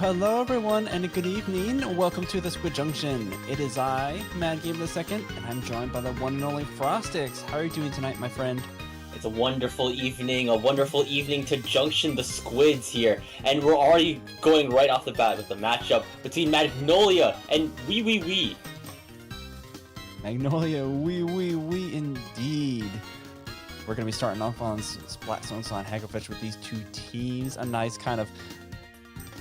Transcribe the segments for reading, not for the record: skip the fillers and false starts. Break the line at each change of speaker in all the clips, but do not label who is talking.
Hello everyone and good evening. Welcome to the Squid Junction. It is I, Mad Game II, and I'm joined by the one and only Frostix. How are you doing tonight, my friend?
It's a wonderful evening to Junction the Squids here, and we're already going right off the bat with the matchup between Magnolia and Wee.
Magnolia, we indeed. We're going to be starting off on Splat Zones on Hagglefish with these two teams. A nice kind of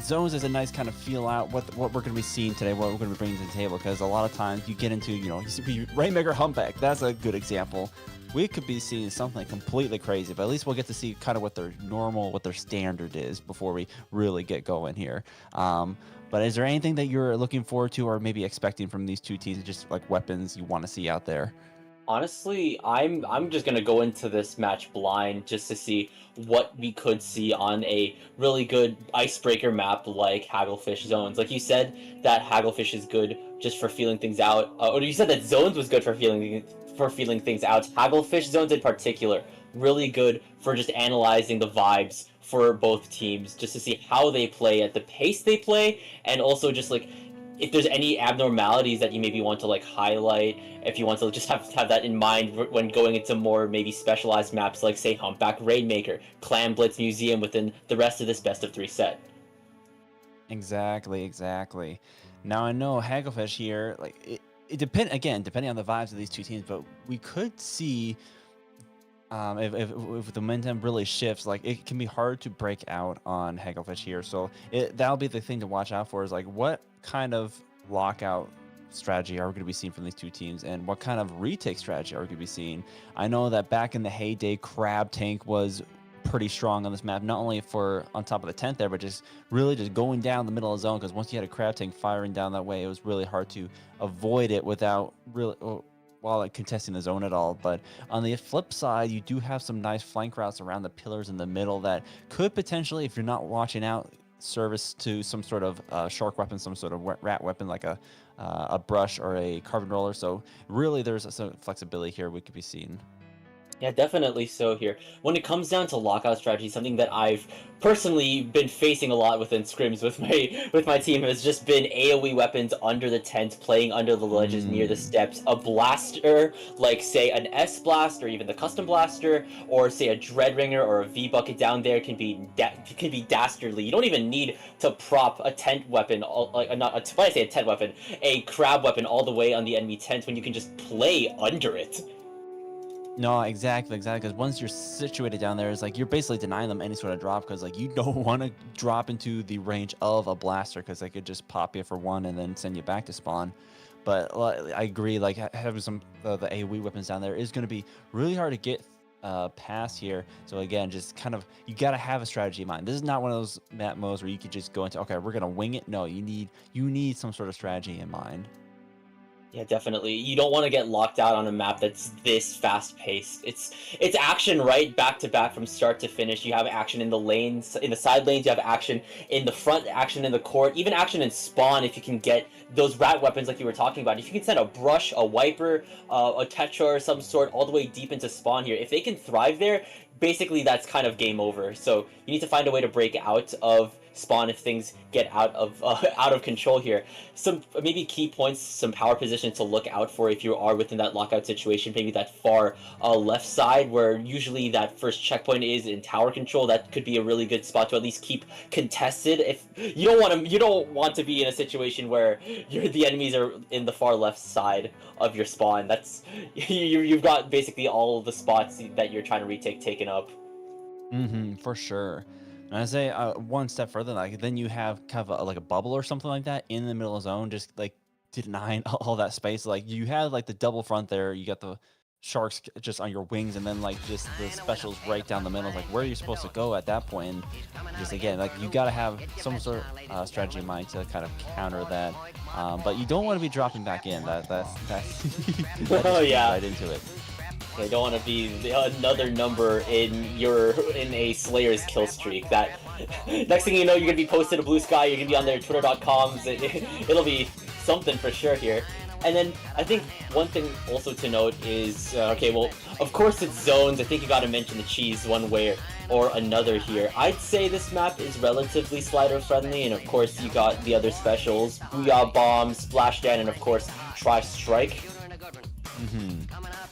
zones is a nice kind of feel out what we're going to be seeing today, what we're going to be bringing to the table, because a lot of times you get into, you see Rainmaker Humpback. That's a good example. We could be seeing something completely crazy, but at least we'll get to see kind of what their normal, what their standard is before we really get going here. But is there anything that you're looking forward to or maybe expecting from these two teams, just like weapons you want to see out there?
Honestly, I'm just gonna go into this match blind just to see what we could see on a really good icebreaker map like Hagglefish Zones. Like you said, that Hagglefish is good just for feeling things out, or you said that Zones was good for feeling things out. Hagglefish Zones in particular, really good for just analyzing the vibes for both teams, just to see how they play at the pace they play, and also just like if there's any abnormalities that you maybe want to like highlight, if you want to just have that in mind when going into more maybe specialized maps like say Humpback Rainmaker, Clan Blitz Museum within the rest of this best of 3 set.
Exactly. Now I know Hagglefish here, like depending on the vibes of these two teams, but we could see if the momentum really shifts, like it can be hard to break out on Hagglefish here. So that'll be the thing to watch out for, is like what kind of lockout strategy are we going to be seeing from these two teams, and what kind of retake strategy are we going to be seeing. I know that back in the heyday, Crab Tank was pretty strong on this map, not only for on top of the 10th there, but just really just going down the middle of the zone, because once you had a Crab Tank firing down that way, it was really hard to avoid it without really while like contesting the zone at all. But on the flip side, you do have some nice flank routes around the pillars in the middle that could potentially, if you're not watching out, service to some sort of shark weapon, some sort of rat weapon like a brush or a carbon roller. So really there's some flexibility here we could be seeing.
Yeah, definitely so here. When it comes down to lockout strategy, something that I've personally been facing a lot within scrims with my team has just been AoE weapons under the tent, playing under the ledges near the steps. A blaster, like say an S blast or even the custom blaster, or say a dread ringer or a V bucket down there can be dastardly. You don't even need to prop a tent weapon, when I say a tent weapon, a crab weapon all the way on the enemy tent when you can just play under it.
No, exactly. Because once you're situated down there, it's like you're basically denying them any sort of drop, because like you don't want to drop into the range of a blaster, because they could just pop you for one and then send you back to spawn. But I agree, like having some the AoE weapons down there is going to be really hard to get past here. So again, just kind of, you got to have a strategy in mind. This is not one of those map modes where you could just go into, okay, we're going to wing it. No, you need some sort of strategy in mind.
Yeah, definitely. You don't want to get locked out on a map that's this fast-paced. It's action right back to back from start to finish. You have action in the lanes, in the side lanes. You have action in the front, action in the court, even action in spawn if you can get those rat weapons like you were talking about. If you can send a brush, a wiper, a tetra or some sort all the way deep into spawn here, if they can thrive there, basically that's kind of game over. So you need to find a way to break out of spawn if things get out of control here. Some maybe key points, some power positions to look out for if you are within that lockout situation. Maybe that far left side where usually that first checkpoint is in tower control. That could be a really good spot to at least keep contested. If you don't want to be in a situation where the enemies are in the far left side of your spawn. That's you've got basically all the spots that you're trying to retake taken up.
For sure. And I say one step further, like then you have kind of like a bubble or something like that in the middle of the zone, just like denying all that space. Like you have like the double front there, you got the sharks just on your wings, and then like just the specials right down the middle. Like where are you supposed to go at that point? And just again, like you got to have some sort of strategy in mind to kind of counter that. But you don't want to be dropping back in. That's
Oh yeah,
right into it.
I don't want to be another number in a Slayer's kill streak. That next thing you know, you're gonna be posted to Blue Sky. You're gonna be on their Twitter.coms. It'll be something for sure here. And then I think one thing also to note is, okay, well, of course it's zones. I think you got to mention the cheese one way or another here. I'd say this map is relatively slider friendly, and of course you got the other specials, Booyah Bomb, Splashdown, and of course Try Strike.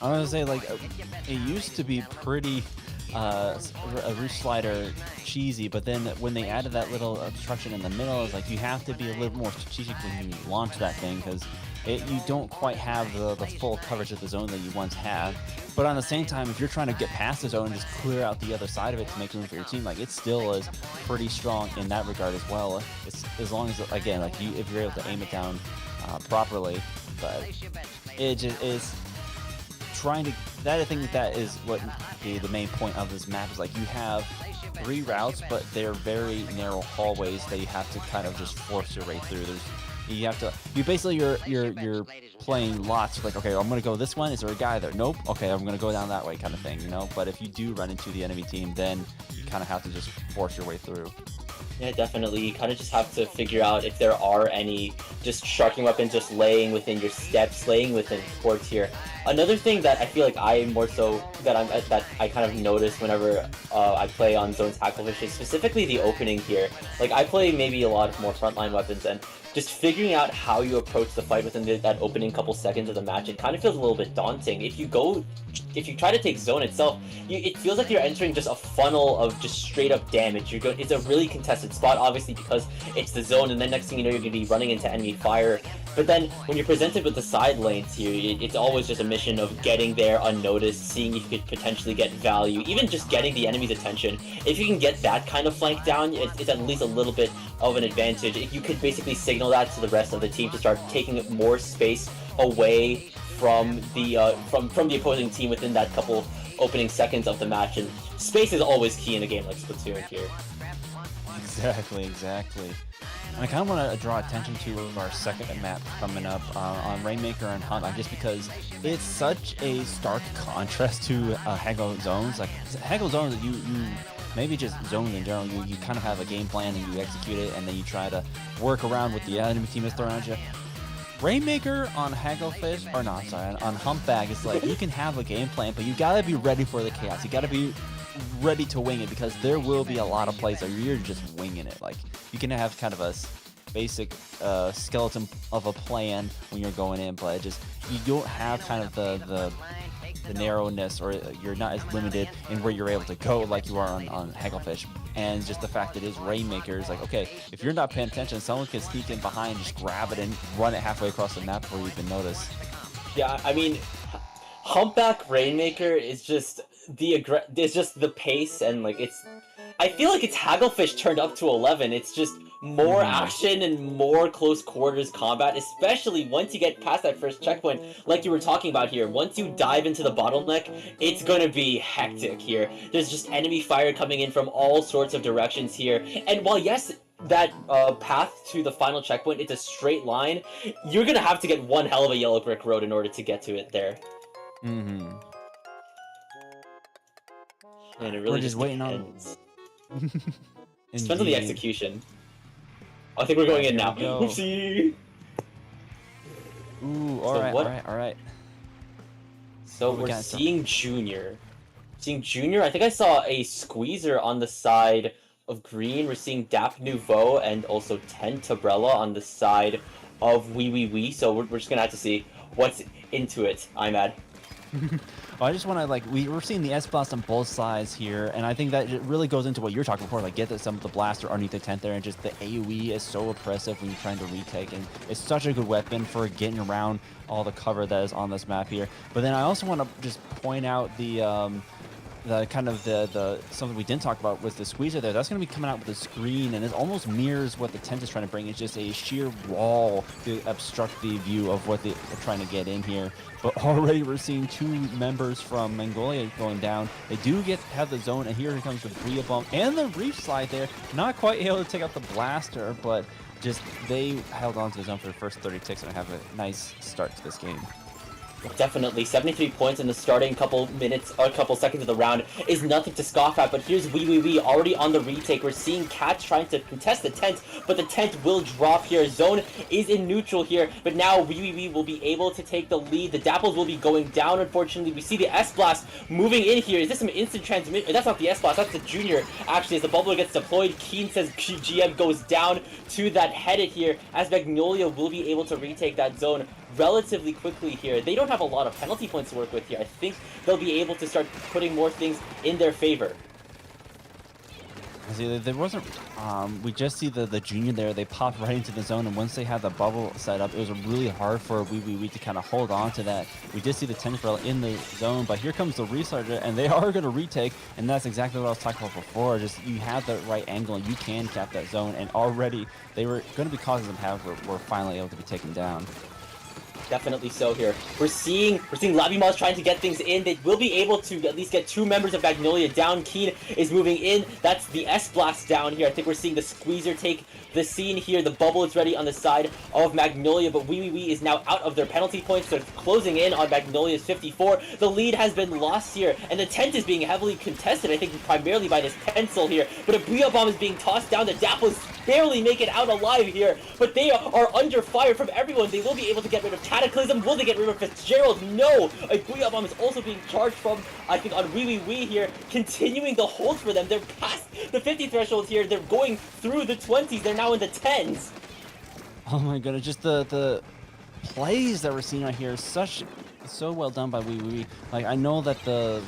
I was gonna say, like, it used to be pretty a roof slider cheesy, but then when they added that little obstruction in the middle, it's like you have to be a little more strategic when you launch that thing, because you don't quite have the full coverage of the zone that you once had. But on the same time, if you're trying to get past the zone and just clear out the other side of it to make room for your team, like, it still is pretty strong in that regard as well. It's, as long as, again, like, if you're able to aim it down properly, but it just is trying to, that I think that is what the main point of this map is. Like, you have 3 routes, but they're very narrow hallways that you have to kind of just force your way through. You have to, you basically, you're playing lots, like, okay, I'm gonna go this one, is there a guy there? Nope. Okay, I'm gonna go down that way, kind of thing, you know. But if you do run into the enemy team, then you kind of have to just force your way through.
Yeah, definitely. You kind of just have to figure out if there are any just sharking weapons just laying within your steps, laying within ports here. Another thing that I feel like I more so that I kind of notice whenever I play on Zone's Hacklefish is specifically the opening here. Like, I play maybe a lot of more frontline weapons, and just figuring out how you approach the fight within that opening couple seconds of the match, it kind of feels a little bit daunting. If you try to take zone itself, it feels like you're entering just a funnel of just straight up damage. It's a really contested spot, obviously, because it's the zone, and then next thing you know, you're going to be running into enemy fire. But then when you're presented with the side lanes here, it's always just a mission of getting there unnoticed, seeing if you could potentially get value, even just getting the enemy's attention. If you can get that kind of flank down, it's at least a little bit of an advantage. You could basically signal that to the rest of the team to start taking more space away from the opposing team within that couple opening seconds of the match, and space is always key in a game like Splatoon here.
Exactly. And I kind of want to draw attention to our second map coming up on Rainmaker and Hunt, just because it's such a stark contrast to Haggle Zones. Like, Haggle Zones, you maybe just zones in general, you kind of have a game plan and you execute it, and then you try to work around what the enemy team is throwing at you. Rainmaker on Hagglefish, or not, sorry, on Humpback, it's like you can have a game plan, but you gotta be ready for the chaos. You gotta be ready to wing it, because there will be a lot of plays where you're just winging it. Like, you can have kind of a basic skeleton of a plan when you're going in, but you don't have kind of the narrowness, or you're not as limited in where you're able to go like you are on Hagglefish. And just the fact that it is Rainmaker is like, okay, if you're not paying attention, someone can sneak in behind, just grab it and run it halfway across the map before you even notice.
Yeah, I mean, Humpback Rainmaker is just it's just the pace, and like, I feel like it's Hagglefish turned up to 11. It's just more action and more close quarters combat, especially once you get past that first checkpoint, like you were talking about here. Once you dive into the bottleneck, it's going to be hectic here. There's just enemy fire coming in from all sorts of directions here, and while yes, that path to the final checkpoint, it's a straight line, you're going to have to get one hell of a yellow brick road in order to get to it there. And it really
We're just waiting
depends.
on
It depends on the execution. I think we're going in now. Oopsie!
Ooh, alright.
So we're seeing Junior. I think I saw a Squeezer on the side of green. We're seeing Dap Nouveau and also Tentabrella on the side of Wee Wee Wee. So we're just gonna have to see what's into it. I'm mad.
Well, I just want to, like, we're seeing the S-Blast on both sides here, and I think that it really goes into what you're talking before, like, get some of the blaster underneath the tent there, and just the AoE is so oppressive when you're trying to retake, and it's such a good weapon for getting around all the cover that is on this map here. But then I also want to just point out the kind of the something we didn't talk about was the squeezer there. That's going to be coming out with the screen, and it almost mirrors what the tent is trying to bring. It's just a sheer wall to obstruct the view of what they're trying to get in here. But already we're seeing 2 members from Mongolia going down. They do have the zone, and here comes the Bria Bump and the Reef Slide there. Not quite able to take out the blaster, but just they held on to the zone for the first 30 ticks and have a nice start to this game.
Definitely, 73 points in the starting couple minutes or couple seconds of the round is nothing to scoff at, but here's Wee already on the retake. We're seeing Cats trying to contest the tent, but the tent will drop here. Zone is in neutral here, but now Wee will be able to take the lead. The Dapples will be going down, unfortunately. We see the S-Blast moving in here. Is this some instant transmission? That's not the S-Blast, that's the Junior. Actually, as the bubbler gets deployed, Keen says GM goes down to that headed here, as Magnolia will be able to retake that zone relatively quickly here. They don't have a lot of penalty points to work with here. I think they'll be able to start putting more things in their favor.
See, there wasn't. We just see the Junior there. They popped right into the zone, and once they had the bubble set up, it was really hard for Wee to kind of hold on to that. We did see the Tennis in the zone, but here comes the Restarter, and they are going to retake, and that's exactly what I was talking about before. Just you have the right angle, and you can cap that zone, and already they were going to be causing some havoc. Were finally able to be taken down.
Definitely so here. We're seeing Labimaz trying to get things in. They will be able to at least get 2 members of Magnolia down. Keen is moving in. That's the S-Blast down here. I think we're seeing the Squeezer take the scene here. The bubble is ready on the side of Magnolia, but Wee is now out of their penalty points. They're closing in on Magnolia's 54. The lead has been lost here, and the tent is being heavily contested, I think primarily by this pencil here. But a Booyah Bomb is being tossed down. The Dapples barely make it out alive here, but they are under fire from everyone. They will be able to get rid of Cataclysm. Will they get rid of Fitzgerald? No! A Booyah Bomb is also being charged from, I think, on Wee here, continuing the hold for them. They're past the 50 threshold here. They're going through the 20s. They're now in the 10s.
Oh my goodness, just the plays that we're seeing right here is so well done by Wee. Like, I know that the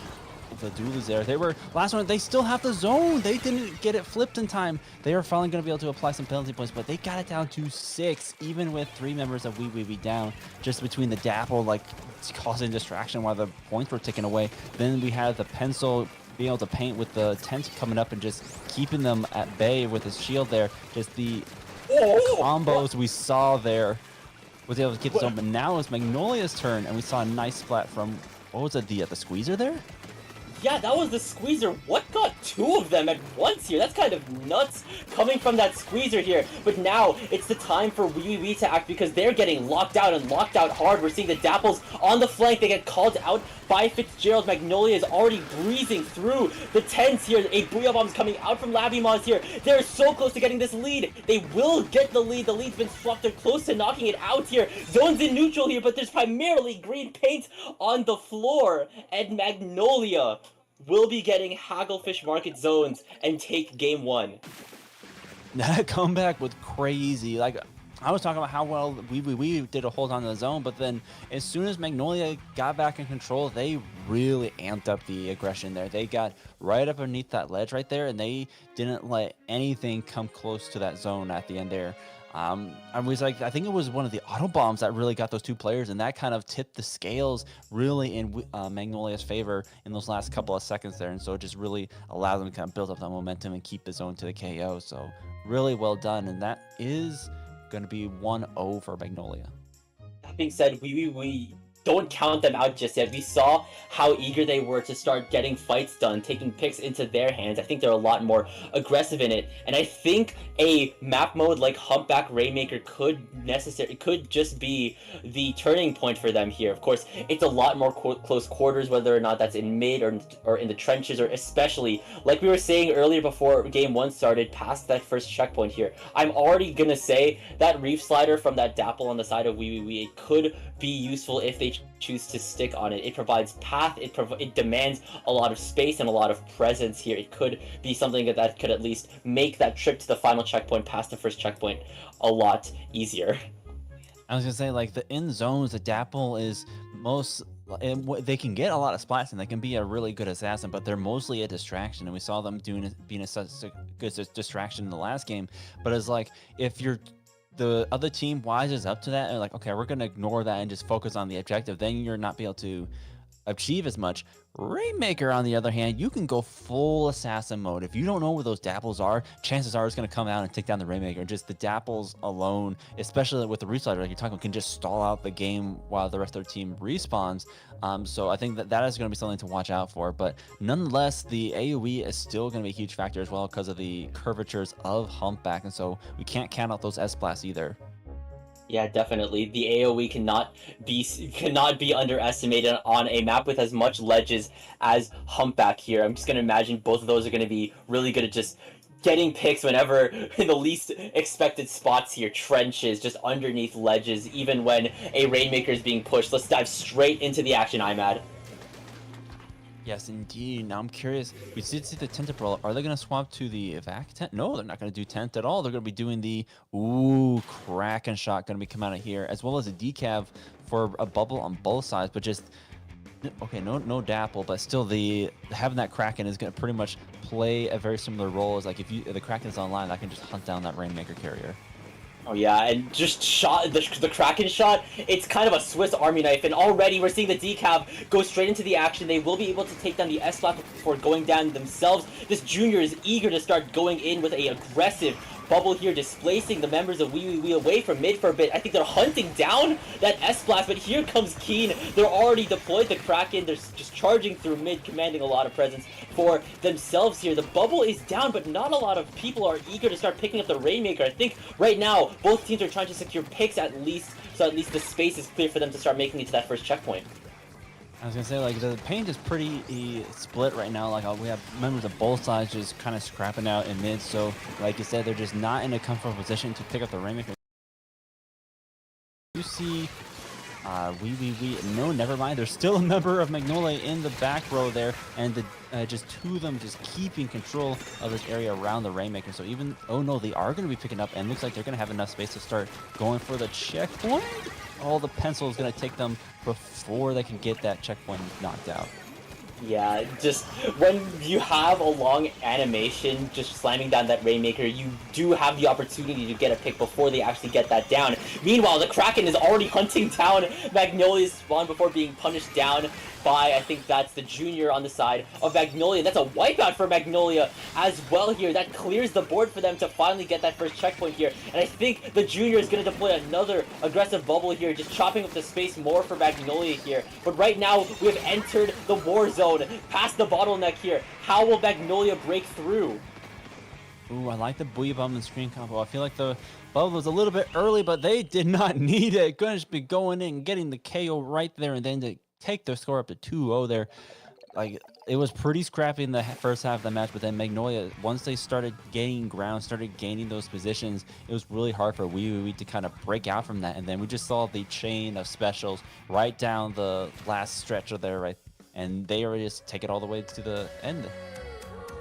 dualies there, they were last one, they still have the zone. They didn't get it flipped in time. They are finally going to be able to apply some penalty points, but they got it down to 6, even with 3 members of Wee down, just between the Dapple like causing distraction while the points were taken away. Then we had the pencil being able to paint with the tent coming up and just keeping them at bay with his shield there. Just the combos we saw there was able to keep the zone. But now it's Magnolia's turn, and we saw a nice splat from, what was it, the Squeezer there?
Yeah, that was the Squeezer. What got 2 of them at once here? That's kind of nuts coming from that Squeezer here. But now it's the time for Wee to act, because they're getting locked out and locked out hard. We're seeing the Dapples on the flank. They get called out by Fitzgerald. Magnolia is already breezing through the tents here. A Booyah Bomb's coming out from Labimaz here. They're so close to getting this lead. They will get the lead. The lead's been swapped. They're close to knocking it out here. Zone's in neutral here, but there's primarily green paint on the floor. And Magnolia will be getting Hagglefish Market zones and take game 1.
That comeback was crazy. Like, I was talking about how well we did a hold on the zone, but then as soon as Magnolia got back in control, they really amped up the aggression there. They got right up underneath that ledge right there, and they didn't let anything come close to that zone at the end there. I was like, I think it was one of the auto bombs that really got those 2 players, and that kind of tipped the scales really in Magnolia's favor in those last couple of seconds there, and so it just really allowed them to kind of build up that momentum and keep the zone to the KO. So really well done, and that is going to be 1-0 for Magnolia.
That being said, we don't count them out just yet. We saw how eager they were to start getting fights done, taking picks into their hands. I think they're a lot more aggressive in it, and I think a map mode like Humpback Rainmaker could just be the turning point for them here. Of course, it's a lot more close quarters, whether or not that's in mid or in the trenches, or especially like we were saying earlier before game 1 started, past that first checkpoint here. I'm already gonna say that Reef Slider from that Dapple on the side of Wee it could be useful if they choose to stick on it. It provides path, it demands a lot of space and a lot of presence here. It could be something that could at least make that trip to the final checkpoint past the first checkpoint a lot easier.
I was gonna say, like, the end zones, the Dapple is they can get a lot of splats and they can be a really good assassin, but they're mostly a distraction, and we saw them being such a good distraction in the last game. But it's like, if the other team wises up to that and like, okay, we're going to ignore that and just focus on the objective, then you're not be able to achieve as much. Rainmaker, on the other hand, you can go full assassin mode. If you don't know where those Dapples are, chances are it's going to come out and take down the Rainmaker. Just the Dapples alone, especially with the Restarter, like you're talking about, can just stall out the game while the rest of their team respawns. So I think that is going to be something to watch out for. But nonetheless, the AoE is still going to be a huge factor as well because of the curvatures of Humpback, and so we can't count out those S-Blasts either.
Yeah, definitely. The AoE cannot be underestimated on a map with as much ledges as Humpback here. I'm just gonna imagine both of those are gonna be really good at just getting picks whenever in the least expected spots here. Trenches, just underneath ledges, even when a Rainmaker is being pushed. Let's dive straight into the action, Imad.
Yes, indeed. Now I'm curious. We did see the tent umbrella. Are they going to swap to the evac tent? No, they're not going to do tent at all. They're going to be doing the Kraken shot going to be coming out of here, as well as a decav for a bubble on both sides. But just okay, no dapple, but still the having that Kraken is going to pretty much play a very similar role as like if the Kraken is online, I can just hunt down that Rainmaker carrier.
Oh yeah, and just shot the Kraken shot. It's kind of a Swiss Army knife, and already we're seeing the decav go straight into the action. They will be able to take down the S flat before going down themselves. This junior is eager to start going in with a aggressive bubble here, displacing the members of Wee away from mid for a bit. I think they're hunting down that S-Blast, but here comes Keen. They're already deployed the Kraken. They're just charging through mid, commanding a lot of presence for themselves here. The bubble is down, but not a lot of people are eager to start picking up the Rainmaker. I think right now, both teams are trying to secure picks at least, so at least the space is clear for them to start making it to that first checkpoint.
I was gonna say, like, the paint is pretty split right now. Like, we have members of both sides just kind of scrapping out in mid. So, like you said, they're just not in a comfortable position to pick up the Rainmaker. You see, no, never mind. There's still a member of Magnolia in the back row there, and just two of them just keeping control of this area around the Rainmaker. So even, oh no, they are going to be picking up, and looks like they're going to have enough space to start going for the checkpoint. All the pencil is going to take them before they can get that checkpoint knocked out.
Yeah, just when you have a long animation just slamming down that Rainmaker, you do have the opportunity to get a pick before they actually get that down. Meanwhile, the Kraken is already hunting down Magnolia's spawn before being punished down by, I think that's the junior on the side of Magnolia. That's a wipeout for Magnolia as well here. That clears the board for them to finally get that first checkpoint here. And I think the junior is going to deploy another aggressive bubble here, just chopping up the space more for Magnolia here. But right now, we have entered the war zone, past the bottleneck here. How will Magnolia break through?
Ooh, I like the Booyah Bomb and screen combo. I feel like the bubble was a little bit early, but they did not need it. Going to just be going in, getting the KO right there, and then to take their score up to 2-0 there. Like, it was pretty scrappy in the first half of the match, but then Magnolia, once they started gaining ground, started gaining those positions, it was really hard for Wee to kind of break out from that. And then we just saw the chain of specials right down the last stretch of there, right? And they already just take it all the way to the end.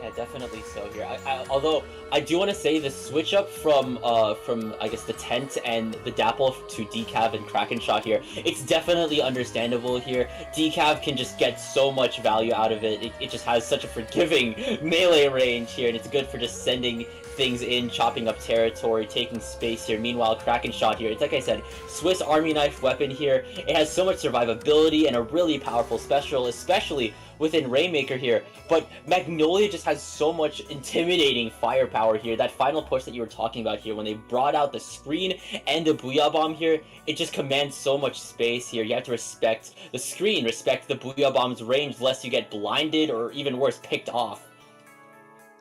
Yeah, definitely so here. Although I do want to say the switch up from I guess the tent and the dapple to decav and Kraken shot here, it's definitely understandable here. Decav can just get so much value out of it. It just has such a forgiving melee range here, and it's good for just sending things in, chopping up territory, taking space here. Meanwhile, Kraken shot here, it's like I said, Swiss Army knife weapon here. It has so much survivability and a really powerful special, especially within Rainmaker here. But Magnolia just has so much intimidating firepower here. That final push that you were talking about here, when they brought out the screen and the Booyah Bomb here, it just commands so much space here. You have to respect the screen, respect the Booyah Bomb's range, lest you get blinded or even worse, picked off.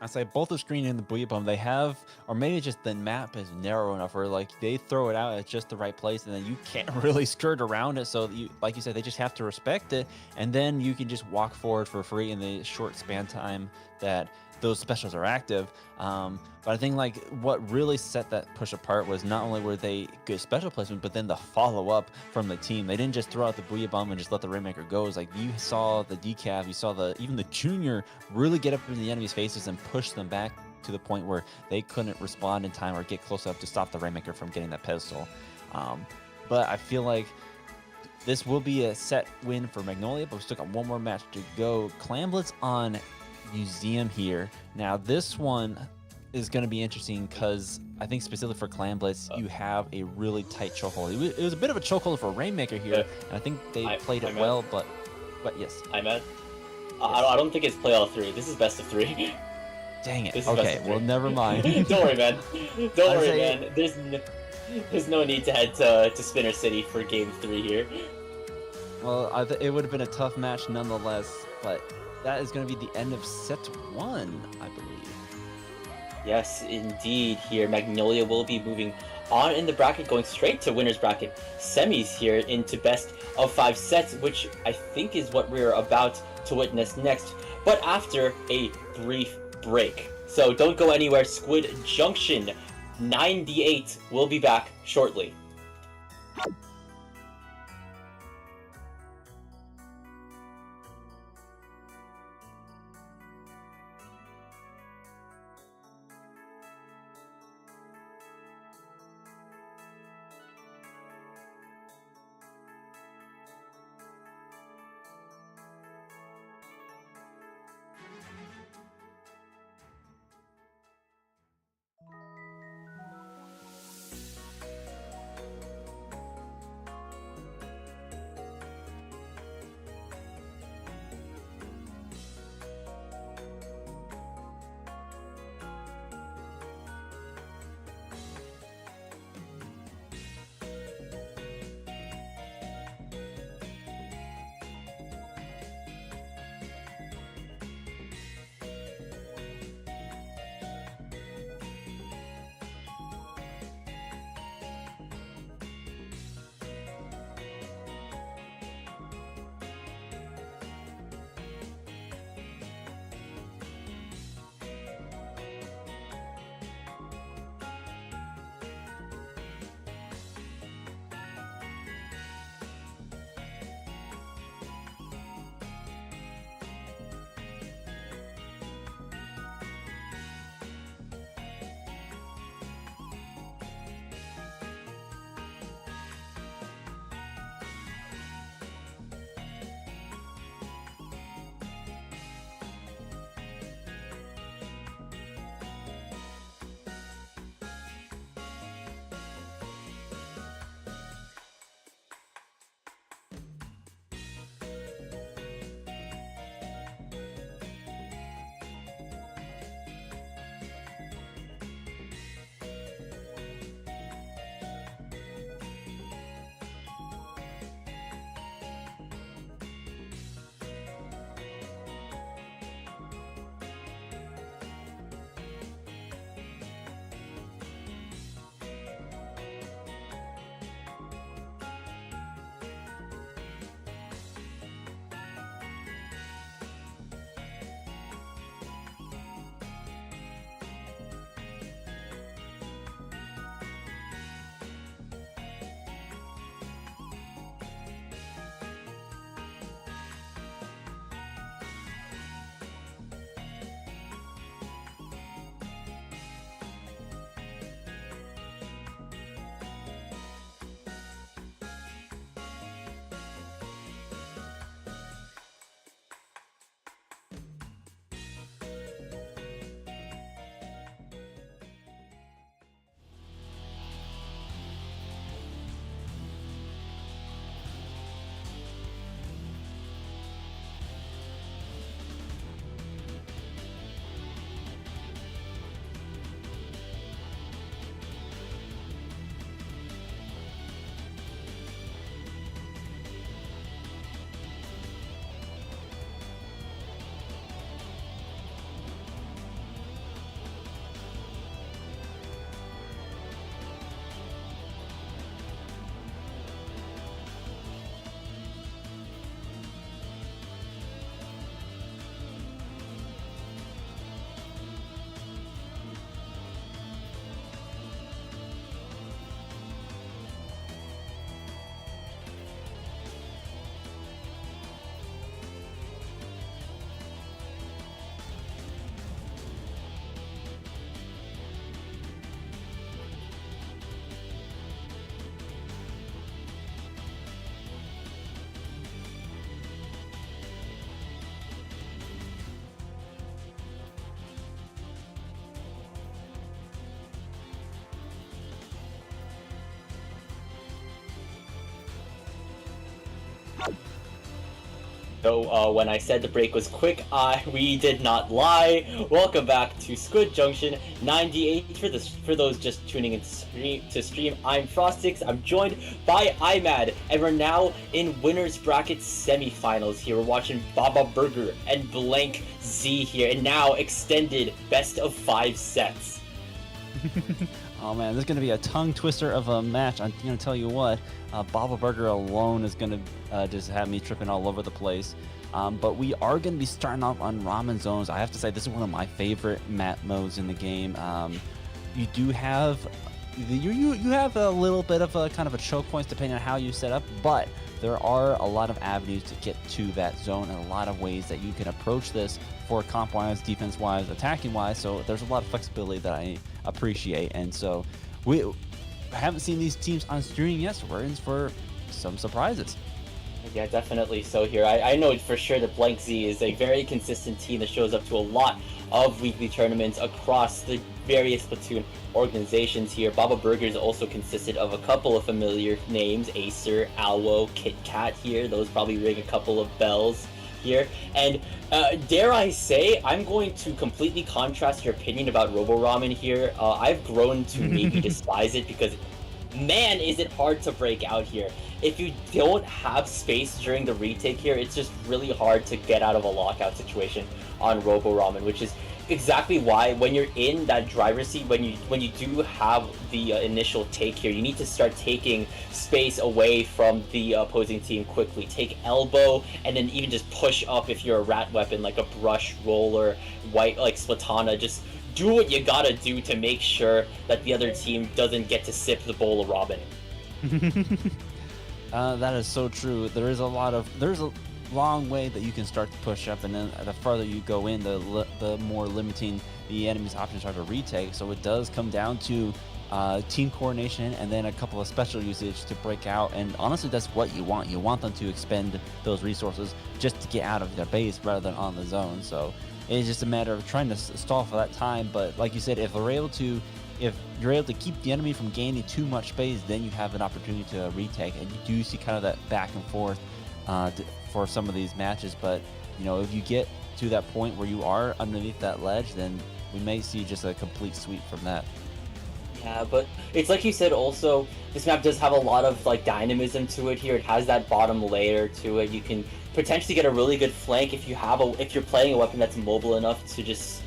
I say both the screen and the Booyah Bomb, they have, or maybe just the map is narrow enough where like they throw it out at just the right place and then you can't really skirt around it. So you, like you said, they just have to respect it, and then you can just walk forward for free in the short span time that those specials are active. But I think like what really set that push apart was not only were they good special placement, but then the follow up from the team. They didn't just throw out the Booyah Bomb and just let the Rainmaker go. It's like you saw the decav, you saw even the junior really get up in the enemy's faces and push them back to the point where they couldn't respond in time or get close enough to stop the Rainmaker from getting that pedestal. But I feel like this will be a set win for Magnolia, but we still got one more match to go. Clamblitz on Museum here. Now this one is going to be interesting because I think specifically for Clamblitz, you have a really tight chokehold. It was a bit of a chokehold for Rainmaker here, and I think they played it well, but yes.
Yes. I don't think it's play all three. This is best of three.
Dang it. Okay, well, never mind.
Don't worry, man. Don't worry, man. There's no need to head to Spinner City for game 3 here.
Well, it would have been a tough match nonetheless, but that is going to be the end of set 1, I believe.
Yes, indeed. Here, Magnolia will be moving on in the bracket, going straight to winner's bracket semis here into best of 5 sets, which I think is what we're about to witness next, but after a brief break. So don't go anywhere. Squid Junction 98 will be back shortly. So when I said the break was quick, we did not lie. Welcome back to Squid Junction 98. For those just tuning in to stream, I'm Frostix. I'm joined by IMAD, and we're now in winners bracket semifinals. Here we're watching Baba Burger and Blank Z here, and now extended best of 5 sets.
Oh man, this is going to be a tongue twister of a match. I'm going to tell you what, Baba Burger alone is going to just have me tripping all over the place. But we are going to be starting off on ramen zones. I have to say, this is one of my favorite map modes in the game. You do have you have a little bit of a kind of a choke points depending on how you set up, but there are a lot of avenues to get to that zone and a lot of ways that you can approach this for comp wise, defense wise, attacking wise. So there's a lot of flexibility that I appreciate, and so we haven't seen these teams on stream yet, so we're in for some surprises.
Yeah, definitely so here. I know for sure that Blank Z is a very consistent team that shows up to a lot of weekly tournaments across the various Splatoon organizations here. Baba Burgers also consisted of a couple of familiar names, Acer, Alwo, Kit Kat here. Those probably ring a couple of bells here. And dare I say, I'm going to completely contrast your opinion about Robo Ramen here. I've grown to maybe despise it because man, is it hard to break out here. If you don't have space during the retake here, it's just really hard to get out of a lockout situation on Robo Ramen, which is exactly why when you're in that driver's seat, when you do have the initial take here, you need to start taking space away from the opposing team quickly. Take elbow and then even just push up if you're a rat weapon like a brush, roller, white like Splatana. Just do what you gotta do to make sure that the other team doesn't get to sip the bowl of Robin.
That is so true. There's a long way that you can start to push up, and then the farther you go in, the more limiting the enemy's options are to retake. So it does come down to team coordination and then a couple of special usage to break out. And honestly, that's what you want. You want them to expend those resources just to get out of their base rather than on the zone. So it's just a matter of trying to stall for that time. But like you said, if you're able to keep the enemy from gaining too much space, then you have an opportunity to retake, and you do see kind of that back and forth for some of these matches. But you know, if you get to that point where you are underneath that ledge, then we may see just a complete sweep from that.
Yeah, but it's like you said also, this map does have a lot of like dynamism to it here. It has that bottom layer to it. You can potentially get a really good flank if you're playing a weapon that's mobile enough to just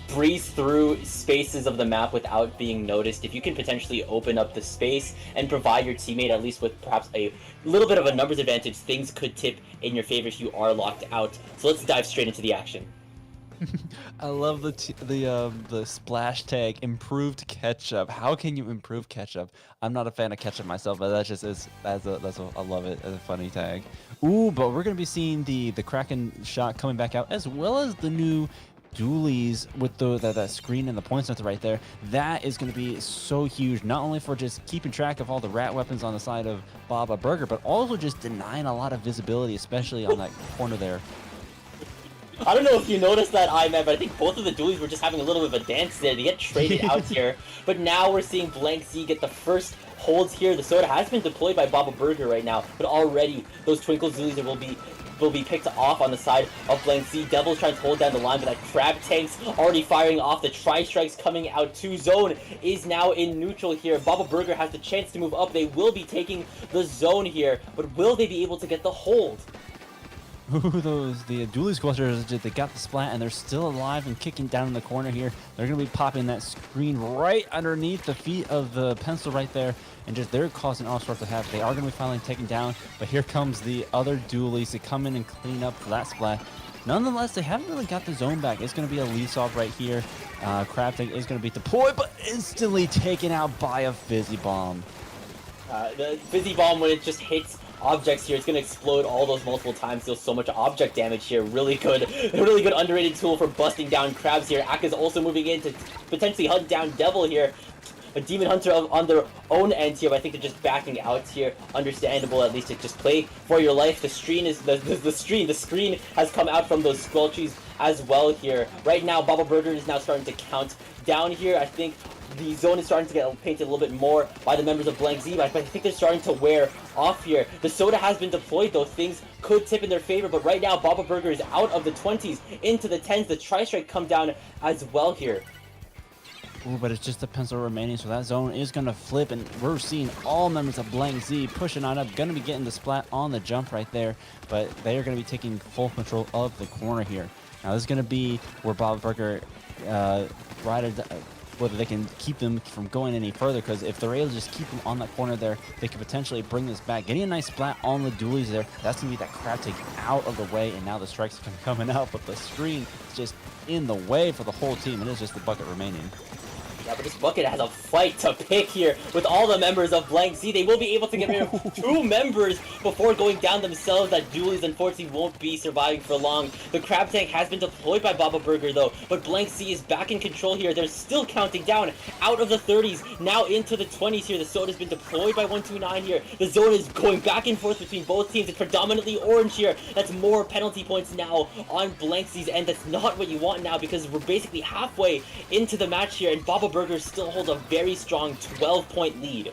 breeze through spaces of the map without being noticed. If you can potentially open up the space and provide your teammate at least with perhaps a little bit of a numbers advantage, things could tip in your favor if you are locked out. So let's dive straight into the action.
I love the splash tag, improved ketchup. How can you improve ketchup? I'm not a fan of ketchup myself, but that's I love it as a funny tag. Ooh, but we're gonna be seeing the Kraken shot coming back out, as well as the new dualies with that screen and the point center right there. That is going to be so huge, not only for just keeping track of all the rat weapons on the side of Baba Burger, but also just denying a lot of visibility, especially on that corner there.
I don't know if you noticed that, Iman, but I think both of the dualies were just having a little bit of a dance there. They get traded out here, but now we're seeing Blank Z get the first holds here. The soda has been deployed by Baba Burger right now, but already those Twinkle dualies will be picked off on the side of Blank Z. Devil's trying to hold down the line, but that Crab Tank's already firing off. The Tri-Strike's coming out. 2 Zone is now in neutral here. Baba Burger has the chance to move up. They will be taking the zone here, but will they be able to get the hold?
Ooh, the dually squashers, they got the splat and they're still alive and kicking down in the corner here. They're going to be popping that screen right underneath the feet of the pencil right there, and just they're causing all sorts of havoc. They are going to be finally taken down, but here comes the other dualies to come in and clean up for that splat. Nonetheless, they haven't really got the zone back. It's going to be a lease off right here. Crab Tank is going to be deployed, but instantly taken out by a Fizzy Bomb.
The Fizzy Bomb, when it just hits objects here, it's going to explode all those multiple times, deal so much object damage here. Really good underrated tool for busting down crabs here. Aka's also moving in to potentially hunt down Devil here. A Demon Hunter on their own end here, but I think they're just backing out here. Understandable, at least, to just play for your life. The screen has come out from those Squelchies as well here. Right now, Baba Burger is now starting to count down here. I think the zone is starting to get painted a little bit more by the members of Blank Z, but I think they're starting to wear off here. The soda has been deployed, though. Things could tip in their favor, but right now, Baba Burger is out of the 20s into the 10s. The Tri-Strike come down as well here.
Ooh, but it's just a pencil remaining, so that zone is going to flip, and we're seeing all members of Blank Z pushing on up, going to be getting the splat on the jump right there, but they are going to be taking full control of the corner here. Now, this is going to be where Baba Burger whether they can keep them from going any further, because if they're able to just keep them on that corner there, they could potentially bring this back. Getting a nice splat on the dualies there, that's going to be that crab take out of the way, and now the strikes are coming out, but the screen is just in the way for the whole team. It is just the bucket remaining.
Yeah, but this bucket has a fight to pick here with all the members of Blank Z. They will be able to get rid of 2 members before going down themselves. That Dualies unfortunately won't be surviving for long. The crab tank has been deployed by Baba Burger though, but Blank Z is back in control here. They're still counting down out of the 30s, now into the 20s here. The zone has been deployed by 129 here. The zone is going back and forth between both teams. It's predominantly orange here. That's more penalty points now on Blank Z's end. That's not what you want now, because we're basically halfway into the match here, and Baba Burger still hold a very strong 12-point lead.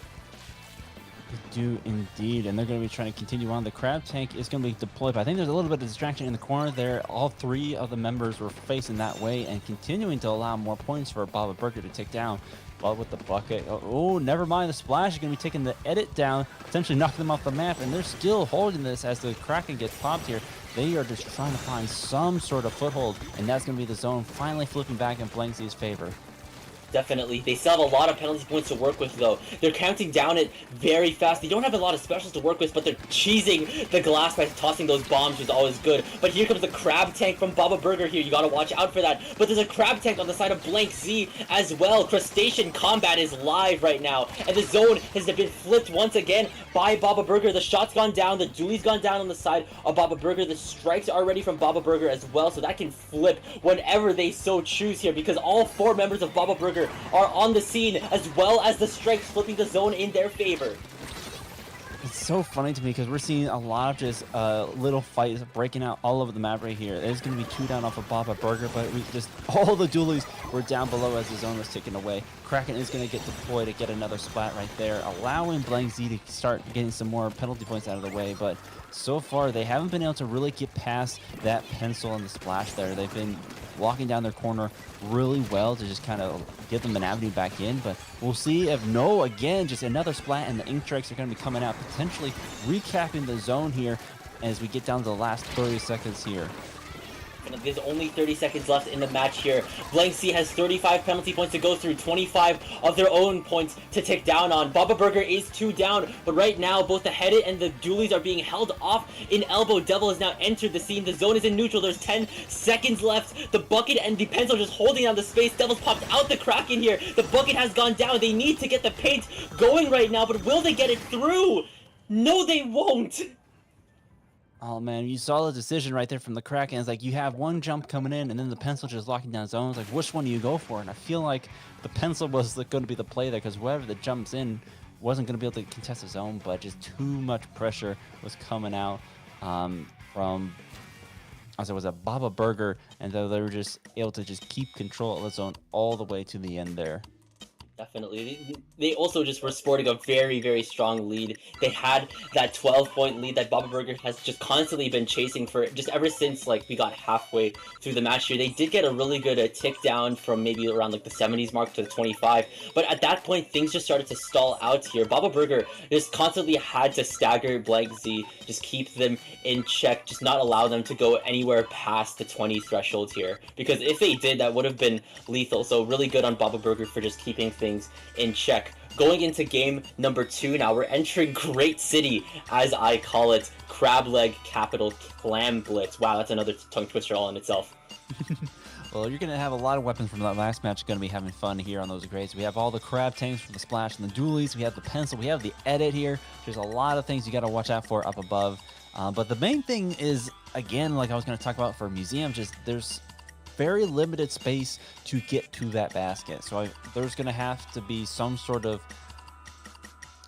They do indeed, and they're going to be trying to continue on. The crab tank is going to be deployed, but I think there's a little bit of distraction in the corner there. All 3 of the members were facing that way and continuing to allow more points for Baba Burger to take down. But with the bucket, oh, never mind. The splash is going to be taking the edit down, potentially knocking them off the map, and they're still holding this as the Kraken gets popped here. They are just trying to find some sort of foothold, and that's going to be the zone finally flipping back in Blank Z's favor.
Definitely. They still have a lot of penalty points to work with, though. They're counting down it very fast. They don't have a lot of specials to work with, but they're cheesing the glass by tossing those bombs, which is always good. But here comes the crab tank from Baba Burger here. You gotta watch out for that. But there's a crab tank on the side of Blank Z as well. Crustacean combat is live right now, and the zone has been flipped once again by Baba Burger. The shot's gone down. The dualie's gone down on the side of Baba Burger. The strikes are ready from Baba Burger as well, so that can flip whenever they so choose here, because all 4 members of Baba Burger are on the scene, as well as the strikes flipping the zone in their favor.
It's so funny to me because we're seeing a lot of just little fights breaking out all over the map right here. There's going to be 2 down off of Baba Burger, but we just all the dualies were down below as the zone was taken away. Kraken is going to get deployed to get another splat right there, allowing Blank Z to start getting some more penalty points out of the way. But so far, they haven't been able to really get past that pencil and the splash there. They've been locking down their corner really well to just kind of get them an avenue back in, but we'll see if no, again, just another splat, and the ink strikes are going to be coming out, potentially recapping the zone here as we get down to the last 30 seconds here.
There's only 30 seconds left in the match here. Blank Z has 35 penalty points to go through, 25 of their own points to tick down on. Baba Burger is 2 down, but right now both the Headed and the Dualies are being held off in elbow. Devil has now entered the scene. The zone is in neutral. There's 10 seconds left. The bucket and the pencil just holding down the space. Devil's popped out the Kraken here. The bucket has gone down. They need to get the paint going right now, but will they get it through? No, they won't.
Oh man, you saw the decision right there from the Kraken. It's like you have one jump coming in, and then the pencil just locking down zones. Like, which one do you go for? And I feel like the pencil was going to be the play there, because whoever that jumps in wasn't going to be able to contest the zone, but just too much pressure was coming out from, as it was a Baba Burger, and they were just able to just keep control of the zone all the way to the end there.
Definitely. They also just were sporting a very, very strong lead. They had that 12-point lead that Baba Burger has just constantly been chasing for just ever since, like, we got halfway through the match here. They did get a really good tick down from maybe around, like, the 70s mark to the 25. But at that point, things just started to stall out here. Baba Burger just constantly had to stagger Blank Z, just keep them in check, just not allow them to go anywhere past the 20 threshold here. Because if they did, that would have been lethal. So really good on Baba Burger for just keeping things in check. Going into game number 2 now, we're entering Great City, as I call it. Crab Leg Capital Clam Blitz. Wow, that's another tongue twister all in itself.
Well, you're going to have a lot of weapons from that last match. Going to be having fun here on those grades. We have all the crab tanks from the splash and the dualies. We have the pencil. We have the edit here. There's a lot of things you got to watch out for up above. But the main thing is, again, like I was going to talk about for museum, just there's very limited space to get to that basket. So there's going to have to be some sort of,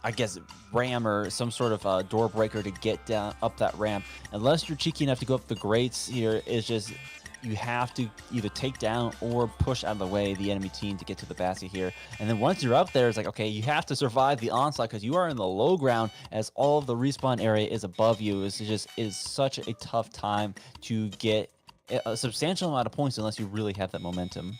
I guess, ram or some sort of door breaker to get down up that ramp. Unless you're cheeky enough to go up the grates here, it's just you have to either take down or push out of the way the enemy team to get to the basket here. And then once you're up there, it's like, okay, you have to survive the onslaught because you are in the low ground as all of the respawn area is above you. It's just, it is such a tough time to get a substantial amount of points unless you really have that momentum.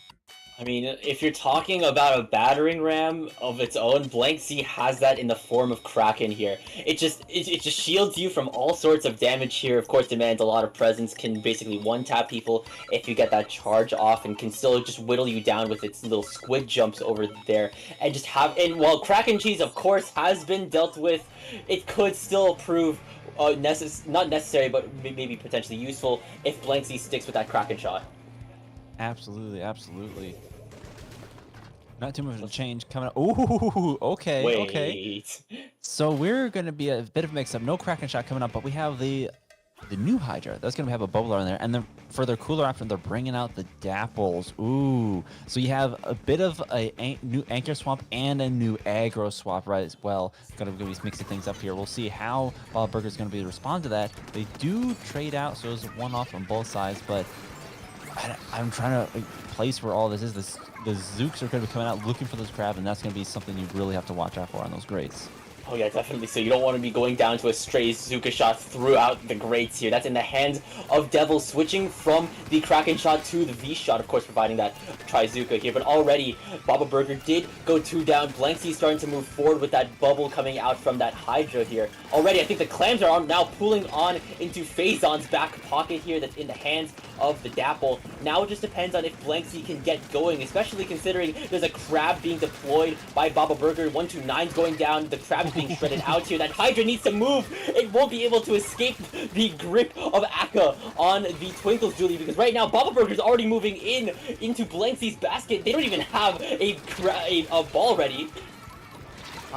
I mean, if you're talking about a battering ram of its own, Blank Z has that in the form of Kraken here. It just shields you from all sorts of damage here. Of course, demands a lot of presence, can basically one-tap people if you get that charge off, and can still just whittle you down with its little squid jumps over there. And just have, and while Kraken Cheese, of course, has been dealt with, it could still prove not necessary, but maybe potentially useful if Blank Z sticks with that Kraken shot.
Absolutely, absolutely. Not too much of a change coming up. Ooh, okay, okay.
Wait.
So we're going to be a bit of a mix-up. No Kraken shot coming up, but we have the new Hydra. That's going to have a bubbler in there. And then for their cooler option, they're bringing out the Dapples. Ooh. So you have a bit of a new Anchor swap and a new aggro swap right as well. Going to be mixing things up here. We'll see how Bob Burger's going to be able to respond to that. They do trade out, so it's a one-off on both sides, but I'm trying to place where all this is. The Zooks are going to be coming out looking for those crab, and that's going to be something you really have to watch out for on those grates.
Oh yeah, definitely. So you don't want to be going down to a stray Zuka shot throughout the grates here. That's in the hands of Devil, switching from the Kraken shot to the V shot, of course, providing that Tri-Zuka here. But already, Baba Burger did go 2 down. Blankzy starting to move forward with that bubble coming out from that Hydra here. Already, I think the clams are now pulling on into Phazon's back pocket here that's in the hands of the Dapple. Now it just depends on if Blankzy can get going, especially considering there's a crab being deployed by Baba Burger. 129's going down. The crab's being shredded out here. That Hydra needs to move. It won't be able to escape the grip of Akka on the Twinkles dually, because right now Baba Burger's already moving into Blankzy's basket. They don't even have a ball ready.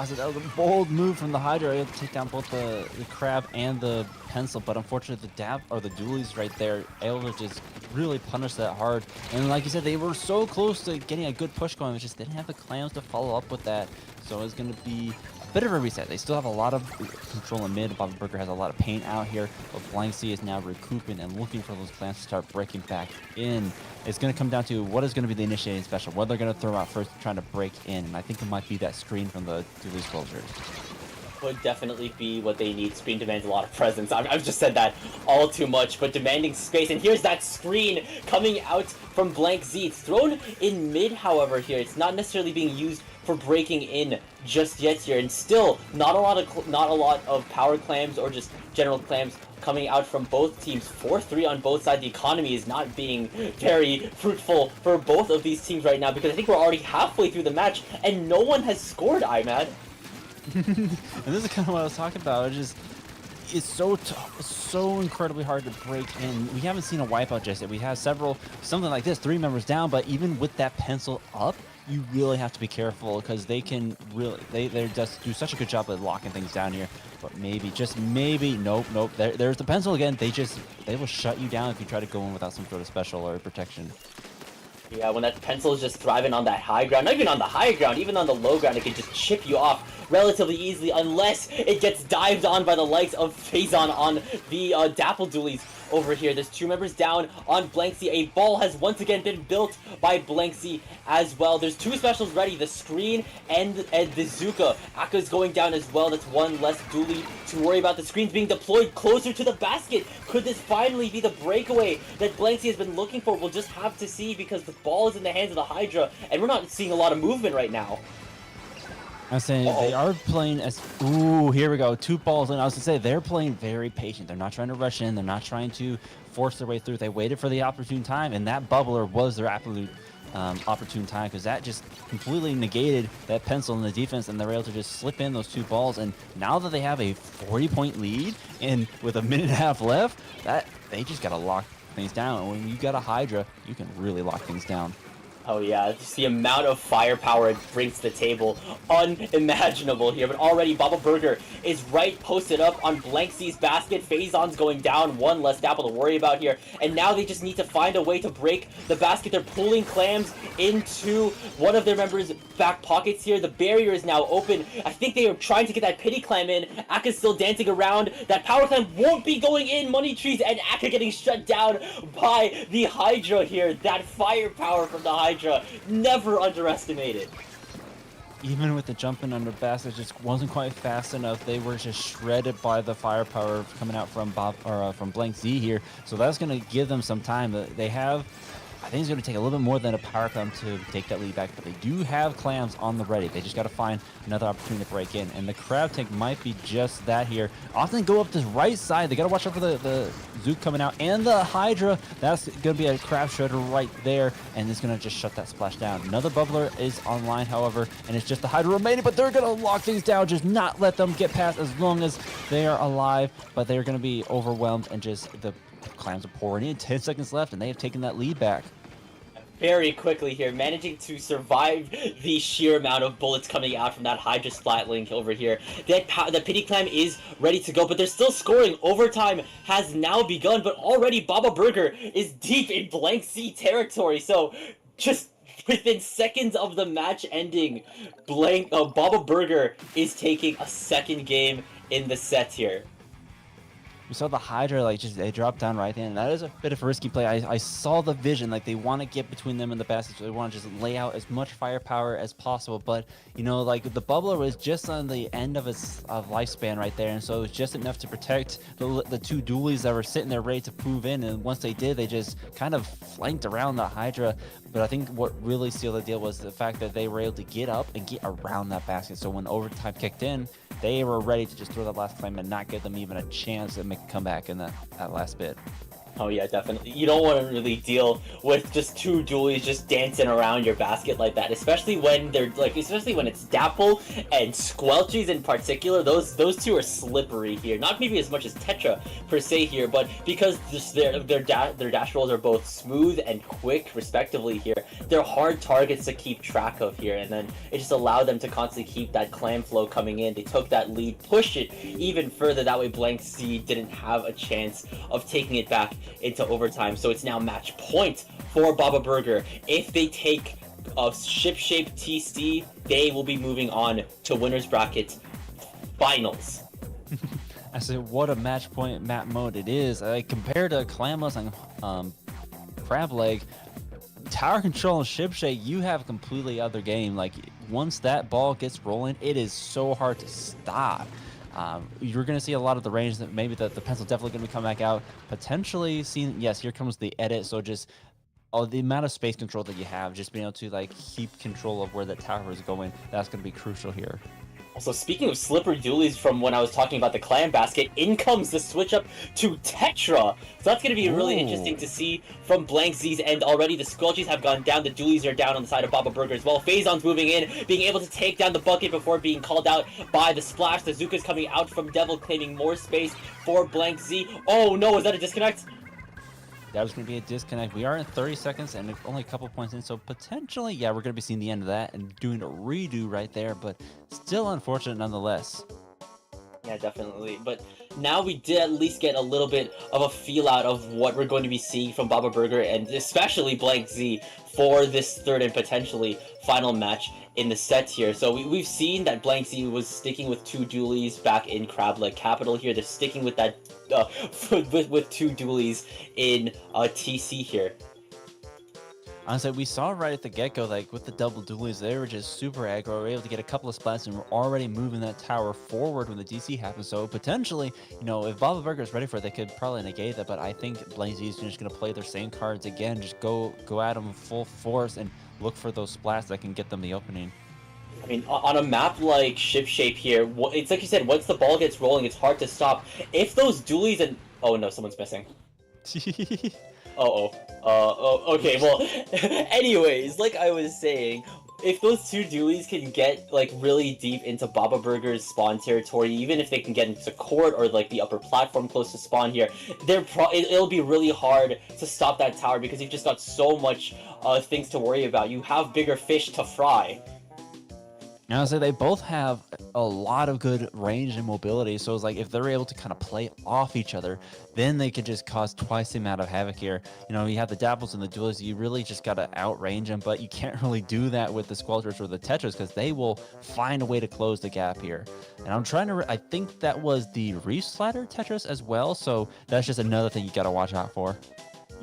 So that was a bold move from the Hydra, able to take down both the crab and the pencil, but unfortunately the dualies right there, able to just really punish that hard. And like you said, they were so close to getting a good push going, but just didn't have the clams to follow up with that. So it's going to be a bit of a reset. They still have a lot of control in mid. Baba Burger has a lot of pain out here, but Blank Sea is now recouping and looking for those clams to start breaking back in. It's going to come down to what is going to be the initiating special, what they're going to throw out first trying to break in. And I think it might be that screen from the dualies closures.
Would definitely be what they need. Screen demands a lot of presence. I've just said that all too much, but demanding space. And here's that screen coming out from Blank Z. It's thrown in mid, however, here. It's not necessarily being used for breaking in just yet here. And still, not a lot of power clams or just general clams coming out from both teams. 4-3 on both sides. The economy is not being very fruitful for both of these teams right now, because I think we're already halfway through the match and no one has scored, IMAD.
And this is kind of what I was talking about. It's so incredibly hard to break in. We haven't seen a wipeout just yet. We have something like this, 3 members down, but even with that pencil up, you really have to be careful, because they can really, they just do such a good job at locking things down here. But just maybe, nope, there's the pencil again. They will shut you down if you try to go in without some sort of special or protection.
Yeah, when that pencil is just thriving on that high ground, not even on the high ground, even on the low ground, it can just chip you off relatively easily, unless it gets dived on by the likes of Phazon on the Dapple dualies over here. There's 2 members down on Blanksy. A ball has once again been built by Blanksy as well. There's 2 specials ready, the screen and the Zuka. Akka's going down as well. That's 1 less dually to worry about. The screen's being deployed closer to the basket. Could this finally be the breakaway that Blanksy has been looking for? We'll just have to see, because the ball is in the hands of the Hydra, and we're not seeing a lot of movement right now.
I was saying they are playing as... Ooh, here we go. 2 balls. And I was going to say, they're playing very patient. They're not trying to rush in. They're not trying to force their way through. They waited for the opportune time, and that bubbler was their absolute opportune time, because that just completely negated that pencil in the defense, and they were able to just slip in those 2 balls. And now that they have a 40-point lead, and with a minute and a half left, they just got to lock things down. And when you got a Hydra, you can really lock things down.
Oh yeah, just the amount of firepower it brings to the table, unimaginable here. But already Baba Burger is right posted up on Blank C's basket. Phazon's going down, 1 less Dapple to worry about here. And now they just need to find a way to break the basket. They're pulling clams into one of their members' back pockets here. The barrier is now open. I think they are trying to get that pity clam in. Akka's still dancing around. That power clam won't be going in. Money trees and Akka getting shut down by the Hydra here. That firepower from the Hydra, never underestimated.
Even with the jumping under basket, just wasn't quite fast enough. They were just shredded by the firepower coming out from from Blank Z here. So that's going to give them some time. They have I think it's going to take a little bit more than a power clam to take that lead back, but they do have clams on the ready. They just got to find another opportunity to break in, and the crab tank might be just that here. Often go up this right side. They got to watch out for the Zook coming out, and the Hydra. That's going to be a crab shredder right there, and it's going to just shut that splash down. Another bubbler is online, however, and it's just the Hydra remaining, but they're going to lock things down, just not let them get past as long as they are alive, but they're going to be overwhelmed, and just the clams are pouring in. 10 seconds left, and they have taken that lead back.
Very quickly here, managing to survive the sheer amount of bullets coming out from that Hydra Splatling over here. The Pity Clam is ready to go, but they're still scoring. Overtime has now begun, but already Baba Burger is deep in Blank Sea territory. So just within seconds of the match ending, Baba Burger is taking a second game in the set here.
We saw the Hydra, like, they dropped down right there, and that is a bit of a risky play. I saw the vision, like, they want to get between them and the basket, so they want to just lay out as much firepower as possible, but, you know, like, the bubbler was just on the end of its lifespan right there, and so it was just enough to protect the two dualies that were sitting there ready to move in, and once they did, they just kind of flanked around the Hydra. But I think what really sealed the deal was the fact that they were able to get up and get around that basket, so when overtime kicked in, they were ready to just throw that last claim and not give them even a chance to make a comeback in that last bit.
Oh yeah, definitely. You don't want to really deal with just two dualies just dancing around your basket like that, especially when especially when it's Dapple and Squelchies in particular. Those two are slippery here. Not maybe as much as Tetra per se here, but because just their dash rolls are both smooth and quick, respectively here, they're hard targets to keep track of here, and then it just allowed them to constantly keep that clam flow coming in. They took that lead, pushed it even further. That way, Blank Sea didn't have a chance of taking it back into overtime. So it's now match point for Baba Burger. If they take a ship-shaped TC, they will be moving on to winners bracket finals.
I said, what a match point map mode it is. Compared to Clamless and Crab Leg, Tower Control and Ship Shape, you have a completely other game. Like, once that ball gets rolling, it is so hard to stop. You're going to see a lot of the range that maybe the pencil definitely going to come back out. Potentially seeing, yes, here comes the edit. So just the amount of space control that you have, just being able to like keep control of where the tower is going, that's going to be crucial here.
Also, speaking of slippery dualies from when I was talking about the clam basket, in comes the switch up to Tetra. So that's going to be really interesting to see from Blank Z's end. Already the Squelchies have gone down, the dualies are down on the side of Baba Burger as well. Phazon's moving in, being able to take down the bucket before being called out by the splash. The Zuka's coming out from Devil, claiming more space for Blank Z. Oh no, is that a disconnect?
That was going to be a disconnect. We are in 30 seconds and only a couple points in, so potentially, yeah, we're going to be seeing the end of that and doing a redo right there, but still unfortunate nonetheless.
Yeah, definitely. But now we did at least get a little bit of a feel out of what we're going to be seeing from Baba Burger and especially Blank Z for this third and potentially final match in the set here. So we've seen that Blank Z was sticking with two dualies back in Crab Leg Capital here. They're sticking with that with two dualies in TC here.
Honestly, we saw right at the get-go, like, with the double dualies, they were just super aggro. We were able to get a couple of splats, and we're already moving that tower forward when the DC happens. So, potentially, you know, if Baba Burger is ready for it, they could probably negate that. But I think Blank Z is just going to play their same cards again. Just go at them full force and look for those splats that can get them the opening.
I mean, on a map like Ship Shape here, it's like you said, once the ball gets rolling, it's hard to stop. If those dualies and... Oh, no, someone's missing. Okay, well, anyways, like I was saying, if those two dualies can get, like, really deep into Baba Burger's spawn territory, even if they can get into court or, like, the upper platform close to spawn here, it'll be really hard to stop that tower because you've just got so much things to worry about. You have bigger fish to fry.
Honestly, they both have a lot of good range and mobility, so it's like if they're able to kind of play off each other, then they could just cause twice the amount of havoc here. You know, you have the Dapples and the Dualies, you really just got to outrange them, but you can't really do that with the Squelchers or the Tetras because they will find a way to close the gap here. And I'm trying to, I think that was the Reef Slider Tetris as well, so that's just another thing you got to watch out for.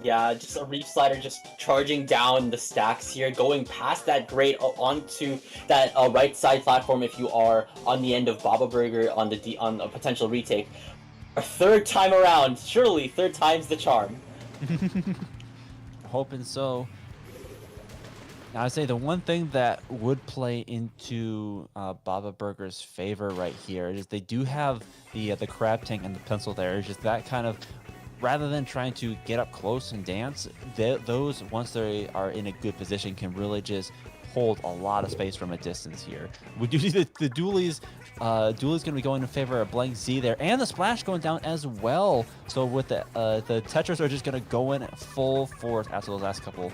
Yeah, just a Reef Slider just charging down the stacks here, going past that grate onto that right side platform if you are on the end of Baba Burger on a potential retake. Our third time around, surely third time's the charm.
hoping so. Now, I say the one thing that would play into Baba Burger's favor right here is they do have the crab tank and the pencil there. It's just that kind of, rather than trying to get up close and dance, those, once they are in a good position, can really just hold a lot of space from a distance here. We do see the dualies. Dualies going to be going in favor of Blank Z there, and the splash going down as well. So with the Tetris are just going to go in full force after those last couple.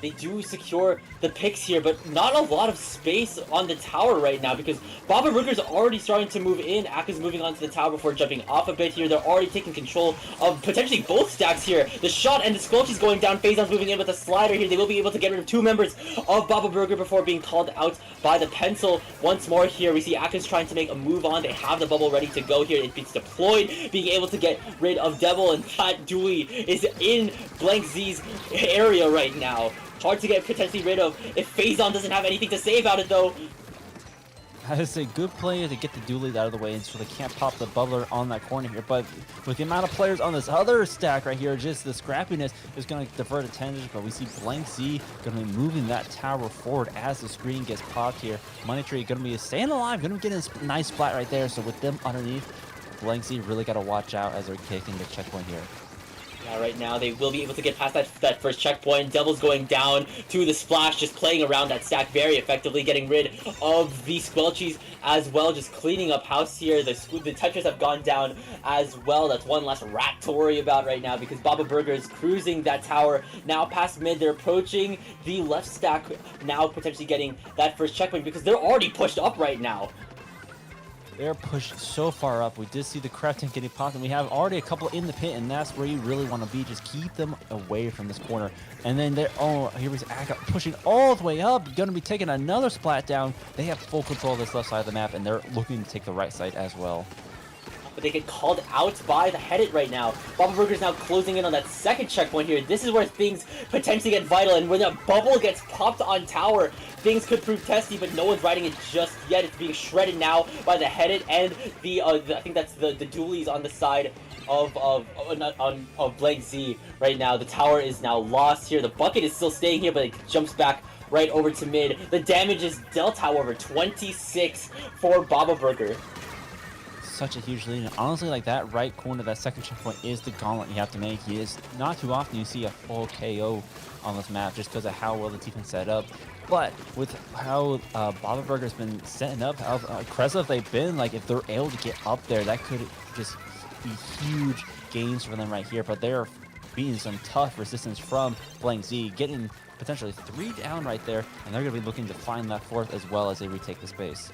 They do secure the picks here, but not a lot of space on the tower right now because Baba Burger's already starting to move in. Aka's moving onto the tower before jumping off a bit here. They're already taking control of potentially both stacks here. The shot and the squelch is going down. Phazon's moving in with a slider here. They will be able to get rid of 2 members of Baba Burger before being called out by the pencil. Once more here, we see Aka's trying to make a move on. They have the bubble ready to go here. It's deployed, being able to get rid of Devil, and that dually is in Blank Z's area right now. Hard to get potentially rid of if Phazon doesn't have anything to say about it, though.
It's a good play to get the dualies out of the way, and so they can't pop the bubbler on that corner here. But with the amount of players on this other stack right here, just the scrappiness is going to divert attention. But we see Blank Z going to be moving that tower forward as the screen gets popped here. Money Tree going to be staying alive, going to get a nice splat right there. So with them underneath, Blank Z really got to watch out as they're taking the checkpoint here.
Yeah, right now they will be able to get past that first checkpoint. Devil's going down to the splash, just playing around that stack very effectively, getting rid of the squelchies as well, just cleaning up house here. The Tetris have gone down as well. That's one less rat to worry about right now because Baba Burger is cruising that tower now past mid. They're approaching the left stack now, potentially getting that first checkpoint because they're already pushed up right now.
They're pushed so far up. We did see the crab tank getting popped, and we have already a couple in the pit, and that's where you really want to be. Just keep them away from this corner. And then they're, oh, here we Aka pushing all the way up. Going to be taking another splat down. They have full control of this left side of the map, and they're looking to take the right side as well.
But they get called out by the Headit right now. Baba Burger's now closing in on that second checkpoint here. This is where things potentially get vital, and when a bubble gets popped on tower, things could prove testy, but no one's riding it just yet. It's being shredded now by the Headit and the I think that's the dualies on the side of Blank Z right now. The tower is now lost here. The bucket is still staying here, but it jumps back right over to mid. The damage is dealt, however, 26 for Baba Burger.
Such a huge lead, and honestly, like that right corner, that second checkpoint is the gauntlet you have to make. He is not too often you see a full KO on this map just because of how well the defense set up. But with how Baba Burger's been setting up, how aggressive they've been, like if they're able to get up there, that could just be huge gains for them right here. But they're beating some tough resistance from Blank Z, getting potentially 3 down right there, and they're going to be looking to find that 4th as well as they retake the space.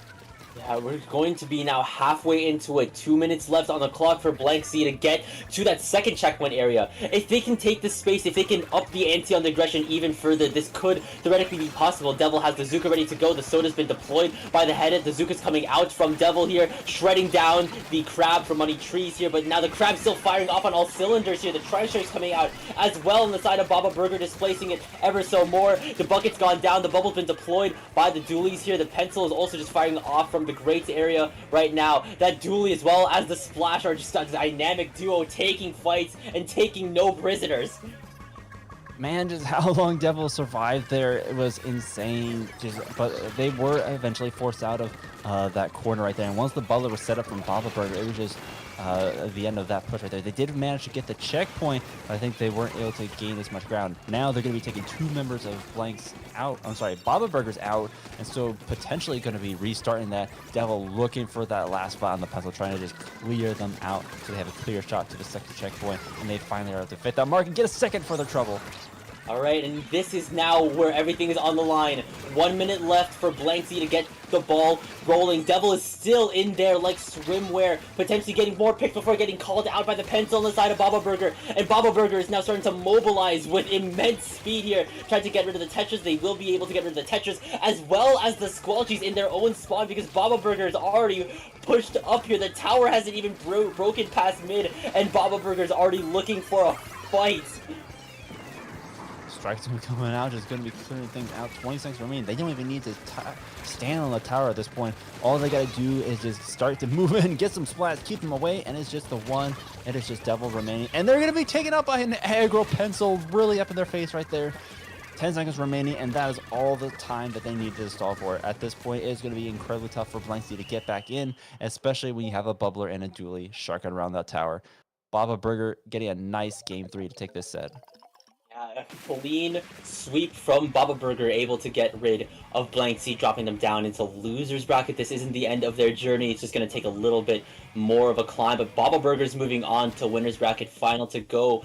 Yeah, we're going to be now halfway into it. 2 minutes left on the clock for Blank Z to get to that second checkpoint area. If they can take this space, if they can up the ante on the aggression even further, this could theoretically be possible. Devil has the Zuka ready to go. The Soda's been deployed by the Headit. The Zuka's coming out from Devil here, shredding down the Crab from Money Trees here. But now the Crab's still firing off on all cylinders here. The Tri-Strike's coming out as well on the side of Baba Burger, displacing it ever so more. The bucket's gone down. The bubble's been deployed by the dualies here. The pencil is also just firing off from the great area right now. That dually as well as the splash are just a dynamic duo taking fights and taking no prisoners.
Man, just how long Devil survived there, it was insane. But they were eventually forced out of that corner right there. And once the bubble was set up from Baba Burger, it was just the end of that push right there. They did manage to get the checkpoint, but I think they weren't able to gain as much ground. Now they're going to be taking 2 members of Blank's out. I'm sorry, Baba Burger's out, and so potentially going to be restarting that. Devil looking for that last spot on the puzzle, trying to just clear them out so they have a clear shot to the second checkpoint, and they finally are able to fit that mark and get a second for their trouble.
Alright, and this is now where everything is on the line. 1 minute left for Blank Z to get the ball rolling. Devil is still in there like swimwear, potentially getting more picks before getting called out by the pencil on the side of Baba Burger. And Baba Burger is now starting to mobilize with immense speed here, trying to get rid of the Tetris. They will be able to get rid of the Tetris as well as the Squelchies in their own spawn because Baba Burger is already pushed up here. The tower hasn't even broken past mid, and Baba Burger is already looking for a fight.
strikes gonna be coming out, just gonna be clearing things out. 20 seconds remaining. They don't even need to stand on the tower at this point. All they gotta do is just start to move in, get some splats, keep them away, and it's just the one. It is just Devil remaining, and they're gonna be taken out by an aggro pencil, really up in their face right there. 10 seconds remaining, and that is all the time that they need to stall for. At this point, it's going to be incredibly tough for Blanksy to get back in, especially when you have a Bubbler and a Dooley sharking around that tower. Baba Burger getting a nice game 3 to take this set.
Yeah, a clean sweep from Baba Burger, able to get rid of Blank Sea, dropping them down into loser's bracket. This isn't the end of their journey. It's just going to take a little bit more of a climb. But Baba Burger's moving on to winner's bracket final to go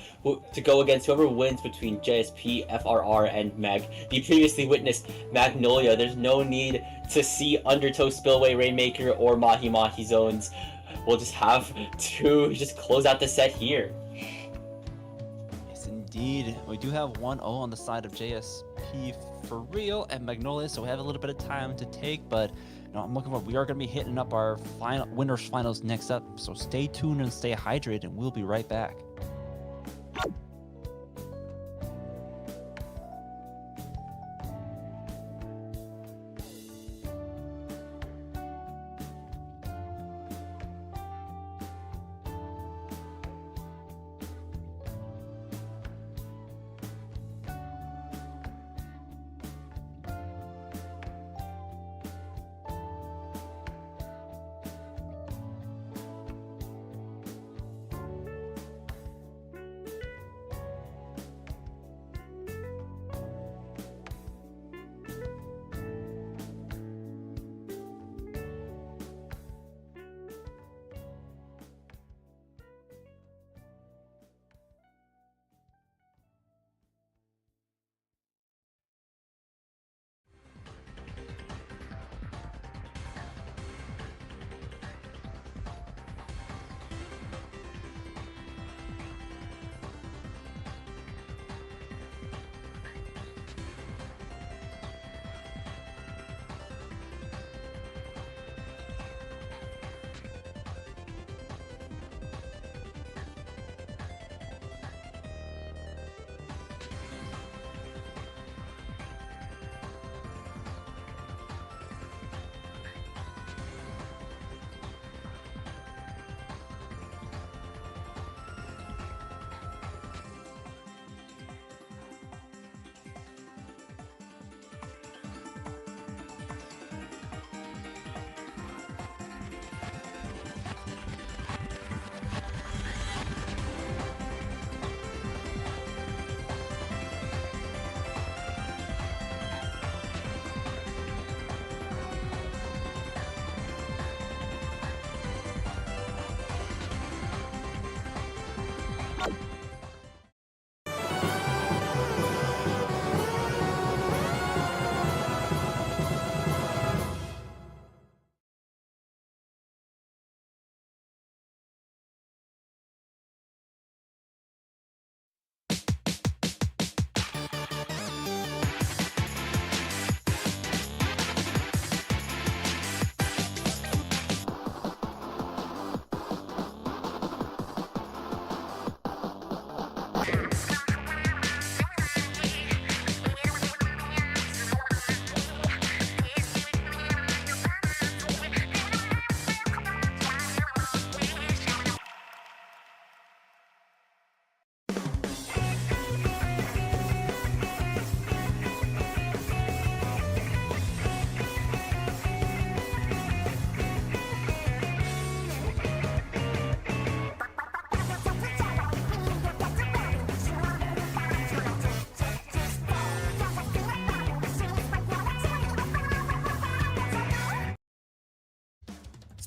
against whoever wins between JSP, FRR, and Meg. The previously witnessed Magnolia. There's no need to see Undertow, Spillway, Rainmaker, or Mahi Mahi zones. We'll just have to just close out the set here.
Indeed, we do have 1-0 on the side of JSP for real and Magnolia, so we have a little bit of time to take, but I'm looking for, we are going to be hitting up our winners finals next up, so stay tuned and stay hydrated, and we'll be right back.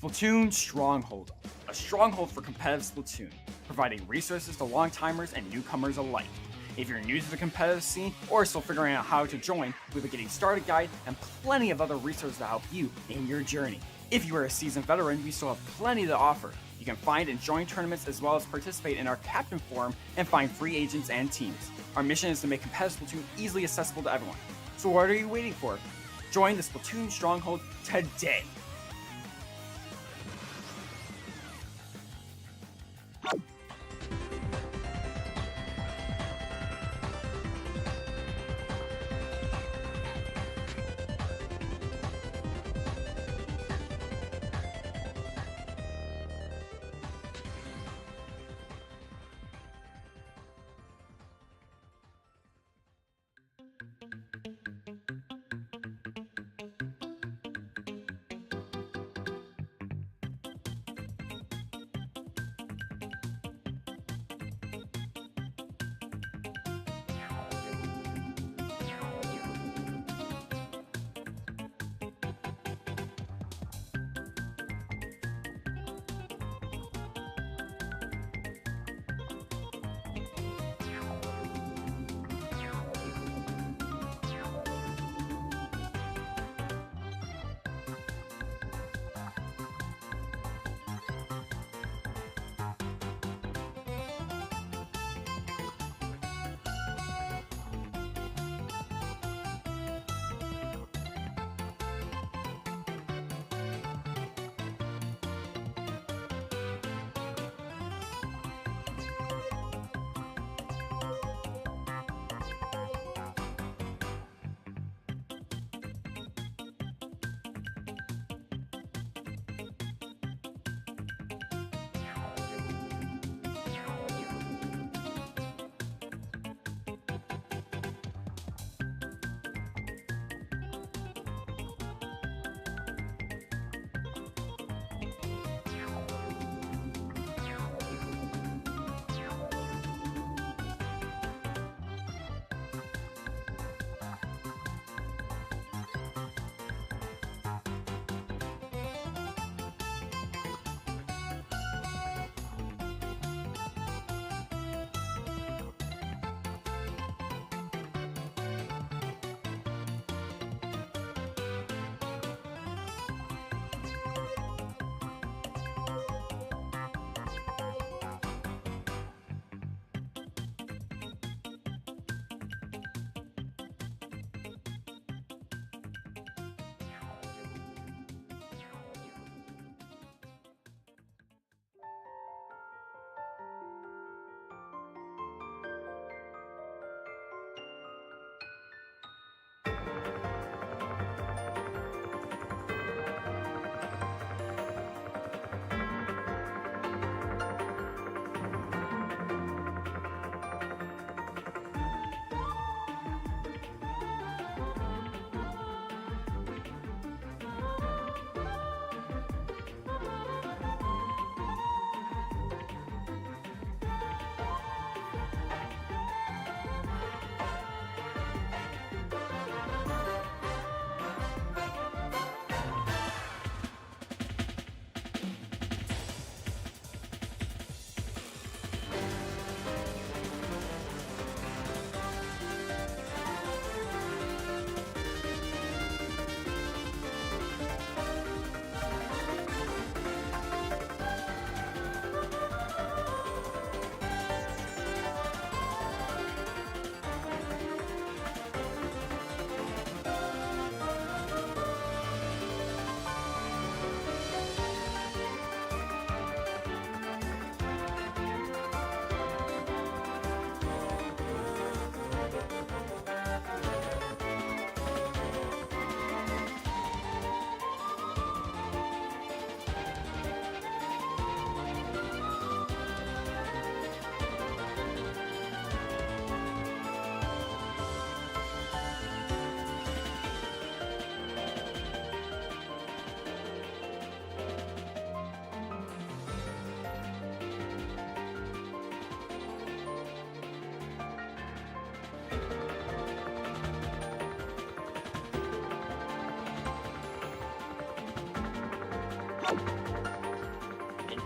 Splatoon Stronghold, a stronghold for competitive Splatoon, providing resources to long-timers and newcomers alike. If you're new to the competitive scene or still figuring out how to join, we have a getting started guide and plenty of other resources to help you in your journey. If you are a seasoned veteran, we still have plenty to offer. You can find and join tournaments as well as participate in our Captain Forum and find free agents and teams. Our mission is to make competitive Splatoon easily accessible to everyone. So what are you waiting for? Join the Splatoon Stronghold today!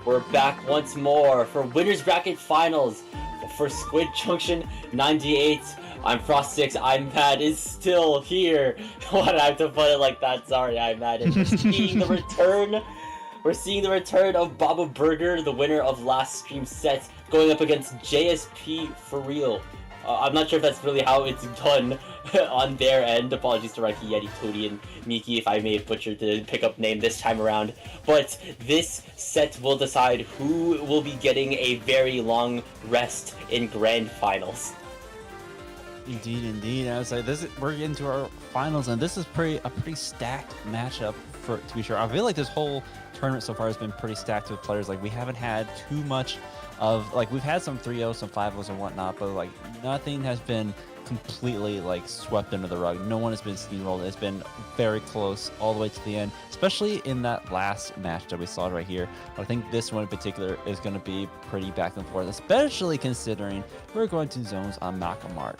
We're back once more for Winners Bracket Finals for Squid Junction 98. I'm Frost6, I'm Mad is still here. Why did I have to put it like that? Sorry, I'm Mad. And we're seeing the return. We're seeing the return of Baba Burger, the winner of last stream set, going up against JSP for real. I'm not sure if that's really how it's done on their end. Apologies to Raiki, Yeti, Toadie, and Miki if I may have butchered the pickup name this time around. But this set will decide who will be getting a very long rest in Grand Finals.
Indeed, indeed. I was like, we're getting to our finals, and this is a pretty stacked matchup to be sure. I feel like this whole tournament so far has been pretty stacked with players. Like, we haven't had too much of, like, we've had some 3-0s, some 5-0s and whatnot, but like nothing has been completely like swept under the rug. No one has been steamrolled. It's been very close all the way to the end, especially in that last match that we saw right here. But I think this one in particular is going to be pretty back and forth, especially considering we're going to zones on Nakamart.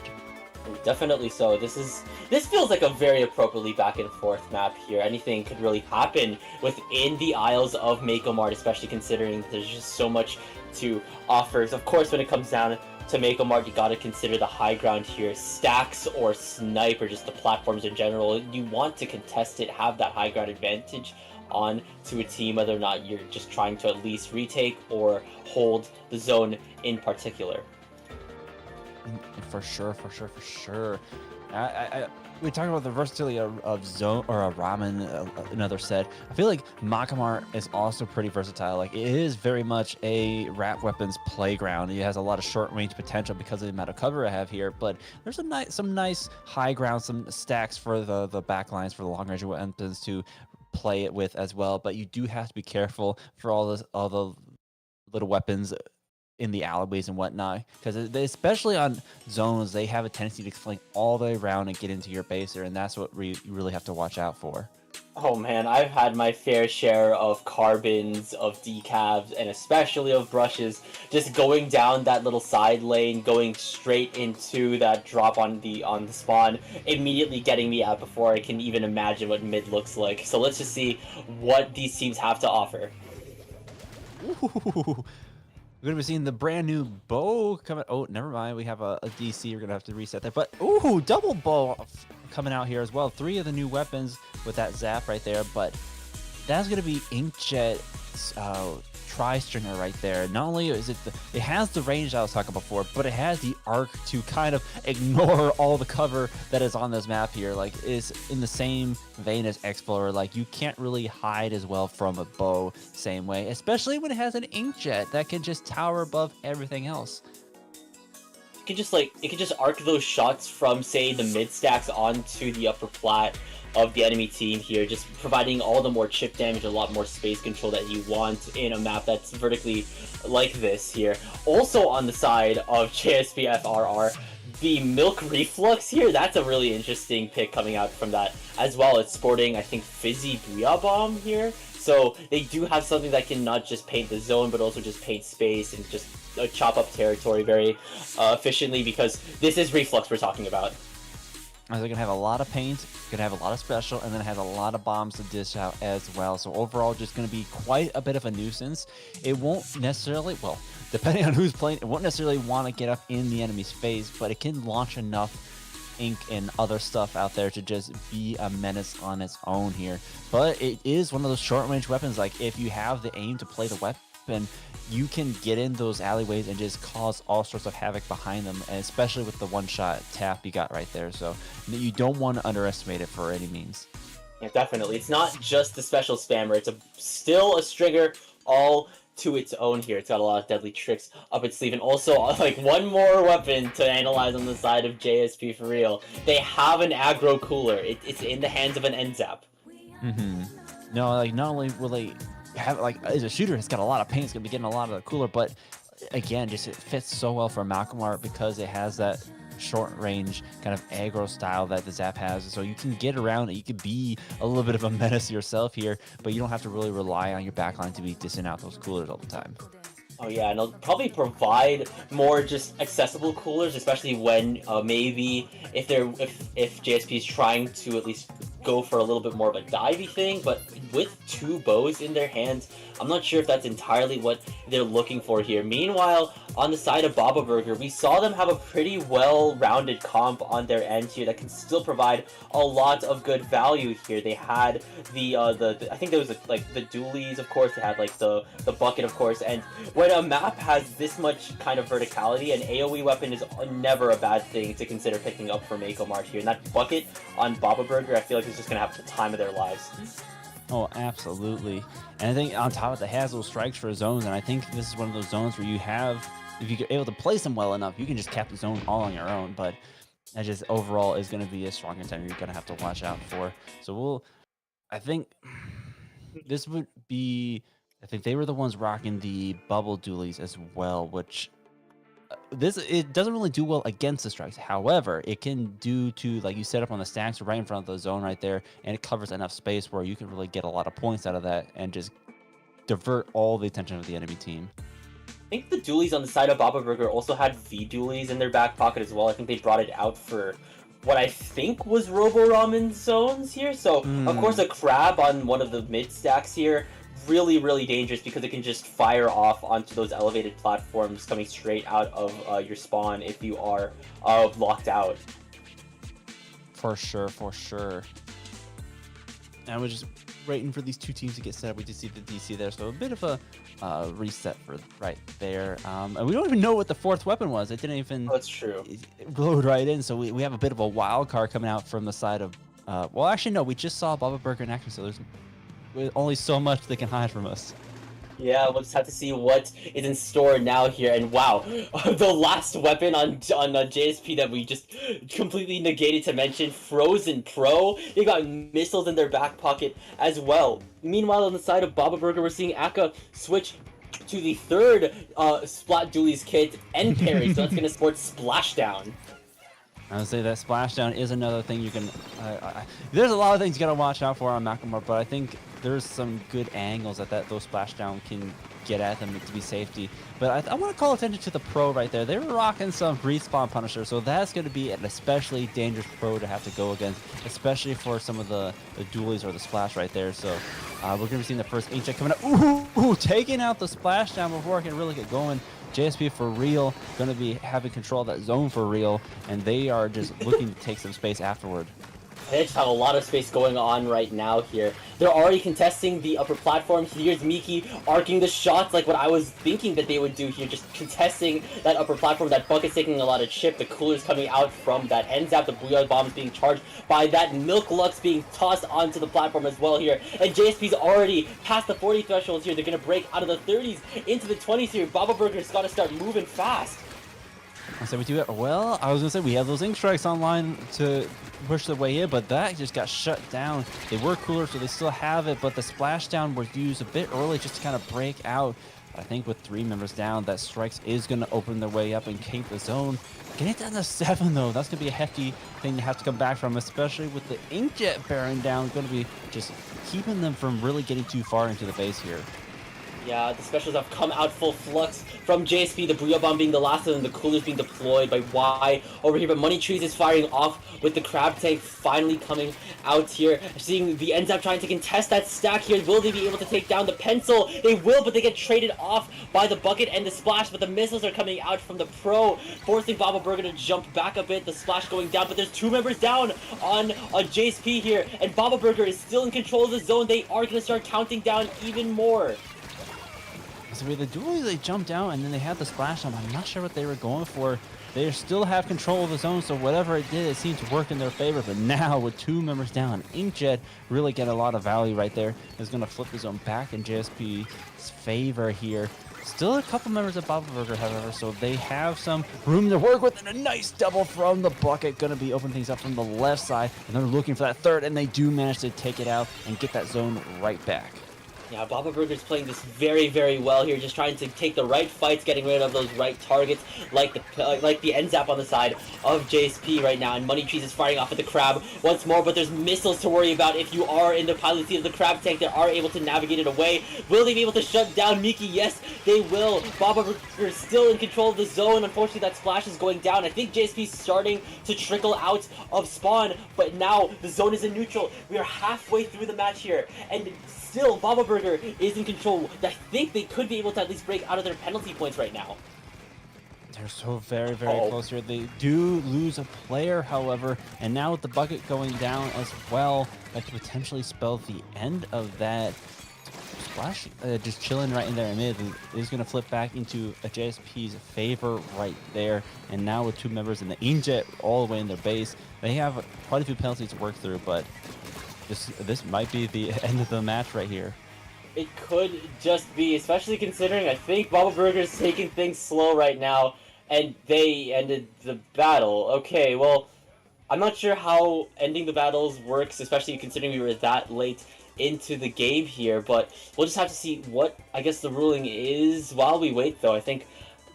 Definitely so. This feels like a very appropriately back and forth map here. Anything could really happen within the Isles of Mako Mart, especially considering there's just so much to offer. Of course, when it comes down to Mako Mart, you gotta consider the high ground here. Stacks or Snipe, or just the platforms in general. You want to contest it, have that high ground advantage on to a team, whether or not you're just trying to at least retake or hold the zone in particular.
For sure. We talked about the versatility of zone or a ramen, another set. I feel like Makamart is also pretty versatile. Like, it is very much a rap weapons playground. It has a lot of short range potential because of the amount of cover I have here, but there's some nice high ground, some stacks for the back lines for the long range weapons to play it with as well. But you do have to be careful for all the little weapons in the alleyways and whatnot, because especially on zones, they have a tendency to flank all the way around and get into your baser, and that's what you really have to watch out for.
Oh man, I've had my fair share of carbons, of decavs, and especially of brushes, just going down that little side lane, going straight into that drop on the spawn, immediately getting me out before I can even imagine what mid looks like. So let's just see what these teams have to offer.
Ooh. We're going to be seeing the brand new bow coming. Oh, never mind. We have a DC. We're going to have to reset that. But, ooh, double bow coming out here as well. 3 of the new weapons with that zap right there. But that's going to be Inkjet Tri-Stringer right there. Not only is it it has the range I was talking before, but it has the arc to kind of ignore all the cover that is on this map here. Like, it's in the same vein as Explorer. Like, you can't really hide as well from a bow same way, especially when it has an Inkjet that can just tower above everything else.
It could just arc those shots from, say, the mid stacks onto the upper plat of the enemy team here, just providing all the more chip damage, a lot more space control that you want in a map that's vertically like this here. Also on the side of JSP FRR, the Milk Reflux here, that's a really interesting pick coming out from that as well. It's sporting, I think, Fizzy Booyah Bomb here. So they do have something that can not just paint the zone, but also just paint space and just chop up territory very efficiently, because this is Reflux we're talking about.
They're going to have a lot of paint, going to have a lot of special, and then it has a lot of bombs to dish out as well. So overall, just going to be quite a bit of a nuisance. It won't necessarily, well, depending on who's playing, it won't necessarily want to get up in the enemy's face, but it can launch enough ink and other stuff out there to just be a menace on its own here. But it is one of those short-range weapons. Like, if you have the aim to play the weapon, you can get in those alleyways and just cause all sorts of havoc behind them, and especially with the one-shot tap you got right there. So you don't want to underestimate it for any means.
Yeah, definitely. It's not just the special spammer. It's still a stringer all to its own here. It's got a lot of deadly tricks up its sleeve, and also like one more weapon to analyze on the side of JSP for real. They have an aggro cooler. It's in the hands of an NZAP.
No, like, not only will they have, like, as a shooter, it's got a lot of paint, it's gonna be getting a lot of the cooler, but again, just it fits so well for Makamart because it has that short range kind of aggro style that the Zap has. So you can get around it, you can be a little bit of a menace yourself here, but you don't have to really rely on your backline to be dissing out those coolers all the time.
Oh yeah, and it'll probably provide more just accessible coolers, especially when maybe if JSP is trying to at least go for a little bit more of a divey thing, but with 2 bows in their hands, I'm not sure if that's entirely what they're looking for here. Meanwhile, on the side of Baba Burger, we saw them have a pretty well-rounded comp on their end here that can still provide a lot of good value here. They had the I think there was like the dualies, of course. They had like the bucket, of course. And when a map has this much kind of verticality, an AoE weapon is never a bad thing to consider picking up for Mako Mart here. And that bucket on Baba Burger, I feel like is just gonna have the time of their lives.
Oh, absolutely. And I think on top of it, has those strikes for zones, and I think this is one of those zones where you have, if you're able to place them well enough, you can just cap the zone all on your own. But that just overall is going to be a strong contender you're going to have to watch out for. So I think this would be, I think they were the ones rocking the bubble dualies as well, which it doesn't really do well against the strikes. However, it can do to, like, you set up on the stacks right in front of the zone right there, and it covers enough space where you can really get a lot of points out of that and just divert all the attention of the enemy team.
I think the dualies on the side of Baba Burger also had V dualies in their back pocket as well. I think they brought it out for what I think was Robo Ramen zones here. So, of course, a crab on one of the mid stacks here, really, really dangerous because it can just fire off onto those elevated platforms coming straight out of your spawn if you are locked out.
For sure, for sure. And we're just waiting for these two teams to get set up. We did see the DC there, so a bit of a reset for right there. And we don't even know what the fourth weapon was. It didn't even...
That's true.
It load right in, so we have a bit of a wild card coming out from the side of... well, actually, no, we just saw Baba Burger in action, so there's only so much they can hide from us.
Yeah, we'll just have to see what is in store now here. And wow, the last weapon on JSP that we just completely negated to mention, Frozen Pro. They got missiles in their back pocket as well. Meanwhile, on the side of Baba Burger, we're seeing Akka switch to the third Splat Dualies kit, End Parry, so that's going to support Splashdown.
I would say that Splashdown is another thing you can... there's a lot of things you got to watch out for on Macklemore, but I think there's some good angles that those Splashdown can get at them to be safety. But I want to call attention to the Pro right there. They were rocking some Respawn Punisher, so that's going to be an especially dangerous Pro to have to go against, especially for some of the dualies or the Splash right there. So we're going to be seeing the first inkjet coming up. Ooh, taking out the Splashdown before it can really get going. JSP for real, going to be having control of that zone for real, and they are just looking to take some space afterward.
They just have a lot of space going on right now here. They're already contesting the upper platform. Here's Miki arcing the shots like what I was thinking that they would do here, just contesting that upper platform. That bucket's taking a lot of chip. The coolers coming out from that end zap. The Booyah bombs being charged by that Milk Lux being tossed onto the platform as well here. And JSP's already past the 40 thresholds here. They're going to break out of the 30s into the 20s here. Baba Burger's got to start moving fast.
I said we do it. Well, I was going to say we have those ink strikes online to push their way in, but that just got shut down. They were cooler, so they still have it, but the Splashdown was used a bit early just to kind of break out. But I think with 3 members down, that Strikes is going to open their way up and keep the zone. Getting it down to 7, though, that's going to be a hefty thing to have to come back from, especially with the Inkjet bearing down. Going to be just keeping them from really getting too far into the base here.
Yeah, the specials have come out full flux from JSP, the Booyah Bomb being the last of them, the coolers being deployed by Y over here, but Money Trees is firing off with the Crab Tank finally coming out here. Seeing the Ends Up trying to contest that stack here. Will they be able to take down the Pencil? They will, but they get traded off by the Bucket and the Splash, but the missiles are coming out from the Pro, forcing Baba Burger to jump back a bit, the Splash going down, but there's 2 members down on JSP here, and Baba Burger is still in control of the zone. They are going to start counting down even more.
So the dualies, they jumped out and then they had the Splashdown. I'm not sure what they were going for. They still have control of the zone, so whatever it did, it seemed to work in their favor. But now with 2 members down, Inkjet really get a lot of value right there. Is going to flip the zone back in JSP's favor here. Still a couple members of Baba Burger, however, so they have some room to work with, and a nice double from the Bucket. Going to be opening things up from the left side, and they're looking for that third, and they do manage to take it out and get that zone right back.
Yeah, Baba Burger's playing this very, very well here, just trying to take the right fights, getting rid of those right targets, like the end zap on the side of JSP right now, and Money Trees is firing off at the Crab once more, but there's missiles to worry about if you are in the pilot seat of the Crab tank. They are able to navigate it away. Will they be able to shut down Miki? Yes, they will. Baba Burger is still in control of the zone. Unfortunately, that splash is going down. I think JSP's starting to trickle out of spawn, but now the zone is in neutral. We are halfway through the match here, and still, Baba Burger is in control. I think they could be able to at least break out of their penalty points right now.
They're so very, very close here. They do lose a player, however, and now with the bucket going down as well, that could potentially spell the end of that. Splash just chilling right in there in mid is going to flip back into a JSP's favor right there. And now with two members in the Injet all the way in their base, they have quite a few penalties to work through, but this might be the end of the match right here.
It could just be, especially considering I think Baba Burger's taking things slow right now, and they ended the battle. Okay, well, I'm not sure how ending the battles works, especially considering we were that late into the game here, but we'll just have to see what, I guess, the ruling is while we wait, though. I think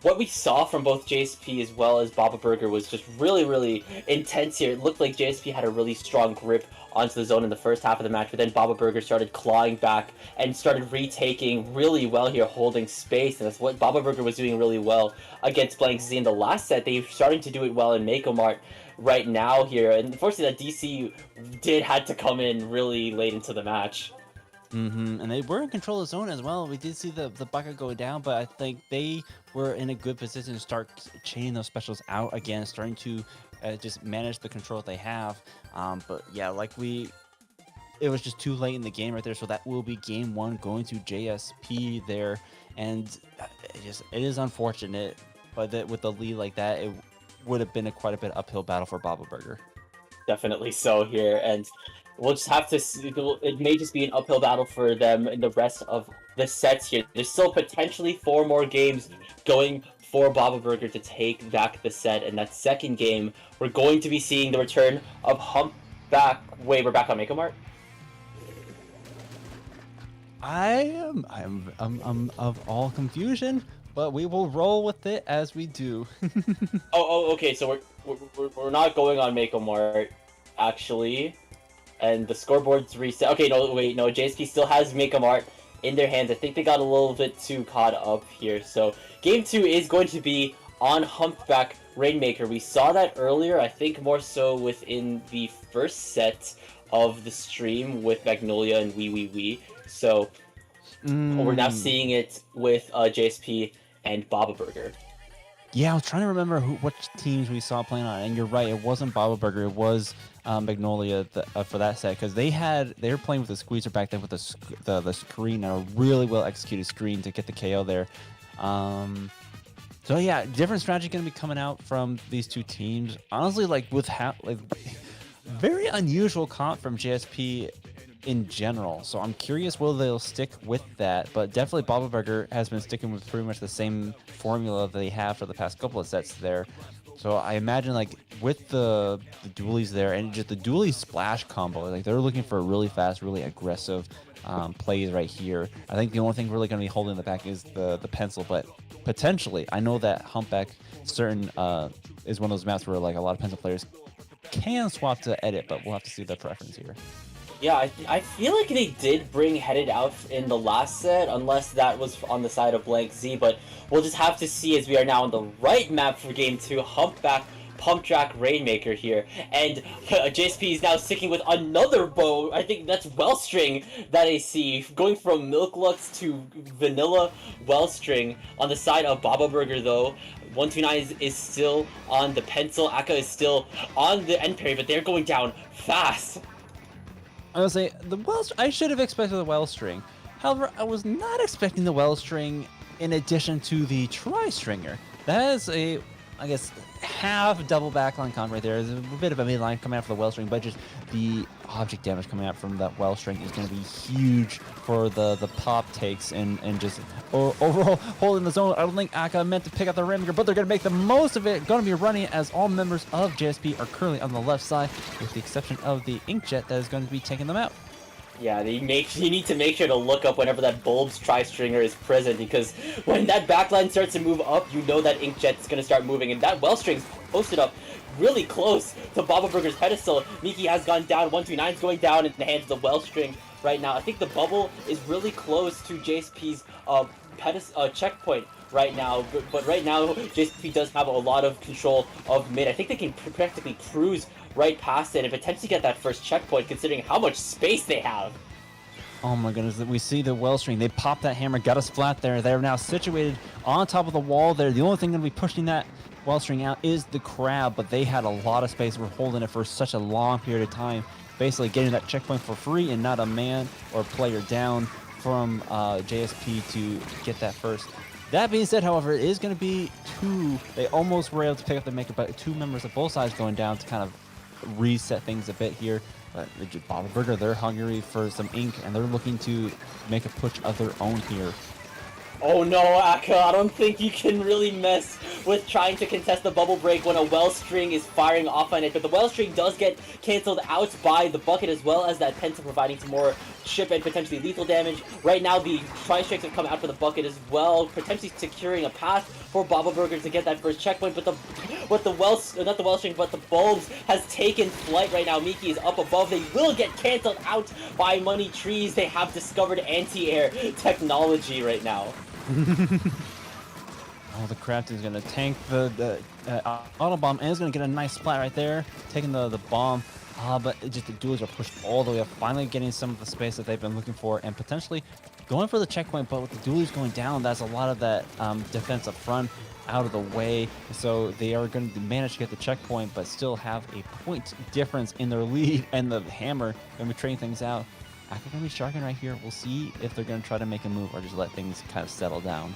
what we saw from both JSP as well as Baba Burger was just really, really intense here. It looked like JSP had a really strong grip onto the zone in the first half of the match, but then Baba Burger started clawing back and started retaking really well here, holding space, and that's what Baba Burger was doing really well against Blank Z in the last set. They're starting to do it well in Mako Mart right now here, and unfortunately that DC did had to come in really late into the match.
And they were in control of the zone as well. We did see the bucket go down, but I think they were in a good position to start chaining those specials out again, starting to just manage the control that they have. But yeah, it was just too late in the game right there, so that will be game one going to JSP there, and it is unfortunate, but with the lead like that, it would have been quite a bit uphill battle for Baba Burger.
Definitely so here, and we'll just have to see. It may just be an uphill battle for them in the rest of the sets here. There's still potentially 4 more games going for Baba Burger to take back the set. And that second game, we're going to be seeing the return of Humpback. Wait, we're back on Mako Mart?
I'm of all confusion, but we will roll with it as we do.
Okay. So we're not going on Mako Mart, actually. And the scoreboard's reset. Okay, no, wait, no. JSP still has Mako Mart in their hands. I think they got a little bit too caught up here. So game 2 is going to be on Humpback Rainmaker. We saw that earlier, I think more so within the first set of the stream with Magnolia and Wee. So we're now seeing it with JSP and Baba Burger.
Yeah, I was trying to remember what teams we saw playing on, and you're right, it wasn't Baba Burger, it was Magnolia for that set, because they were playing with the squeezer back then with the screen, a really well executed screen to get the KO there. So yeah, different strategy going to be coming out from these two teams. Honestly, very unusual comp from JSP in general. So I'm curious whether they'll stick with that. But definitely Baba Burger has been sticking with pretty much the same formula they have for the past couple of sets there. So I imagine with the dualies there and just the dualie splash combo, they're looking for a really fast, really aggressive plays right here. I think the only thing really going to be holding the back is the pencil, but potentially I know that Humpback is one of those maps where a lot of pencil players can swap to edit, but we'll have to see their preference here.
Yeah, I feel like they did bring Headed out in the last set, unless that was on the side of Blank Z, but we'll just have to see as we are now on the right map for game 2, Humpback Pump Track Rainmaker here, and JSP is now sticking with another bow. I think that's Wellstring that I see, going from Milk Lux to Vanilla Wellstring on the side of Baba Burger though. 129 is still on the pencil, Aka is still on the end parry, but they're going down fast.
I would say I should have expected the Wellstring. However, I was not expecting the Wellstring in addition to the Tri-Stringer. That is I guess, half double backline comp right there. There's a bit of a midline coming out for the Wellstring, but just the object damage coming out from that Wellstring is going to be huge for the pop takes and just overall holding the zone. I don't think Aka meant to pick up the Rainmaker, but they're going to make the most of it. Going to be running as all members of JSP are currently on the left side, with the exception of the Inkjet that is going to be taking them out.
Yeah, you need to make sure to look up whenever that Bulb's Tri-Stringer is present, because when that backline starts to move up, you know that Inkjet's gonna start moving, and that Wellstring's posted up really close to Baba Burger's pedestal. Miki has gone down, 129's going down in the hands of the Wellstring right now. I think the bubble is really close to JSP's checkpoint right now, but right now JSP does have a lot of control of mid. I think they can practically cruise right past it and potentially get that first checkpoint, considering how much space they have.
Oh my goodness, we see the Wellstring. They popped that hammer, got us flat there. They're now situated on top of the wall there. The only thing going to be pushing that Wellstring out is the crab, but they had a lot of space. We're holding it for such a long period of time, basically getting that checkpoint for free and not a man or player down from JSP to get that first. That being said, however, it is going to be two. They almost were able to pick up the maker, but two members of both sides going down to kind of reset things a bit here. But Baba Burger, they're hungry for some ink, and they're looking to make a push of their own here.
Oh no, Akka, I don't think you can really mess with trying to contest the bubble break when a Wellstring is firing off on it, but the Wellstring does get cancelled out by the bucket, as well as that Penta providing some more chip and potentially lethal damage. Right now, the Tri-Strikes have come out for the bucket as well, potentially securing a path for Baba Burger to get that first checkpoint, but the Wellstring, but the Bulbs has taken flight right now. Miki is up above. They will get cancelled out by Money Trees. They have discovered anti-air technology right now.
Oh, the Craft is going to tank the auto bomb, and is going to get a nice splat right there, taking the bomb. But just the duels are pushed all the way up, finally getting some of the space that they've been looking for, and potentially going for the checkpoint. But with the duels going down, that's a lot of that defense up front out of the way. So they are going to manage to get the checkpoint, but still have a point difference in their lead, and the hammer going to be trading things out. Akka going to be sharking right here. We'll see if they're going to try to make a move or just let things kind of settle down.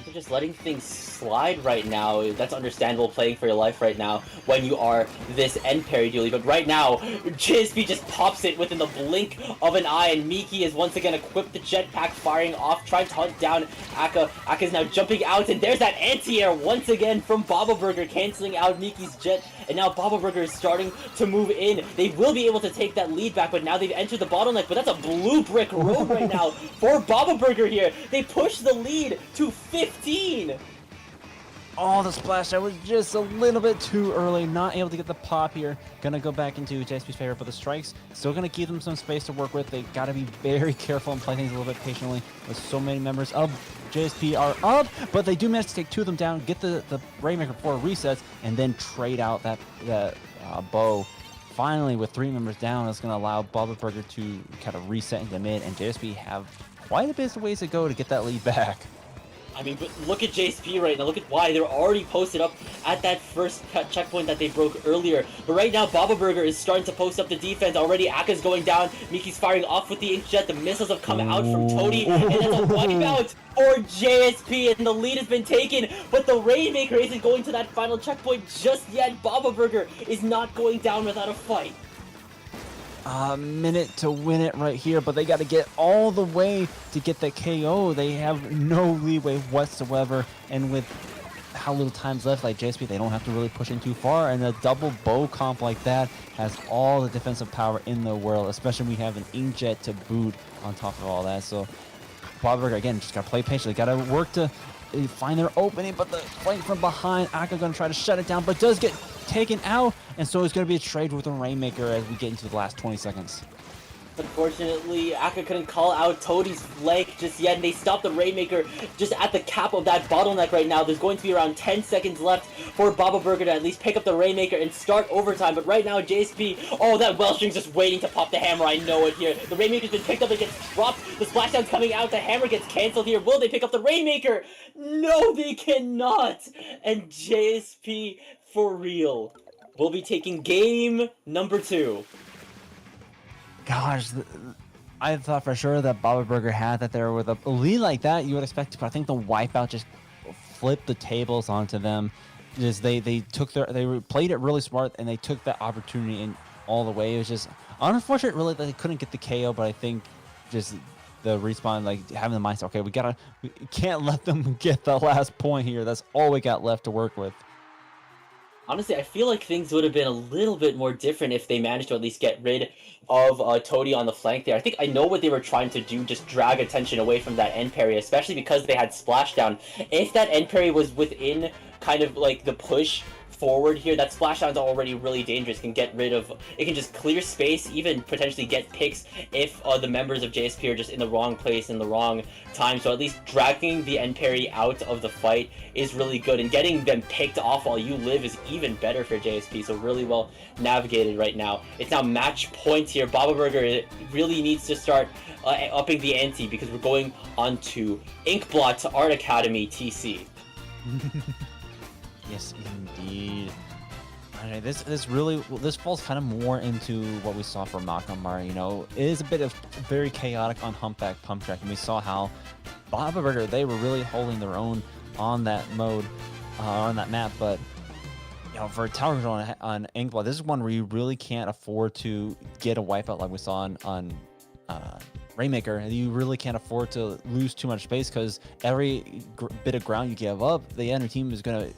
They're just letting things slide right now. That's understandable, playing for your life right now when you are this end parry duelie. But right now, JSP just pops it within the blink of an eye, and Miki is once again equipped the jetpack, firing off, trying to hunt down Akka. Akka is now jumping out, and there's that anti-air once again from Baba Burger, canceling out Miki's jet. And now Baba Burger is starting to move in. They will be able to take that lead back, but now they've entered the bottleneck. But that's a blue brick road right now for Baba Burger here. They push the lead to 15.
Oh, the splash that was just a little bit too early. Not able to get the pop here. Gonna go back into JSP's favor, but the strikes still gonna give them some space to work with. They gotta be very careful and play things a little bit patiently, with so many members of JSP are up, but they do manage to take two of them down, get the Rainmaker before resets, and then trade out that bow. Finally, with three members down, it's gonna allow Baba Burger to kind of reset into mid, and JSP have quite a bit of ways to go to get that lead back.
I mean, but look at JSP right now. Look at why they're already posted up at that first checkpoint that they broke earlier. But right now, Baba Burger is starting to post up the defense already. Akka's going down. Miki's firing off with the Inkjet. The missiles have come out from Toady, and it's a wipeout for JSP, and the lead has been taken. But the Rainmaker isn't going to that final checkpoint just yet. Baba Burger is not going down without a fight.
A minute to win it right here, but they got to get all the way to get the KO. They have no leeway whatsoever, and with how little time's left, like JSP, they don't have to really push in too far, and a double bow comp like that has all the defensive power in the world, especially when we have an Inkjet to boot on top of all that. So Baba Burger, again, just got to play patiently, got to work to find their opening, but the flank from behind, Akka going to try to shut it down, but does get taken out, and so it's going to be a trade with the Rainmaker as we get into the last 20 seconds.
Unfortunately, Akka couldn't call out Toadie's flank just yet, and they stopped the Rainmaker just at the cap of that bottleneck right now. There's going to be around 10 seconds left for Baba Burger to at least pick up the Rainmaker and start overtime, but right now, JSP, oh, that Wellstring's just waiting to pop the hammer, I know it here. The Rainmaker's been picked up and gets dropped, the splashdown's coming out, the hammer gets cancelled here. Will they pick up the Rainmaker? No, they cannot! And JSP, for real, will be taking game number 2.
Gosh, I thought for sure that Baba Burger had that there with a lead like that. You would expect, but I think the wipeout just flipped the tables onto them. Just they played it really smart, and they took that opportunity in all the way. It was just unfortunate, really, that they couldn't get the KO. But I think just the respawn, like having the mindset, okay, we can't let them get the last point here. That's all we got left to work with.
Honestly, I feel like things would have been a little bit more different if they managed to at least get rid of Toady on the flank there. I think I know what they were trying to do, just drag attention away from that end parry, especially because they had splashdown. If that end parry was within kind of like the push forward here, that splashdown is already really dangerous. It can just clear space, even potentially get picks if the members of JSP are just in the wrong place in the wrong time. So at least dragging the end parry out of the fight is really good, and getting them picked off while you live is even better for JSP. So really well navigated right now. It's now match point here. Baba Burger really needs to start upping the ante, because we're going on to Inkblot to Art Academy TC.
Yes, indeed. Okay, this falls kind of more into what we saw for Makamar. You know, it is a bit of very chaotic on Humpback Pump Track, and we saw how Baba Burger, they were really holding their own on that mode, on that map. But you know, for Tower Control on Inkblot, this is one where you really can't afford to get a wipeout like we saw on Rainmaker. You really can't afford to lose too much space, because every bit of ground you give up, the enemy team is gonna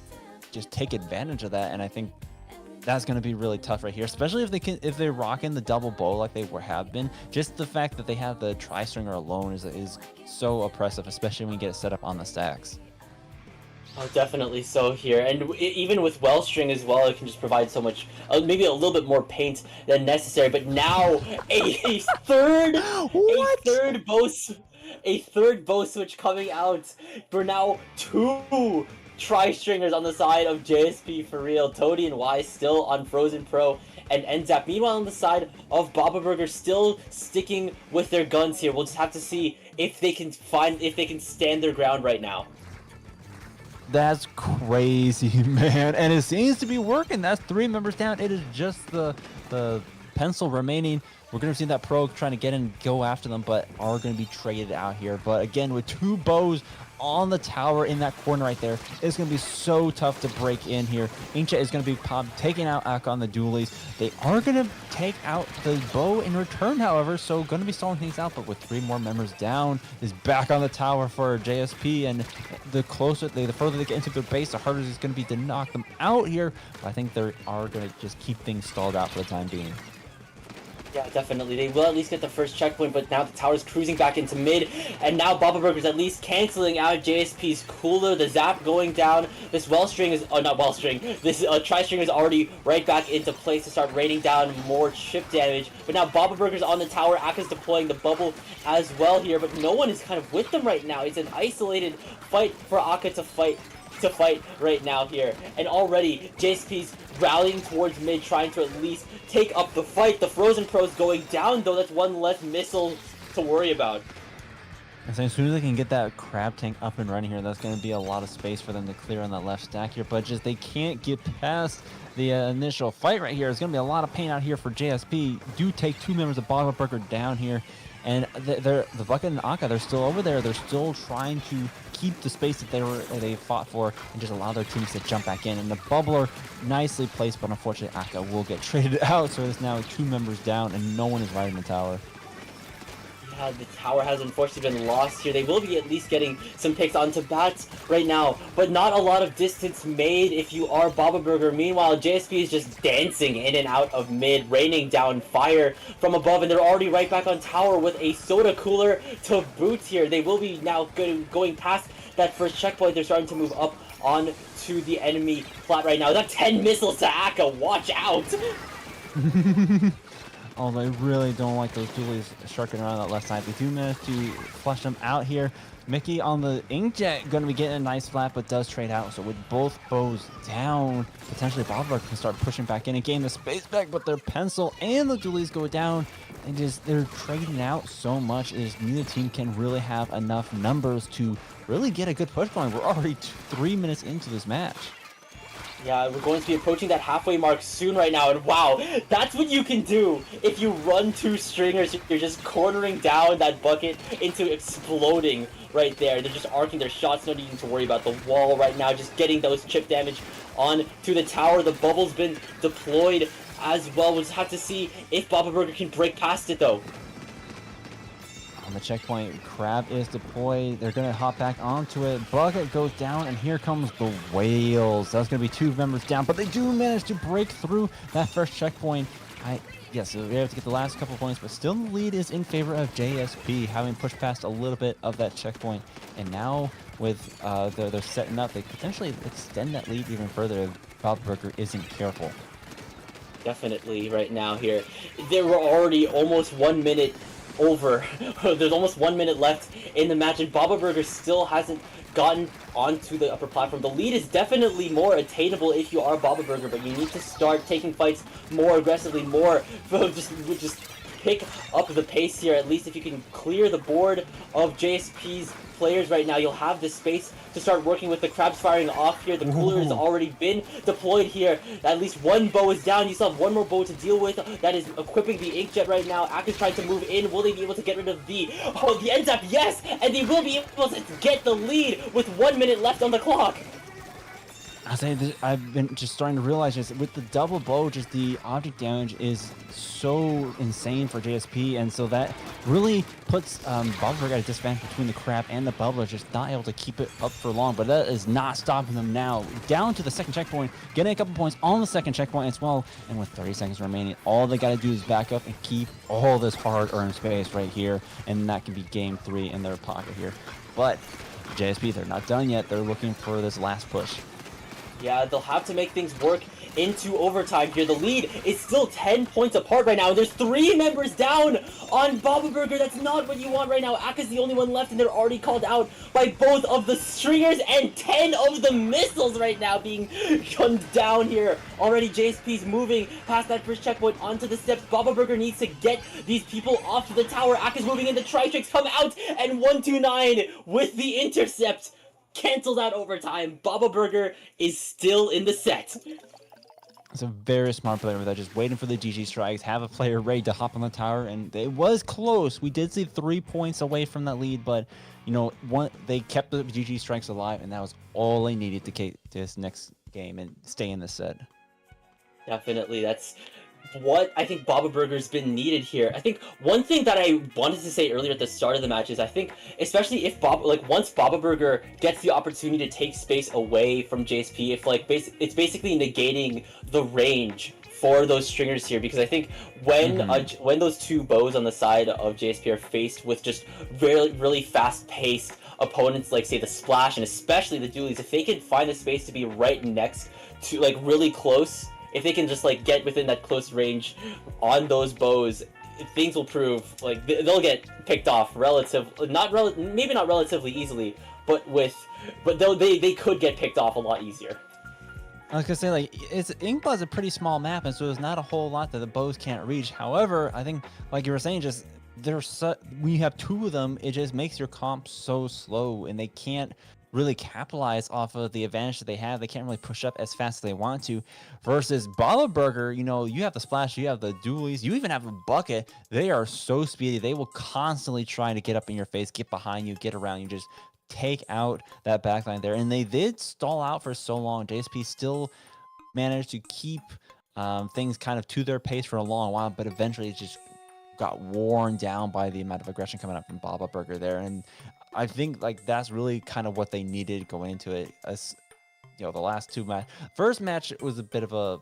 just take advantage of that. And I think that's going to be really tough right here, especially if they're rocking the double bow like they have been. Just the fact that they have the tri-stringer alone is so oppressive, especially when you get it set up on the stacks.
Oh, definitely so here, and even with Wellstring as well, it can just provide so much, maybe a little bit more paint than necessary. But now a third bow switch coming out. For now, 2 tri-stringers on the side of JSP for real. Toady and Y still on Frozen Pro and NZAP. Meanwhile, on the side of Baba Burger, still sticking with their guns here. We'll just have to see if they can stand their ground right now.
That's crazy, man. And it seems to be working. That's 3 members down. It is just the pencil remaining. We're going to see that pro trying to get in and go after them, but are going to be traded out here. But again, with 2 bows on the tower in that corner right there, it's going to be so tough to break in here. Inkjet is going to be taking out Akka on the dualies. They are going to take out the bow in return, however, so going to be stalling things out. But with 3 more members down, is back on the tower for JSP, and the further they get into their base, the harder it's going to be to knock them out here. But I think they are going to just keep things stalled out for the time being.
Yeah, definitely. They will at least get the first checkpoint, but now the tower's cruising back into mid, and now Baba Burger's at least canceling out JSP's cooler. The zap going down. This Wellstring is, not Wellstring, this tri-string is already right back into place to start raining down more chip damage. But now Baba Burger's on the tower. Aka's deploying the bubble as well here, but no one is kind of with them right now. It's an isolated fight for Akka to fight right now here, and already JSP's rallying towards mid, trying to at least take up the fight. The Frozen Pro's going down, though. That's one less missile to worry about.
And so as soon as they can get that crab tank up and running here, that's going to be a lot of space for them to clear on that left stack here. But just they can't get past the initial fight right here. It's going to be a lot of pain out here for JSP. Do take 2 members of Baba Burger down here. And the Bucket and Akka, they're still over there. They're still trying to keep the space that they fought for and just allow their teams to jump back in. And the Bubbler, nicely placed, but unfortunately Akka will get traded out. So there's now 2 members down and no one is riding the tower.
Yeah, the tower has unfortunately been lost here. They will be at least getting some picks onto bats right now, but not a lot of distance made if you are Baba Burger. Meanwhile, JSP is just dancing in and out of mid, raining down fire from above, and they're already right back on tower with a soda cooler to boot here. They will be now going past that first checkpoint. They're starting to move up on to the enemy flat right now. That's 10 missiles to Akka. Watch out!
Although I really don't like those dualies sharking around that left side. They do manage to flush them out here. Mickey on the Inkjet going to be getting a nice flat, but does trade out. So with both bows down, potentially Baba can start pushing back in and gain the space back, but their pencil and the dualies go down. And they're trading out so much is neither team can really have enough numbers to really get a good push going. We're already 3 minutes into this match.
Yeah, we're going to be approaching that halfway mark soon right now, and wow, that's what you can do if you run 2 stringers. You're just cornering down that bucket into exploding right there. They're just arcing their shots, no needing to worry about the wall right now, just getting those chip damage on to the tower. The bubble's been deployed as well. We'll just have to see if Baba Burger can break past it, though.
the checkpoint. Crab is deployed. They're going to hop back onto it. Bucket goes down, and here comes the Whales. That's going to be 2 members down, but they do manage to break through that first checkpoint. Yes, so we have to get the last couple points, but still the lead is in favor of JSP, having pushed past a little bit of that checkpoint. And now with they're setting up, they potentially extend that lead even further if Bob Burger isn't careful.
Definitely right now here. There were already almost 1 minute over. There's almost 1 minute left in the match, and Baba Burger still hasn't gotten onto the upper platform. The lead is definitely more attainable if you are Baba Burger, but you need to start taking fights more aggressively, more just pick up the pace here. At least if you can clear the board of JSP's players right now, you'll have the space to start working with the crabs firing off here. The cooler has already been deployed here. At least one bow is down. You still have one more bow to deal with. That is equipping the inkjet right now. Ak is trying to move in. Will they be able to get rid of the end zap? Yes! And they will be able to get the lead with 1 minute left on the clock.
I say that I've been just starting to realize this with the double bow, just the object damage is so insane for JSP, and so that really puts Bubbler at a disadvantage between the crab and the bubbler, just not able to keep it up for long. But that is not stopping them now. Down to the second checkpoint, getting a couple points on the second checkpoint as well, and with 30 seconds remaining, all they got to do is back up and keep all this hard-earned space right here, and that can be game 3 in their pocket here. But JSP, they're not done yet. They're looking for this last push.
Yeah, they'll have to make things work into overtime here. The lead is still 10 points apart right now. There's 3 members down on Baba Burger. That's not what you want right now. Aka's the only one left, and they're already called out by both of the stringers and 10 of the missiles right now being gunned down here. Already JSP's moving past that first checkpoint onto the steps. Baba Burger needs to get these people off to the tower. Aka's moving in. The Tri-Tricks come out, and 129 with the intercept. Cancels out overtime. Baba Burger is still in the set.
It's a very smart player with that, just waiting for the GG strikes, have a player ready to hop on the tower, and it was close. We did see 3 points away from that lead, but you know, they kept the GG strikes alive, and that was all they needed to get this next game and stay in the set.
Definitely, that's what I think Baba Burger's been needed here. I think one thing that I wanted to say earlier at the start of the match is I think, especially if once Baba Burger gets the opportunity to take space away from JSP, if it's basically negating the range for those stringers here, because I think when those 2 bows on the side of JSP are faced with just really fast-paced opponents, like say the Splash and especially the Dualies, if they can find the space to be right next to really close, if they can just get within that close range on those bows, things will prove they'll get picked off maybe not relatively easily, but they could get picked off a lot easier.
I was gonna say, Inkpa is a pretty small map, and so there's not a whole lot that the bows can't reach. However, I think, like you were saying, just when you have 2 of them, it just makes your comp so slow, and they can't really capitalize off of the advantage that they have. They can't really push up as fast as they want to. Versus Baba Burger, you have the Splash, you have the Dualies, you even have a Bucket. They are so speedy. They will constantly try to get up in your face, get behind you, get around you, just take out that backline there. And they did stall out for so long. JSP still managed to keep things kind of to their pace for a long while, but eventually it just got worn down by the amount of aggression coming up from Baba Burger there. And I think that's really kind of what they needed going into it. As the last 2 first match was a bit of a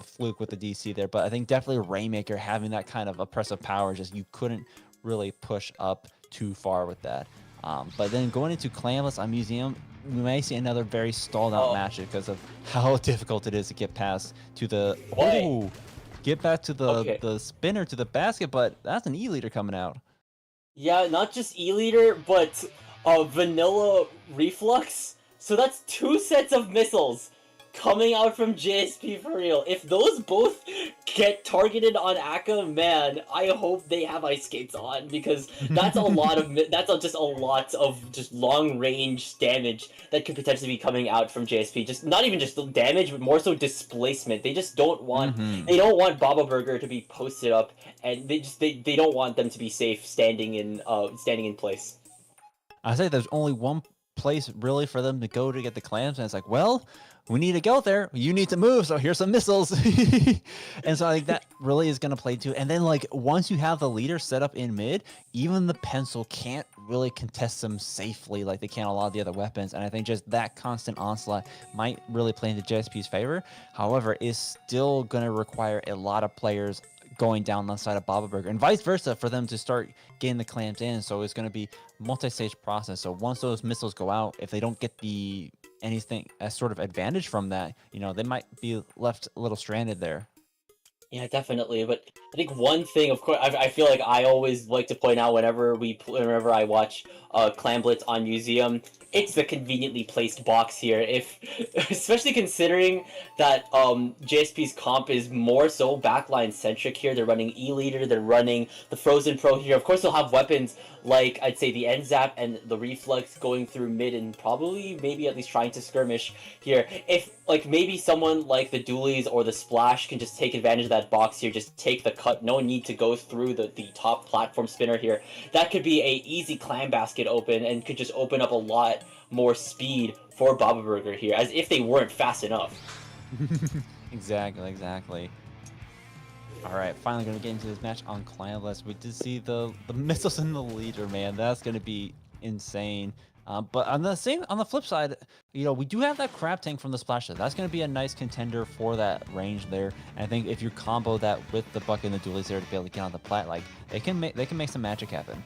fluke with the DC there, but I think definitely Rainmaker having that kind of oppressive power, just you couldn't really push up too far with that. But then going into Clanless on Museum, we may see another very stalled out match because of how difficult it is to get past to the get back to the spinner to the basket, but that's an E-leader coming out.
Yeah, not just E-leader, but vanilla reflux. So that's 2 sets of missiles coming out from JSP for real. If those both get targeted on Akka, man, I hope they have ice skates on, because that's just a lot of long range damage that could potentially be coming out from JSP. Just not even just damage, but more so displacement. They just don't want they don't want Baba Burger to be posted up, and they don't want them to be safe standing in place.
I say there's only one place really for them to go to get the clams, and it's like, well, we need to go there. You need to move, so here's some missiles. And so I think that really is going to play too. And then like once you have the leader set up in mid, even the pencil can't really contest them safely like they can a lot of the other weapons. And I think just that constant onslaught might really play into JSP's favor. However, it's still going to require a lot of players going down the side of Baba Burger and vice versa for them to start getting the clams in. So it's going to be multi-stage process. So once those missiles go out, if they don't get the anything as sort of advantage from that, you know, they might be left a little stranded there.
Yeah, definitely. But I think one thing, of course, I feel like I always like to point out whenever whenever I watch Clan Blitz on Museum, it's the conveniently placed box here. If, especially considering that JSP's comp is more so backline centric here. They're running E-Leader, they're running the Frozen Pro here. Of course, they'll have weapons like, I'd say, the N-Zap and the Reflex going through mid and probably maybe at least trying to skirmish here. If, like, maybe someone like the Dualies or the Splash can just take advantage of that box here, just take the cut, no need to go through the top platform spinner here. That could be a easy clam basket open and could just open up a lot more speed for Baba Burger here, as if they weren't fast enough.
Exactly. All right, finally going to get into this match on Clanless. We did see the missiles in the leader, man. That's going to be insane. But on the flip side, you know, we do have that crab tank from the splash. That's going to be a nice contender for that range there. And I think if you combo that with the bucket and the dualies there to be able to get on the plat, like they can make some magic happen.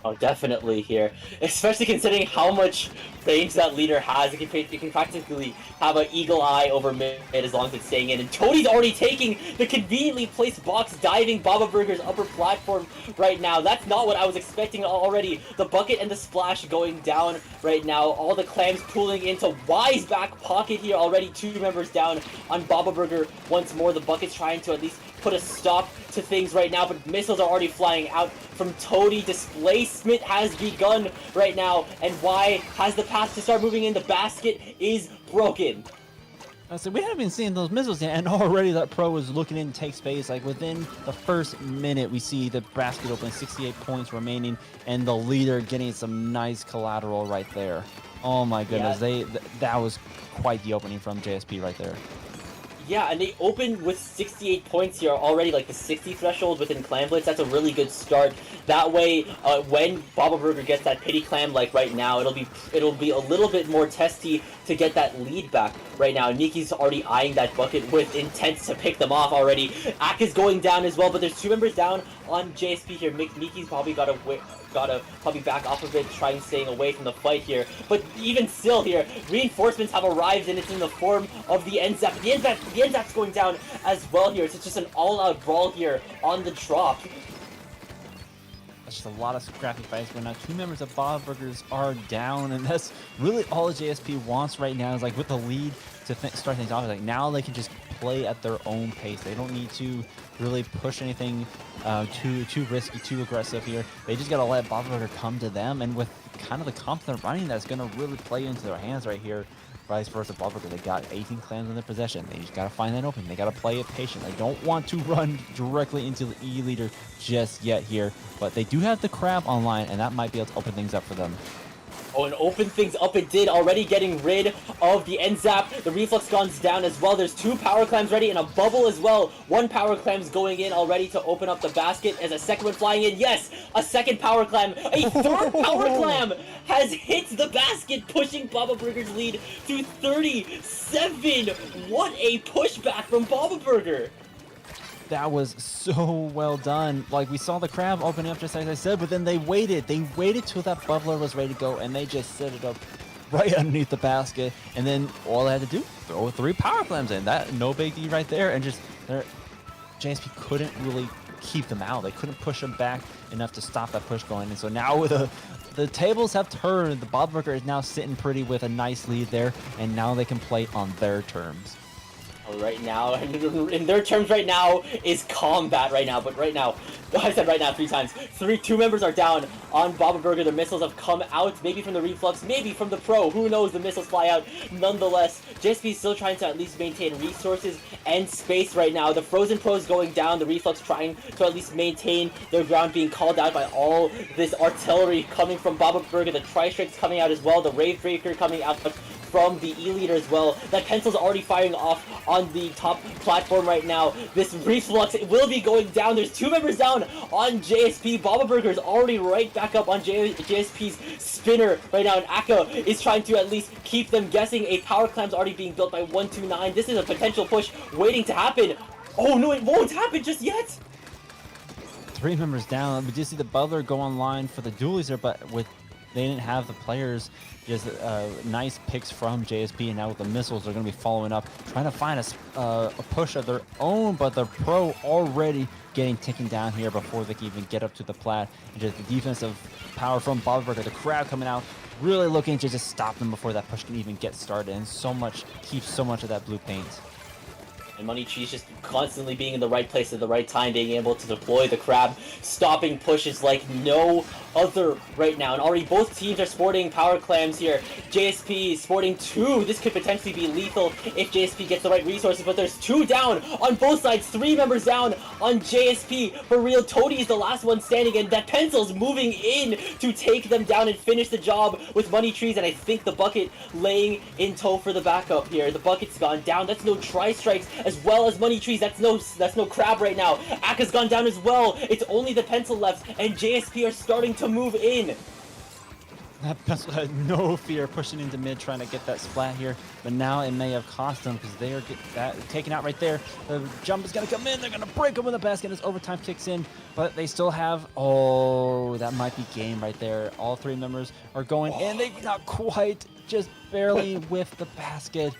Oh, definitely here. Especially considering how much range that leader has. It can practically have an eagle eye over mid as long as it's staying in. And Toadie's already taking the conveniently placed box, diving Baba Burger's upper platform right now. That's not what I was expecting already. The bucket and the splash going down right now. All the clams pulling into Y's back pocket here. Already 2 members down on Baba Burger once more. The bucket's trying to at least put a stop to things right now, but missiles are already flying out from Toadie. Displacement has begun right now, and Y has the path to start moving in. The basket is broken.
So we haven't been seeing those missiles yet, and already that pro is looking in to take space. Like within the first minute, we see the basket open, 68 points remaining, and the leader getting some nice collateral right there. Oh my goodness,
Yeah.
That was quite the opening from JSP right there.
Yeah, and they opened with 68 points here already, like the 60 threshold within Clan Blitz. That's a really good start. That way, when Baba Burger gets that pity clam like right now, it'll be a little bit more testy to get that lead back right now. Niki's already eyeing that bucket with intent to pick them off already. Ak is going down as well, but there's 2 members down on JSP here. Niki's probably gotta probably back off of it, trying staying away from the fight here. But even still here, reinforcements have arrived, and it's in the form of the N-Zap. The N-Zap's going down as well here. So it's just an all-out brawl here on the drop.
That's just a lot of scrappy fights going on. 2 members of Baba Burgers are down, and that's really all JSP wants right now is like with the lead to start things off. Like now they can just play at their own pace. They don't need to really push anything too risky, too aggressive here. They just gotta let Baba Burger come to them, and with kind of the comp they're running, that's gonna really play into their hands right here. Vice versa, Baba Burger, they got 18 clams in their possession. They just gotta find that opening. They gotta play it patient. They don't want to run directly into the E leader just yet here, but they do have the crab online, and that might be able to open things up for them.
Oh, and open things up it did, already getting rid of the N-Zap. The Reflex Gun's down as well. There's 2 power clams ready and a bubble as well. 1 power clam's going in already to open up the basket as a second one flying in. Yes, a second power clam. A 3rd power clam has hit the basket, pushing Baba Burger's lead to 37. What a pushback from Baba Burger.
That was so well done. Like, we saw the crab open up just as I said, but then they waited. They waited till that bubbler was ready to go, and they just set it up right underneath the basket. And then all they had to do, throw 3 power clams in. That, no biggie right there. And just, JSP couldn't really keep them out. They couldn't push them back enough to stop that push going. And so now with the tables have turned. The Baba Burger is now sitting pretty with a nice lead there, and now they can play on their terms.
Right now, in their terms right now, is combat right now, but right now, I said right now 3 times, two members are down on Baba Burger. The missiles have come out, maybe from the Reflux, maybe from the Pro, who knows, the missiles fly out. Nonetheless, JSP is still trying to at least maintain resources and space right now. The Frozen Pro is going down, the Reflux trying to at least maintain their ground, being called out by all this artillery coming from Baba Burger. The Tri-Strikes coming out as well, the Rave Breaker coming out from the E-Leader as well. That pencil's already firing off on the top platform right now. This Reflux will be going down. There's 2 members down on JSP. Baba Burger is already right back up on JSP's spinner right now, and Akka is trying to at least keep them guessing. A power clam's already being built by 129. This is a potential push waiting to happen. Oh no, it won't happen just yet.
3 members down. We did see the Butler go online for the dualies there, but they didn't have the players. Just nice picks from JSP, and now with the missiles, they're going to be following up, trying to find a push of their own, but the Pro already getting taken down here before they can even get up to the plat. And just the defensive power from Baba Burger, the crowd coming out, really looking to just stop them before that push can even get started, and keeps so much of that blue paint.
And Money Tree's just constantly being in the right place at the right time, being able to deploy the crab, stopping pushes like no other right now. And already both teams are sporting power clams here. JSP sporting 2. This could potentially be lethal if JSP gets the right resources, but there's 2 down on both sides. 3 members down on JSP. For real, Toady is the last one standing, and that pencil's moving in to take them down and finish the job with Money Trees. And I think the bucket laying in tow for the backup here. The bucket's gone down. That's no Tri-Strikes as well as Money Trees. That's no crab right now. Akka's gone down as well. It's only the pencil left, and JSP are starting to move in.
That pencil had no fear pushing into mid, trying to get that splat here, but now it may have cost them because they are taken out right there. The jump is going to come in. They're going to break open the basket as overtime kicks in, but they still have, oh, that might be game right there. All 3 members are going, and they not quite, just barely whiff the basket.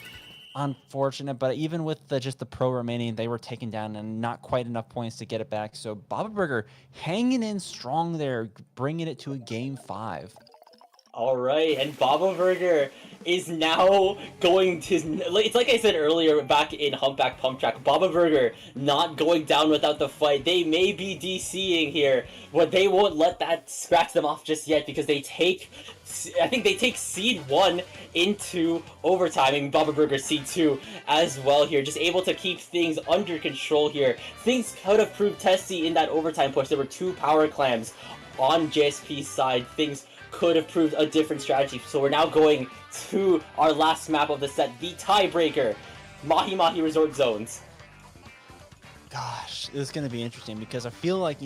Unfortunate, but even with just the Pro remaining, they were taken down and not quite enough points to get it back. So Baba Burger hanging in strong there, bringing it to a game 5.
All right, and Baba Burger is now going to, it's like I said earlier back in Humpback Pump Track, Baba Burger not going down without the fight. They may be DCing here, but they won't let that scratch them off just yet, because I think they take seed 1 into overtime, and Baba Burger seed 2 as well here. Just able to keep things under control here. Things could have proved testy in that overtime push. There were 2 power clams on JSP's side. Things could have proved a different strategy. So we're now going to our last map of the set, the tiebreaker, Mahi Mahi Resort Zones.
Gosh, this is going to be interesting because I feel like,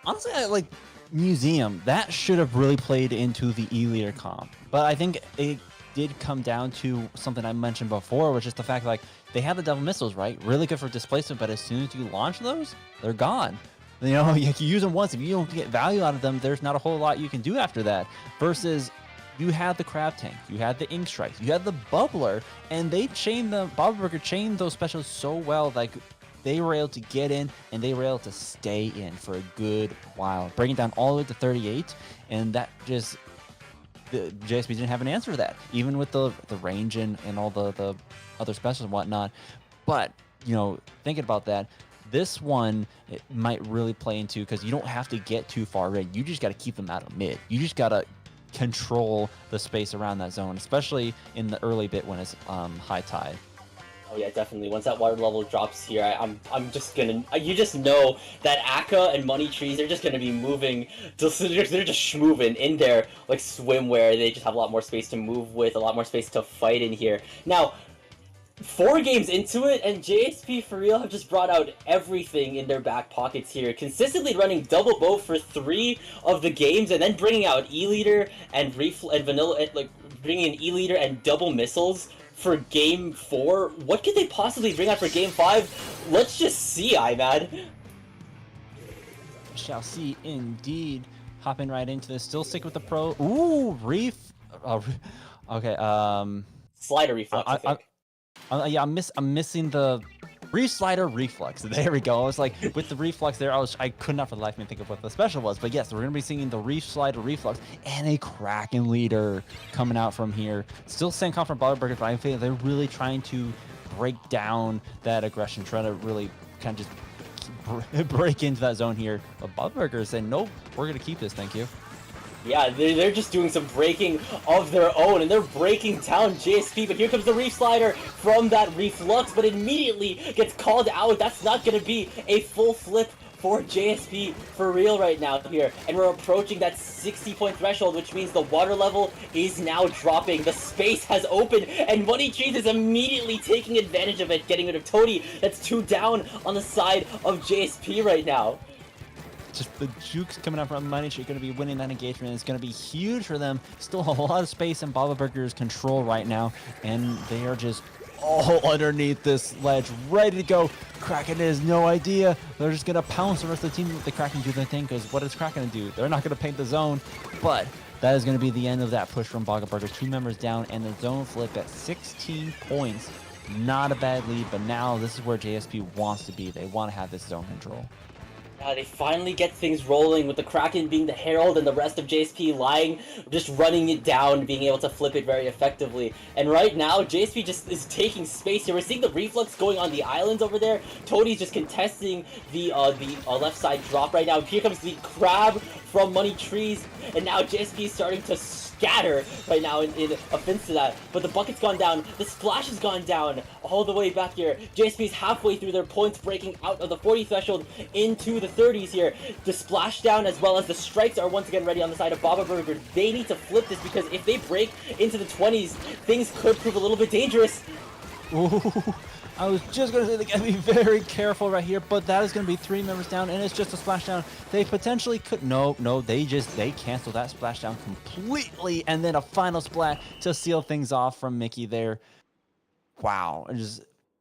honestly, like Museum, that should have really played into the E-Leader comp. But I think it did come down to something I mentioned before, which is the fact like they have the double missiles, right? Really good for displacement, but as soon as you launch those, they're gone. You can use them once. If you don't get value out of them, there's not a whole lot you can do after that. Versus, you had the Crab Tank, you had the Ink Strikes, you had the Bubbler, and Baba Burger chained those specials so well, like they were able to get in and they were able to stay in for a good while, bringing down all the way to 38, and that just, the JSP didn't have an answer to that, even with the range and all the other specials and whatnot. But, thinking about that, this one, it might really play into, because you don't have to get too far in. You just got to keep them out of mid. You just got to control the space around that zone, especially in the early bit when it's high tide.
Oh yeah, definitely. Once that water level drops here, I'm just gonna. You just know that Akka and Money Trees, they're just gonna be moving. They're just schmoving in there like swimwear. They just have a lot more space to move with, a lot more space to fight in here. Now, 4 games into it, and JSP for real have just brought out everything in their back pockets here. Consistently running double bow for 3 of the games, and then bringing out E-Leader and Vanilla, like bringing in E-Leader and double missiles for game 4. What could they possibly bring out for game 5? Let's just see, IMAD.
Shall see indeed. Hopping right into this, still sticking with the Pro. Ooh, okay,
Slider reflex, I think.
Yeah, I'm missing the Slider Reflux. There we go. I was like, with the Reflux there, I could not for the life of me think of what the special was. But yes, we're going to be seeing the Slider Reflux and a Kraken leader coming out from here. Still same comp from Baba Burger, but I feel they're really trying to break down that aggression, try to really kind of just break into that zone here. But Bobberger is saying, nope, we're going to keep this, thank you.
Yeah, they're just doing some breaking of their own, and they're breaking down JSP, but here comes the Reef Slider from that Reflux, but immediately gets called out. That's not going to be a full flip for JSP for real right now here, and we're approaching that 60-point threshold, which means the water level is now dropping. The space has opened, and Money Trees is immediately taking advantage of it, getting rid of Toady. That's 2 down on the side of JSP right now.
Just the jukes coming up from Money Tree going to be winning that engagement. It's going to be huge for them. Still a lot of space in Baba Burger's control right now, and they are just all underneath this ledge, ready to go. Kraken has no idea. They're just going to pounce the rest of the team. Let the Kraken do their thing, because what is Kraken going to do? They're not going to paint the zone, but that is going to be the end of that push from Baba Burger. 2 members down, and the zone flipped at 16 points. Not a bad lead, but now this is where JSP wants to be. They want to have this zone control.
They finally get things rolling, with the Kraken being the herald and the rest of JSP lying, just running it down, being able to flip it very effectively. And right now, JSP just is taking space here. We're seeing the Reflux going on the islands over there. Toadie's just contesting the left side drop right now. Here comes the Crab from Money Trees, and now JSP is starting to scatter right now in offense to that. But the bucket's gone down, the splash has gone down all the way back here. JSP is halfway through their points, breaking out of the 40 threshold into the 30s here. The splash down as well as the strikes are once again ready on the side of Baba Burger. They need to flip this, because if they break into the 20s, things could prove a little bit dangerous.
Ooh, I was just going to say they got to be very careful right here, but that is going to be 3 members down, and it's just a splashdown. They potentially could, no, they canceled that splashdown completely, and then a final splat to seal things off from Mickey there. Wow,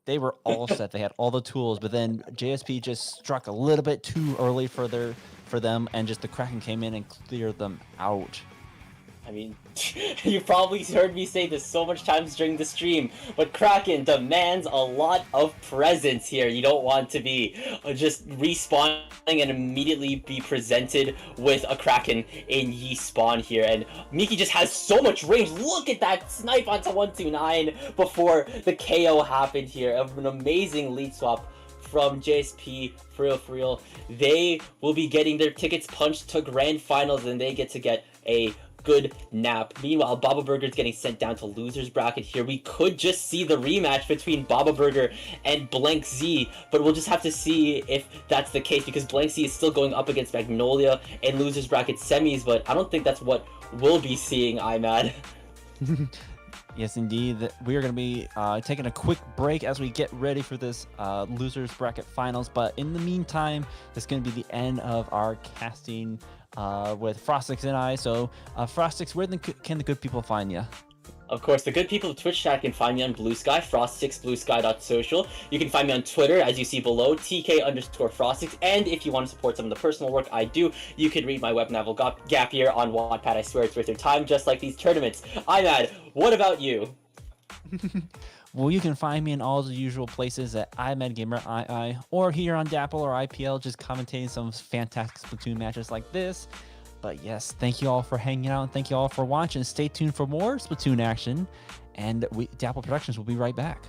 they were all set. They had all the tools, but then JSP just struck a little bit too early for them, and just the Kraken came in and cleared them out.
I mean, you probably heard me say this so much times during the stream, but Kraken demands a lot of presence here. You don't want to be just respawning and immediately be presented with a Kraken in ye spawn here. And Miki just has so much range. Look at that snipe onto 129 before the KO happened here. An amazing lead swap from JSP, for real. They will be getting their tickets punched to grand finals, and they get to get a good nap. Meanwhile, Baba Burger's getting sent down to losers bracket here. We could just see the rematch between Baba Burger and Blank Z, but we'll just have to see if that's the case, because Blank Z is still going up against Magnolia in losers bracket semis, but I don't think that's what we'll be seeing, IMAD.
Yes, indeed. We are going to be taking a quick break as we get ready for this losers bracket finals. But in the meantime, this is going to be the end of our casting with Frostix and I. So, Frostix, where can the good people find you?
Of course, the good people of Twitch chat can find me on Blue Sky, frost6bluesky.social. You can find me on Twitter, as you see below, TK_Frostix. And if you want to support some of the personal work I do, you can read my web novel Gap Year on Wattpad. I swear it's worth your time, just like these tournaments. IMAD, what about you?
Well, you can find me in all the usual places at IMadGamerII, or here on Dapple or IPL, just commentating some fantastic Splatoon matches like this. But yes, thank you all for hanging out, and thank you all for watching. Stay tuned for more Splatoon action, and Dapple Productions will be right back.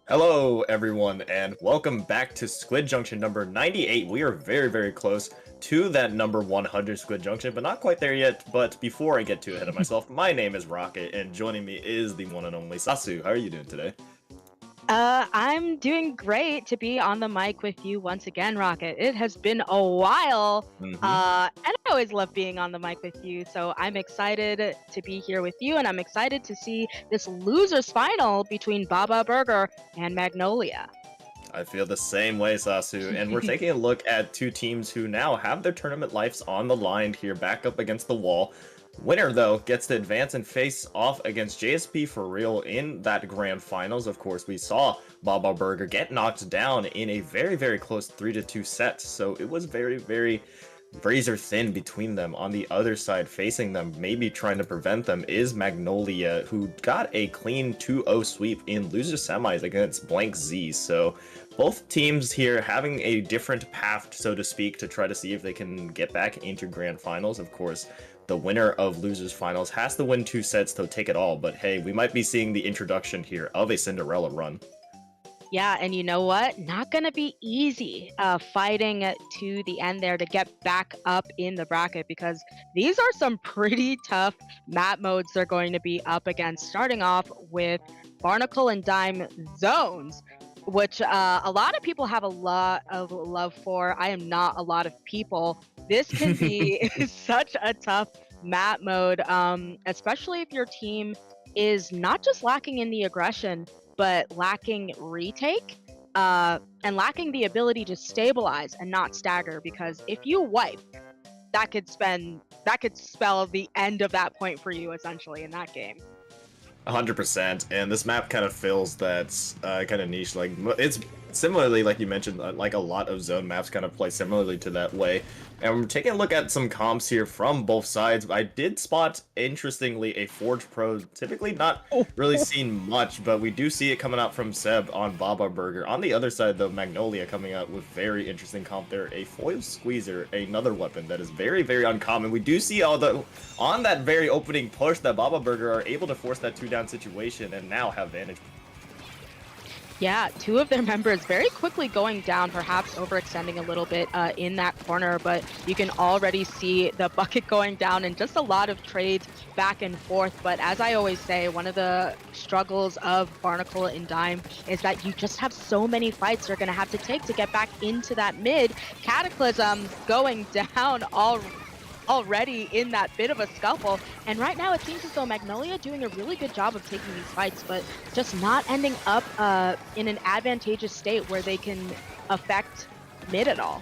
Hello, everyone, and welcome back to Squid Junction number 98. We are very, very close to that number 100 Squid Junction, but not quite there yet. But before I get too ahead of myself, my name is Rocket, and joining me is the one and only Sasu. How are you doing today?
I'm doing great to be on the mic with you once again, Rocket. It has been a while, and I always love being on the mic with you. So I'm excited to be here with you, and I'm excited to see this losers final between Baba Burger and Magnolia.
I feel the same way, Sasu, and we're taking a look at two teams who now have their tournament lives on the line here, back up against the wall. Winner, though, gets to advance and face off against JSP for real in that grand finals. Of course, we saw Baba Burger get knocked down in a very, very close 3-2 set, so it was very, very razor thin between them. On the other side, facing them, maybe trying to prevent them, is Magnolia, who got a clean 2-0 sweep in loser semis against Blank Z. So both teams here having a different path, so to speak, to try to see if they can get back into grand finals. Of course, the winner of losers finals has to win 2 sets to take it all, but hey, we might be seeing the introduction here of a Cinderella run.
Yeah, and you know what? Not gonna be easy fighting to the end there to get back up in the bracket, because these are some pretty tough map modes they're going to be up against, starting off with Barnacle and Dime zones, which a lot of people have a lot of love for. I am not a lot of people. This can be such a tough map mode, especially if your team is not just lacking in the aggression, but lacking retake, and lacking the ability to stabilize and not stagger. Because if you wipe, that could spell the end of that point for you, essentially, in that game.
100%, and this map kind of fills that kind of niche. Like, it's similarly, like you mentioned, like a lot of zone maps kind of play similarly to that way. And we're taking a look at some comps here from both sides. I did spot, interestingly, a Forge Pro. Typically not really seen much, but we do see it coming out from Seb on Baba Burger. On the other side, though, Magnolia coming out with very interesting comp there. A Foil Squeezer, another weapon that is very, very uncommon. We do see on that very opening push that Baba Burger are able to force that 2-down situation and now have advantage.
Yeah, 2 of their members very quickly going down, perhaps overextending a little bit in that corner, but you can already see the bucket going down and just a lot of trades back and forth. But as I always say, one of the struggles of Barnacle and Dime is that you just have so many fights you're going to have to take to get back into that mid. Cataclysm going down already in that bit of a scuffle, and right now it seems as though Magnolia doing a really good job of taking these fights, but just not ending up in an advantageous state where they can affect mid at all.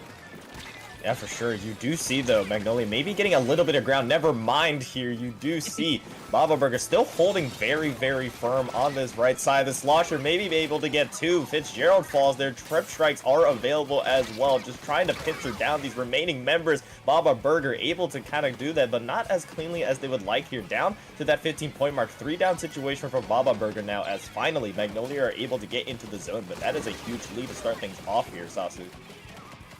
Yeah, for sure. You do see, though, Magnolia maybe getting a little bit of ground. Never mind here. You do see Baba Burger still holding very, very firm on this right side. The Slosher maybe be able to get 2. Fitzgerald falls there. Trip strikes are available as well. Just trying to pincer down these remaining members. Baba Burger able to kind of do that, but not as cleanly as they would like here. Down to that 15-point mark. 3-down situation for Baba Burger now, as finally Magnolia are able to get into the zone. But that is a huge lead to start things off here, Sasu.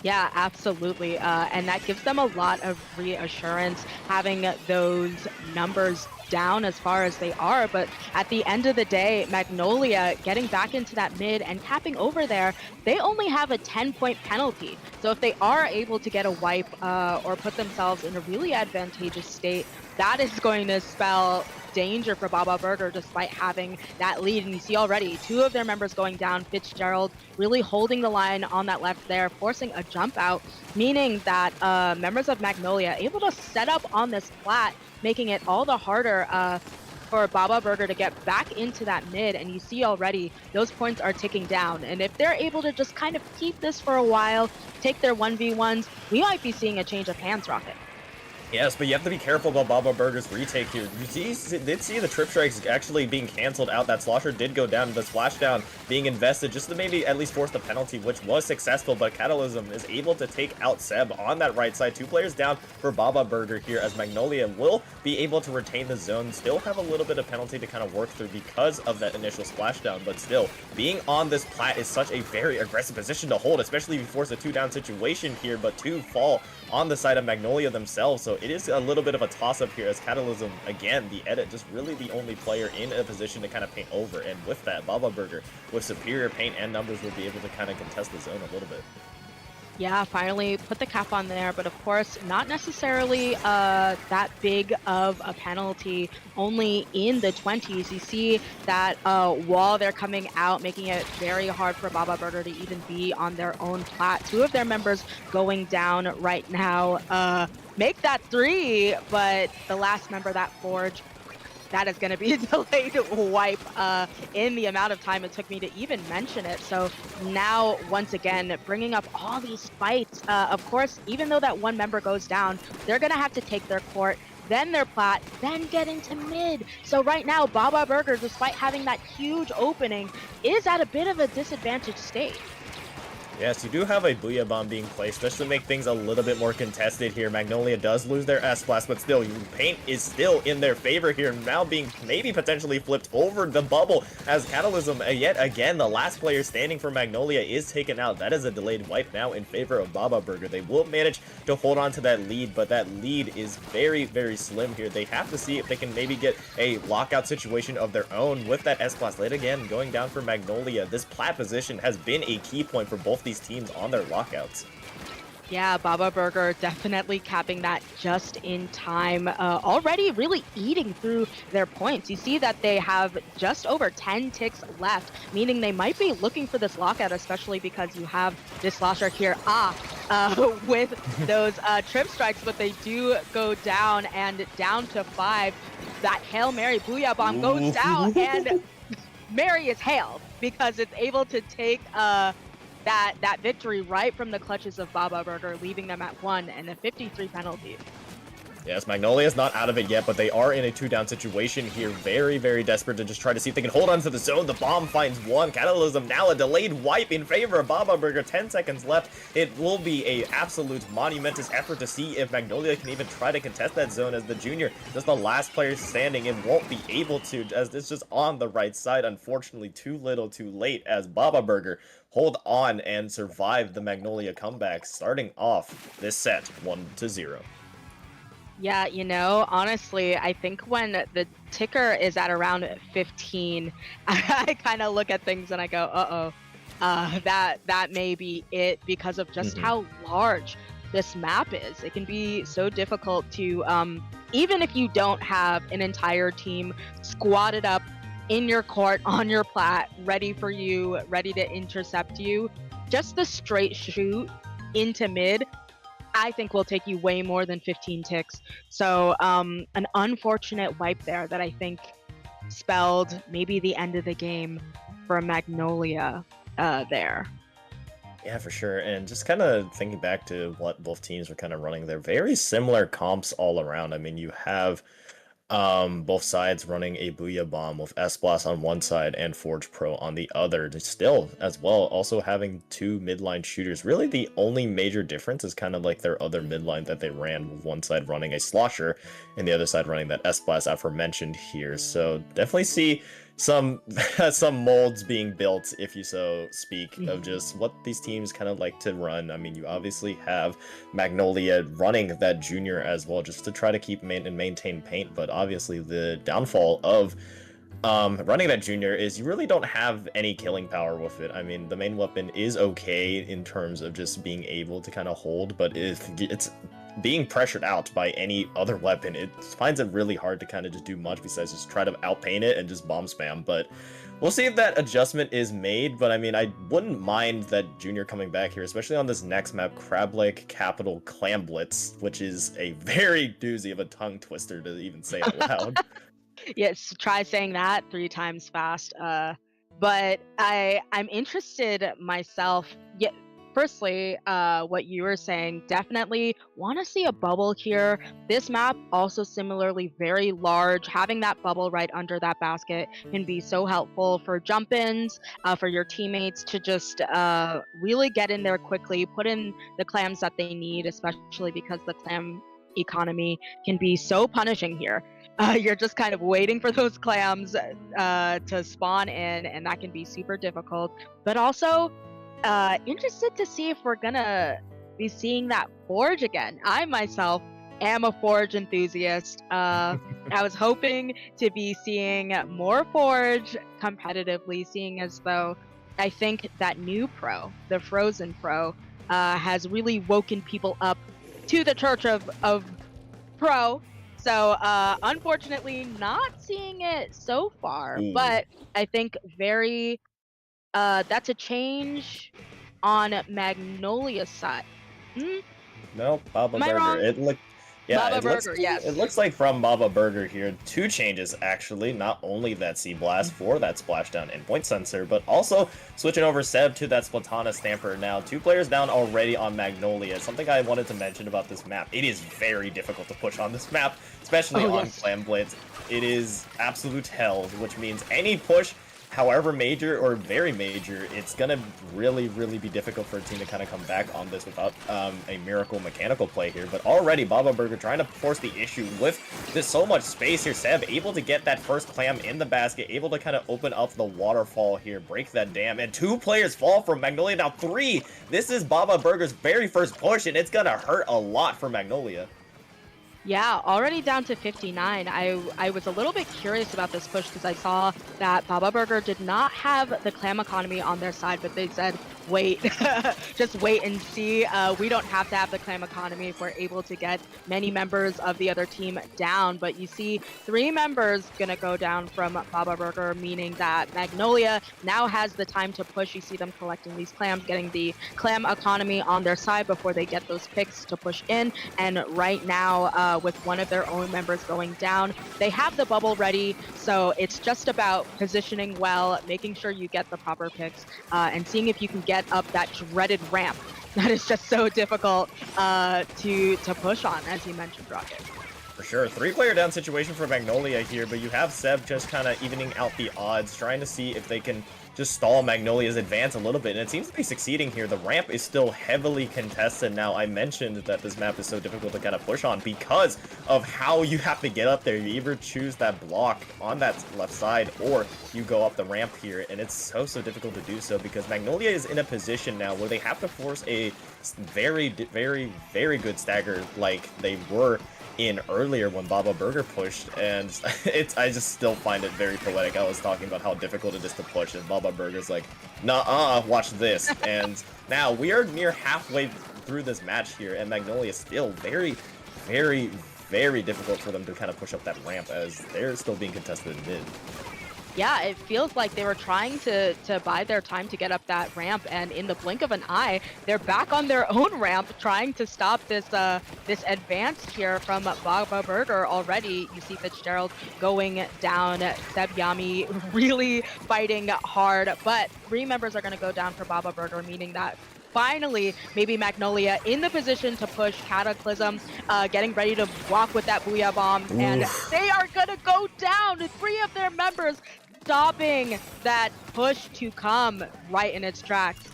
Yeah, absolutely. And that gives them a lot of reassurance, having those numbers down as far as they are. But at the end of the day, Magnolia getting back into that mid and capping over there, they only have a 10-point penalty. So if they are able to get a wipe or put themselves in a really advantageous state, that is going to spell danger for Baba Burger despite having that lead. And you see already 2 of their members going down. Fitzgerald really holding the line on that left there, forcing a jump out, meaning that members of Magnolia able to set up on this flat, making it all the harder for Baba Burger to get back into that mid. And you see already those points are ticking down. And if they're able to just kind of keep this for a while, take their 1v1s, we might be seeing a change of hands, Rocket.
Yes, but you have to be careful about Baba Burger's retake here. You did see the trip strikes actually being canceled out. That Slosher did go down, the splashdown being invested just to maybe at least force the penalty, which was successful, but Catalysm is able to take out Seb on that right side. 2 players down for Baba Burger here, as Magnolia will be able to retain the zone, still have a little bit of penalty to kind of work through because of that initial splashdown, but still, being on this plat is such a very aggressive position to hold, especially if you force a 2-down situation here, but 2 fall on the side of Magnolia themselves, so it is a little bit of a toss-up here as Catalysm, again, the edit, just really the only player in a position to kind of paint over. And with that, Baba Burger, with superior paint and numbers, will be able to kind of contest the zone a little bit.
Yeah, finally put the cap on there, but of course, not necessarily that big of a penalty, only in the 20s. You see that while they're coming out, making it very hard for Baba Burger to even be on their own plat. Two of their members going down right now. Make that 3, but the last member, that Forge, that is going to be a delayed wipe in the amount of time it took me to even mention it. So now, once again, bringing up all these fights. Of course, even though that one member goes down, they're going to have to take their court, then their plat, then get into mid. So right now, Baba Burger, despite having that huge opening, is at a bit of a disadvantaged state.
Yes, you do have a Booyah Bomb being placed just to make things a little bit more contested here. Magnolia does lose their S-Blast, but still, paint is still in their favor here, now being maybe potentially flipped over the bubble as Catalysm, yet again, the last player standing for Magnolia is taken out. That is a delayed wipe now in favor of Baba Burger. They will manage to hold on to that lead, but that lead is very, very slim here. They have to see if they can maybe get a lockout situation of their own with that S-Blast. Late again, going down for Magnolia. This plat position has been a key point for both these teams on their lockouts.
Yeah, Baba Burger definitely capping that just in time. Already really eating through their points. You see that they have just over 10 ticks left, meaning they might be looking for this lockout, especially because you have this Slosher here with those trip strikes, but they do go down and down to 5. That Hail Mary Booyah Bomb goes down, and Mary is hailed because it's able to take that victory right from the clutches of Baba Burger, leaving them at 1 and a 53 penalty.
Yes, Magnolia is not out of it yet, but they are in a 2-down situation here. Very, very desperate to just try to see if they can hold on to the zone. The bomb finds one. Catalysm now a delayed wipe in favor of Baba Burger. 10 seconds left. It will be a absolute monumentous effort to see if Magnolia can even try to contest that zone, as the junior, just the last player standing, and won't be able to, as it's just on the right side. Unfortunately, too little, too late, as Baba Burger hold on and survive the Magnolia comeback, starting off this set 1-0.
Yeah, you know, honestly, I think when the ticker is at around 15, I kind of look at things and I go, that may be it, because of just how large this map is. It can be so difficult to, even if you don't have an entire team squatted up in your court, on your plat, ready for you, ready to intercept you, just the straight shoot into mid, I think will take you way more than 15 ticks. So an unfortunate wipe there that I think spelled maybe the end of the game for Magnolia there.
Yeah, for sure. And just kind of thinking back to what both teams were kind of running, they're very similar comps all around. I mean, you have both sides running a Booyah Bomb with S-Blast on one side and Forge Pro on the other. Still, as well, also having 2 midline shooters. Really, the only major difference is kind of like their other midline that they ran, with one side running a Slosher and the other side running that S-Blast aforementioned here. So definitely see some molds being built, if you so speak, of just what these teams kind of like to run. I mean, you obviously have Magnolia running that junior as well, just to try to keep and maintain paint, but obviously the downfall of running that junior is you really don't have any killing power with it. I mean, the main weapon is okay in terms of just being able to kind of hold, but if it's being pressured out by any other weapon, it finds it really hard to kind of just do much besides just try to outpaint it and just bomb spam. But we'll see if that adjustment is made. But I mean, I wouldn't mind that junior coming back here, especially on this next map, Crab Lake Capital Clam Blitz, which is a very doozy of a tongue twister to even say out loud.
Yes, try saying that 3 times fast. But I'm interested myself. Yeah, firstly, what you were saying, definitely want to see a bubble here. This map also similarly very large. Having that bubble right under that basket can be so helpful for jump-ins, for your teammates to just really get in there quickly, put in the clams that they need, especially because the clam economy can be so punishing here. You're just kind of waiting for those clams to spawn in, and that can be super difficult. But also, interested to see if we're gonna be seeing that Forge again. I myself am a Forge enthusiast. I was hoping to be seeing more Forge competitively, seeing as though I think that new pro, the Frozen Pro, has really woken people up to the Church of Pro. So unfortunately, not seeing it so far,
Ooh.
but I think that's a change on Magnolia's side. Hmm?
No, Baba
Am I
Burger.
wrong?
It look, yeah,
Baba
it looks
Burger, yes.
it looks like from Baba Burger here, two changes actually. Not only that Sea Blast for that splashdown endpoint sensor, but also switching over Seb to that Splatana Stamper. Now, 2 players down already on Magnolia. Something I wanted to mention about this map. It is very difficult to push on this map, especially on
Yes.
Clam Blades. It is absolute hell, which means any push, however major or very major, it's gonna really be difficult for a team to kind of come back on this without a miracle mechanical play here. But already Baba Burger trying to force the issue with this so much space here. Seb able to get that first clam in the basket, able to kind of open up the waterfall here, break that dam, and 2 players fall from Magnolia. Now 3. This is Baba Burger's very first push, and it's gonna hurt a lot for Magnolia.
Yeah, already down to 59. I was a little bit curious about this push because I saw that Baba Burger did not have the clam economy on their side, but they said, wait, just wait and see. We don't have to have the clam economy if we're able to get many members of the other team down. But you see 3 members gonna go down from Baba Burger, meaning that Magnolia now has the time to push. You see them collecting these clams, getting the clam economy on their side before they get those picks to push in. And right now, with one of their own members going down, they have the bubble ready. So it's just about positioning well, making sure you get the proper picks, and seeing if you can get up that dreaded ramp that is just so difficult to push on, as you mentioned, Rocket.
For sure. 3-player down situation for Magnolia here, but you have Seb just kind of evening out the odds, trying to see if they can just stall Magnolia's advance a little bit, and it seems to be succeeding here. The ramp is still heavily contested. Now, I mentioned that this map is so difficult to kind of push on because of how you have to get up there. You either choose that block on that left side, or you go up the ramp here, and it's so difficult to do so because Magnolia is in a position now where they have to force a very good stagger like they were in earlier when Baba Burger pushed, and I just still find it very poetic. I was talking about how difficult it is to push, and Baba Burger's like, nah, watch this. And now we are near halfway through this match here, and Magnolia is still very difficult for them to kind of push up that ramp as they're still being contested in mid.
Yeah, it feels like they were trying to buy their time to get up that ramp, and in the blink of an eye, they're back on their own ramp trying to stop this this advance here from Baba Burger already. You see Fitzgerald going down, Seb Yami really fighting hard, but 3 members are going to go down for Baba Burger, meaning that finally, maybe Magnolia in the position to push Cataclysm, getting ready to walk with that Booyah Bomb, and they are gonna go down. 3 of their members stopping that push to come right in its tracks.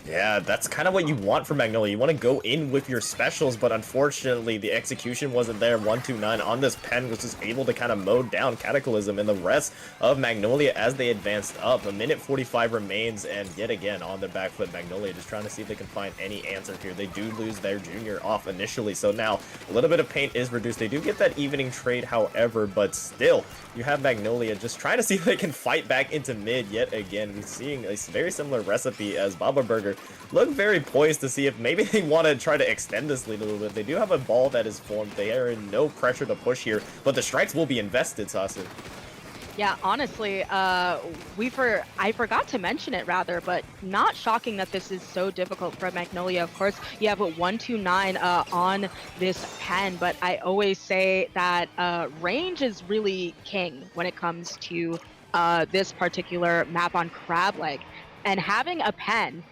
Yeah, that's kind of what you want from Magnolia. You want to go in with your specials, but unfortunately the execution wasn't there. 129 on this pen was just able to kind of mow down Cataclysm and the rest of Magnolia as they advanced up. 1:45 remains, and yet again on their back foot, Magnolia just trying to see if they can find any answer here. They do lose their junior off initially, so now a little bit of paint is reduced. They do get that evening trade, however, but still, you have Magnolia just trying to see if they can fight back into mid yet again. We're seeing a very similar recipe as Baba Burger look very poised to see if maybe they want to try to extend this lead a little bit. They do have a ball that is formed. They are in no pressure to push here, but the strikes will be invested, Sasu.
Yeah, honestly, I forgot to mention it rather, but not shocking that this is so difficult for Magnolia. Of course, you have a 129 on this pen, but I always say that range is really king when it comes to this particular map on Crab Leg, and having a pen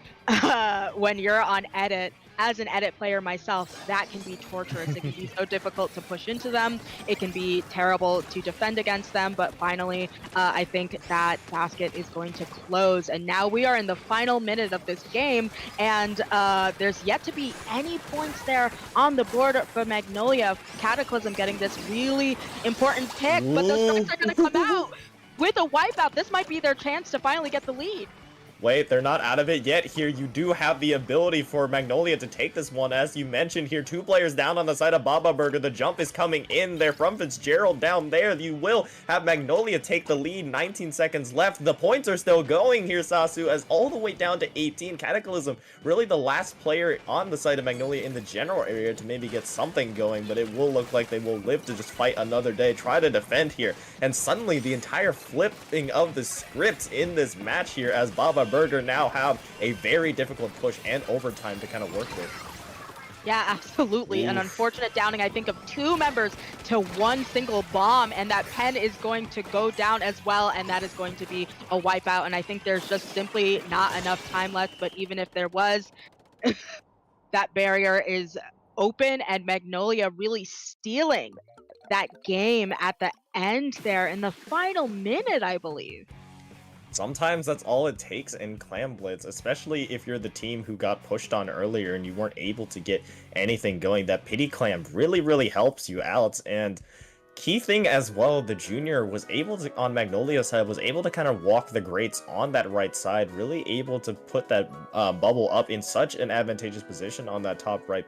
when you're on edit, as an edit player myself, that can be torturous. It can be so difficult to push into them. It can be terrible to defend against them. But finally, I think that basket is going to close. And now we are in the final minute of this game. And there's yet to be any points there on the board for Magnolia. Cataclysm getting this really important pick. But the strikes are going to come out with a wipeout. This might be their chance to finally get the lead.
wait, they're not out of it yet here. You do have the ability for Magnolia to take this one. As you mentioned here, 2 players down on the side of Baba Burger. The jump is coming in there from Fitzgerald down there. You will have Magnolia take the lead. 19 seconds left. The points are still going here, Sasu, as all the way down to 18. Cataclysm, really the last player on the side of Magnolia in the general area to maybe get something going, but it will look like they will live to just fight another day, try to defend here. And suddenly the entire flipping of the script in this match here, as Baba Burger now have a very difficult push and overtime to kind of work with.
Yeah, absolutely. An unfortunate downing, I think, of 2 members to 1 single bomb, and that pen is going to go down as well, and that is going to be a wipeout. And I think there's just simply not enough time left, but even if there was, that barrier is open, and Magnolia really stealing that game at the end there in the final minute, I believe.
Sometimes that's all it takes in Clam Blitz, especially if you're the team who got pushed on earlier and you weren't able to get anything going. That pity clam really helps you out. And key thing as well, the junior was able to, on Magnolia's side, was able to kind of walk the grates on that right side, really able to put that bubble up in such an advantageous position on that top right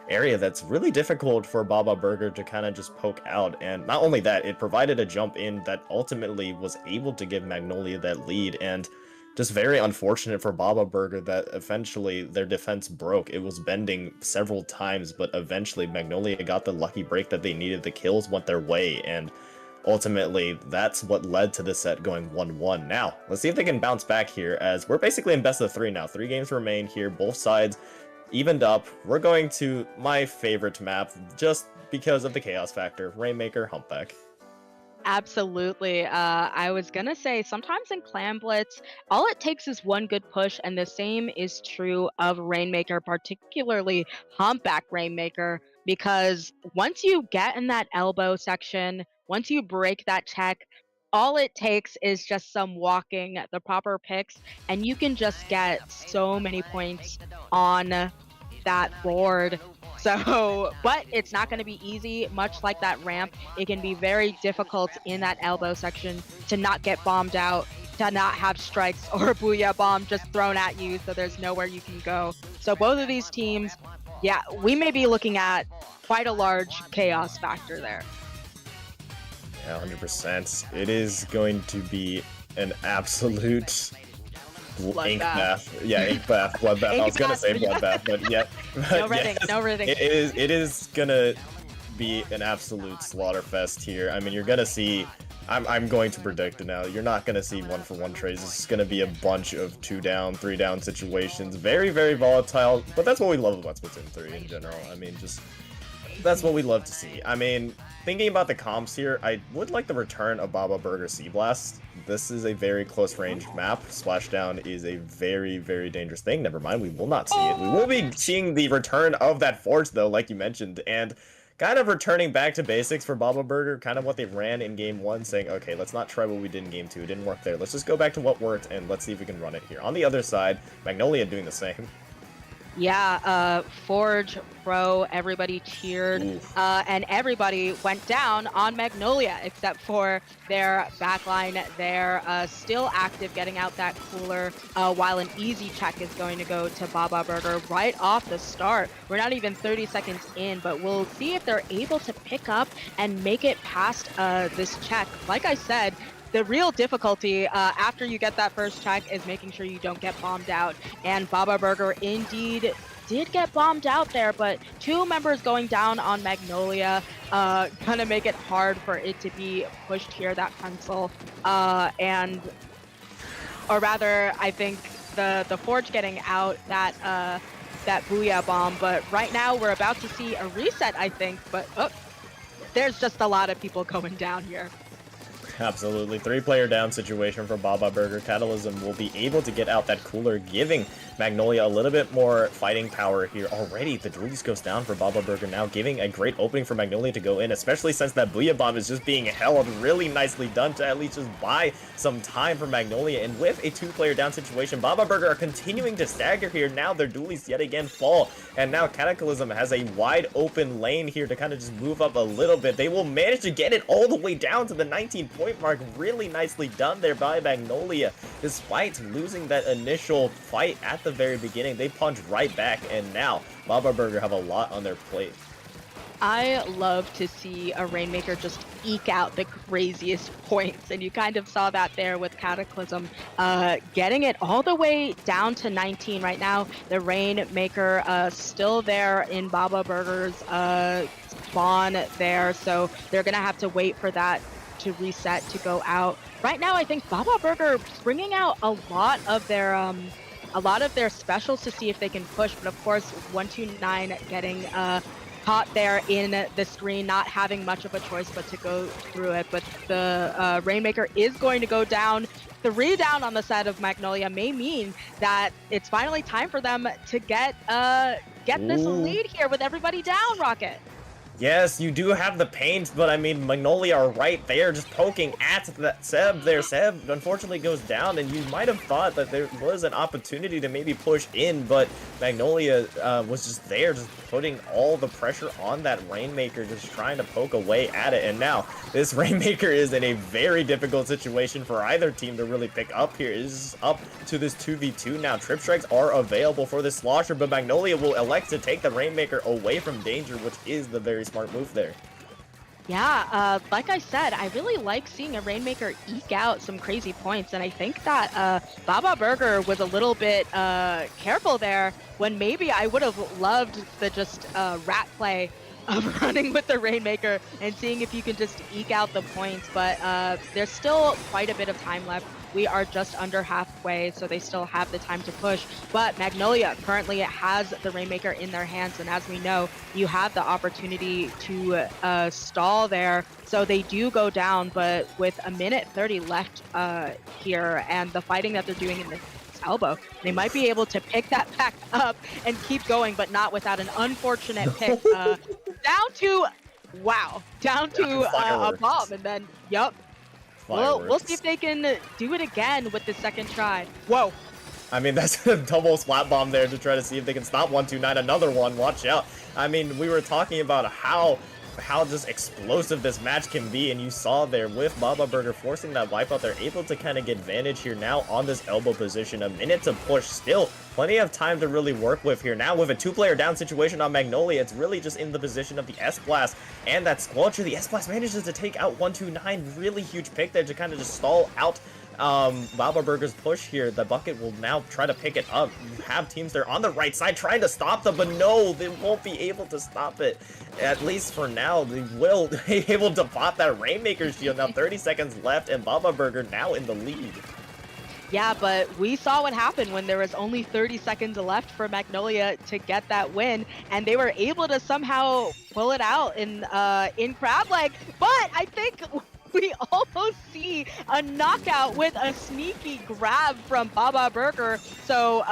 area that's really difficult for Baba Burger to kind of just poke out. And not only that, it provided a jump in that ultimately was able to give Magnolia that lead, and just very unfortunate for Baba Burger that eventually their defense broke. It was bending several times, but eventually Magnolia got the lucky break that they needed. The kills went their way, and ultimately that's what led to the set going 1-1. Now, let's see if they can bounce back here, as we're basically in best of 3 now. 3 games remain here, both sides evened up. We're going to my favorite map just because of the chaos factor, Rainmaker Humpback.
Absolutely. I was gonna say, sometimes in Clam Blitz, all it takes is 1 good push, and the same is true of Rainmaker, particularly Humpback Rainmaker, because once you get in that elbow section, once you break that check, all it takes is just some walking, the proper picks, and you can just get so many points on that board. So, but it's not going to be easy, much like that ramp. It can be very difficult in that elbow section to not get bombed out, to not have strikes or a booyah bomb just thrown at you, so there's nowhere you can go. So both of these teams, yeah, we may be looking at quite a large chaos factor there.
Yeah, 100%. It is going to be an absolute ink bath. Yeah, ink bath, bloodbath. I was gonna say bloodbath, but yeah.
No reading, no reading.
It is gonna be an absolute slaughter fest here. I mean, you're gonna see. I'm going to predict it now. You're not gonna see 1-for-1 trades. It's gonna be a bunch of 2 down, 3 down situations. Very volatile. But that's what we love about Splatoon 3 in general. I mean, just that's what we love to see. I mean, thinking about the comps here, I would like the return of Baba Burger Sea Blast. This is a very close range map. Splashdown is a very dangerous thing. Never mind, we will not see it. We will be seeing the return of that Forge, though, like you mentioned, and kind of returning back to basics for Baba Burger, kind of what they ran in Game 1, saying, okay, let's not try what we did in Game 2. It didn't work there. Let's just go back to what worked, and let's see if we can run it here. On the other side, Magnolia doing the same.
Yeah, Forge, Pro, everybody cheered, and everybody went down on Magnolia, except for their backline. They're still active, getting out that cooler, while an easy check is going to go to Baba Burger right off the start. We're not even 30 seconds in, but we'll see if they're able to pick up and make it past this check. Like I said, the real difficulty after you get that first check is making sure you don't get bombed out. And Baba Burger indeed did get bombed out there, but 2 members going down on Magnolia gonna make it hard for it to be pushed here, that pencil. Or rather, I think the Forge getting out that booyah bomb. But right now we're about to see a reset, I think. But there's just a lot of people going down here.
Absolutely. 3-player down situation for Baba Burger. Catalysm will be able to get out that cooler, giving Magnolia a little bit more fighting power here. Already, the Duelist goes down for Baba Burger now, giving a great opening for Magnolia to go in, especially since that Booyah Bomb is just being held. Really nicely done to at least just buy some time for Magnolia. And with a 2-player down situation, Baba Burger are continuing to stagger here. Now their Duelists yet again fall. And now Cataclysm has a wide open lane here to kind of just move up a little bit. They will manage to get it all the way down to the 19-point mark. Really nicely done there by Magnolia. despite losing that initial fight at the very beginning, they punch right back, and now Baba Burger have a lot on their plate.
I love to see a Rainmaker just eke out the craziest points, and you kind of saw that there with Cataclysm, getting it all the way down to 19 right now. The Rainmaker still there in Baba Burger's spawn there, so they're gonna have to wait for that to reset to go out. Right now, I think Baba Burger bringing out a lot of their specials to see if they can push, but of course 129 getting caught there in the screen, not having much of a choice but to go through it. But the Rainmaker is going to go down. 3 down on the side of Magnolia may mean that it's finally time for them to get this lead here with everybody down, Rocket.
Yes, you do have the paint, but I mean, Magnolia are right there just poking at that Seb there. Seb unfortunately goes down, and you might have thought that there was an opportunity to maybe push in, but Magnolia was just there, just putting all the pressure on that Rainmaker, just trying to poke away at it. And now, this Rainmaker is in a very difficult situation for either team to really pick up here. It is up to this 2v2 now. Trip Strikes are available for this Slosher, but Magnolia will elect to take the Rainmaker away from danger, which is the very smart move there.
Yeah, like I said, I really like seeing a Rainmaker eke out some crazy points, and I think that Baba Burger was a little bit careful there when maybe I would have loved the just rat play of running with the Rainmaker and seeing if you can just eke out the points, but there's still quite a bit of time left. We are just under halfway, so they still have the time to push. But Magnolia currently has the Rainmaker in their hands, and as we know, you have the opportunity to stall there. So they do go down, but with a minute 30 left here, and the fighting that they're doing in this elbow, they might be able to pick that back up and keep going, but not without an unfortunate pick. Down to a bomb, and then, yup. We'll see if they can do it again with the second try. Whoa.
I mean, that's a double slap bomb there to try to see if they can stop 129. Another one, watch out. I mean, we were talking about how just explosive this match can be, and you saw there with Baba Burger forcing that wipeout, they're able to kind of get advantage here now on this elbow position. A minute to push, still plenty of time to really work with here. Now with a 2-player down situation on Magnolia, it's really just in the position of the S-Blast and that Squelcher. The S-Blast manages to take out 129, really huge pick there to kind of just stall out Baba Burger's push here. The bucket will now try to pick it up. You have teams there on the right side trying to stop them, but no, they won't be able to stop it. At least for now, they will be able to pop that Rainmaker shield. Now 30 seconds left, and Baba Burger now in the lead.
Yeah, but we saw what happened when there was only 30 seconds left for Magnolia to get that win, and they were able to somehow pull it out in crab leg. But I think we almost see a knockout with a sneaky grab from Baba Burger. So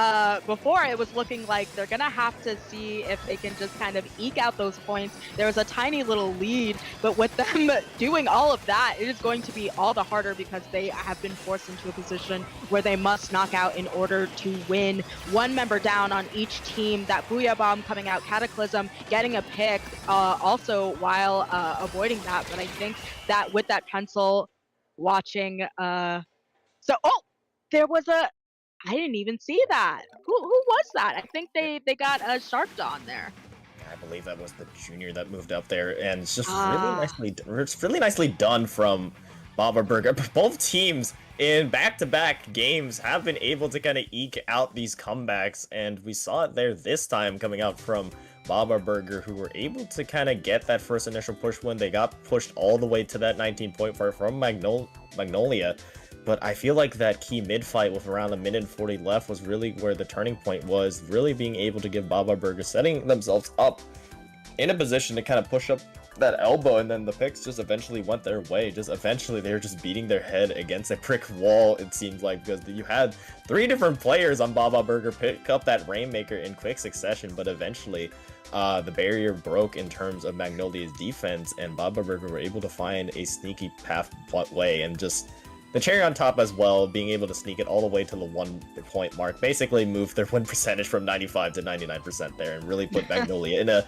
before it was looking like they're gonna have to see if they can just kind of eke out those points. There was a tiny little lead, but with them doing all of that, it is going to be all the harder because they have been forced into a position where they must knock out in order to win. One member down on each team. That Booyah Bomb coming out, Cataclysm getting a pick also while avoiding that. But I think that with that pencil watching there was a I didn't even see that. Who was that? I think they got a Shark Dawn there.
I believe that was the junior that moved up there, and it's just really nicely done from Baba Burger. Both teams in back-to-back games have been able to kind of eke out these comebacks, and we saw it there this time coming out from Baba Burger, who were able to kind of get that first initial push when they got pushed all the way to that 19-point part from Magnolia. But I feel like that key mid-fight with around a minute and 40 left was really where the turning point was, really being able to give Baba Burger, setting themselves up in a position to kind of push up that elbow, and then the picks just eventually went their way. Just eventually they were just beating their head against a brick wall, it seems like, because you had 3 different players on Baba Burger pick up that Rainmaker in quick succession, but eventually the barrier broke in terms of Magnolia's defense, and Baba Burger were able to find a sneaky path way and just the cherry on top as well, being able to sneak it all the way to the 1 point mark, basically move their win percentage from 95 to 99% there, and really put Magnolia in a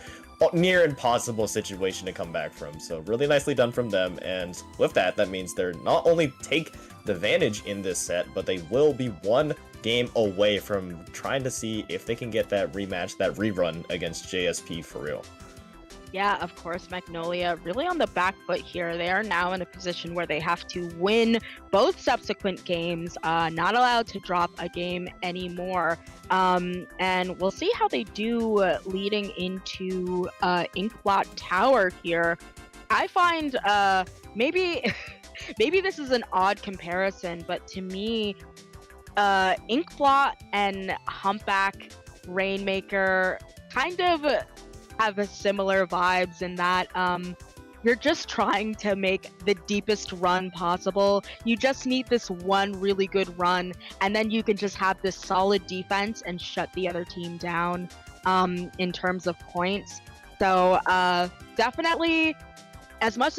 near impossible situation to come back from. So really nicely done from them, and with that, that means they're not only take the advantage in this set, but they will be one game away from trying to see if they can get that rematch, that rerun against JSP for real.
Yeah, of course, Magnolia really on the back foot here. They are now in a position where they have to win both subsequent games, not allowed to drop a game anymore. And we'll see how they do leading into Inkblot Tower here. I find maybe maybe this is an odd comparison, but to me, Inkblot and Humpback Rainmaker kind of have a similar vibes in that you're just trying to make the deepest run possible. You just need this one really good run, and then you can just have this solid defense and shut the other team down in terms of points. So definitely, as much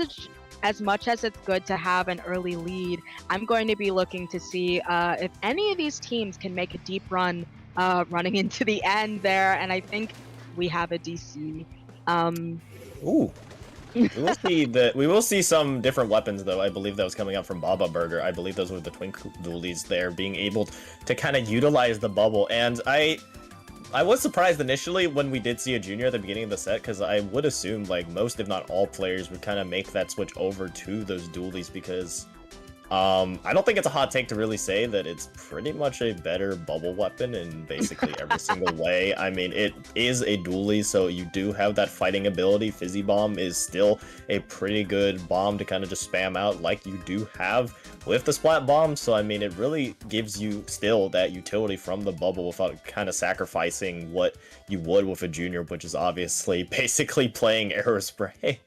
as it's good to have an early lead, I'm going to be looking to see if any of these teams can make a deep run running into the end there, and I think we have a DC.
Ooh. We will see some different weapons though. I believe that was coming out from Baba Burger. I believe those were the twin dualies there, being able to kind of utilize the bubble. And I was surprised initially when we did see a junior at the beginning of the set, because I would assume like most, if not all players, would kind of make that switch over to those dualies, because I don't think it's a hot take to really say that it's pretty much a better bubble weapon in basically every single way. I mean, it is a dually, so you do have that fighting ability. Fizzy Bomb is still a pretty good bomb to kind of just spam out like you do have with the Splat Bomb. So, I mean, it really gives you still that utility from the bubble without kind of sacrificing what you would with a junior, which is obviously basically playing Aerospray.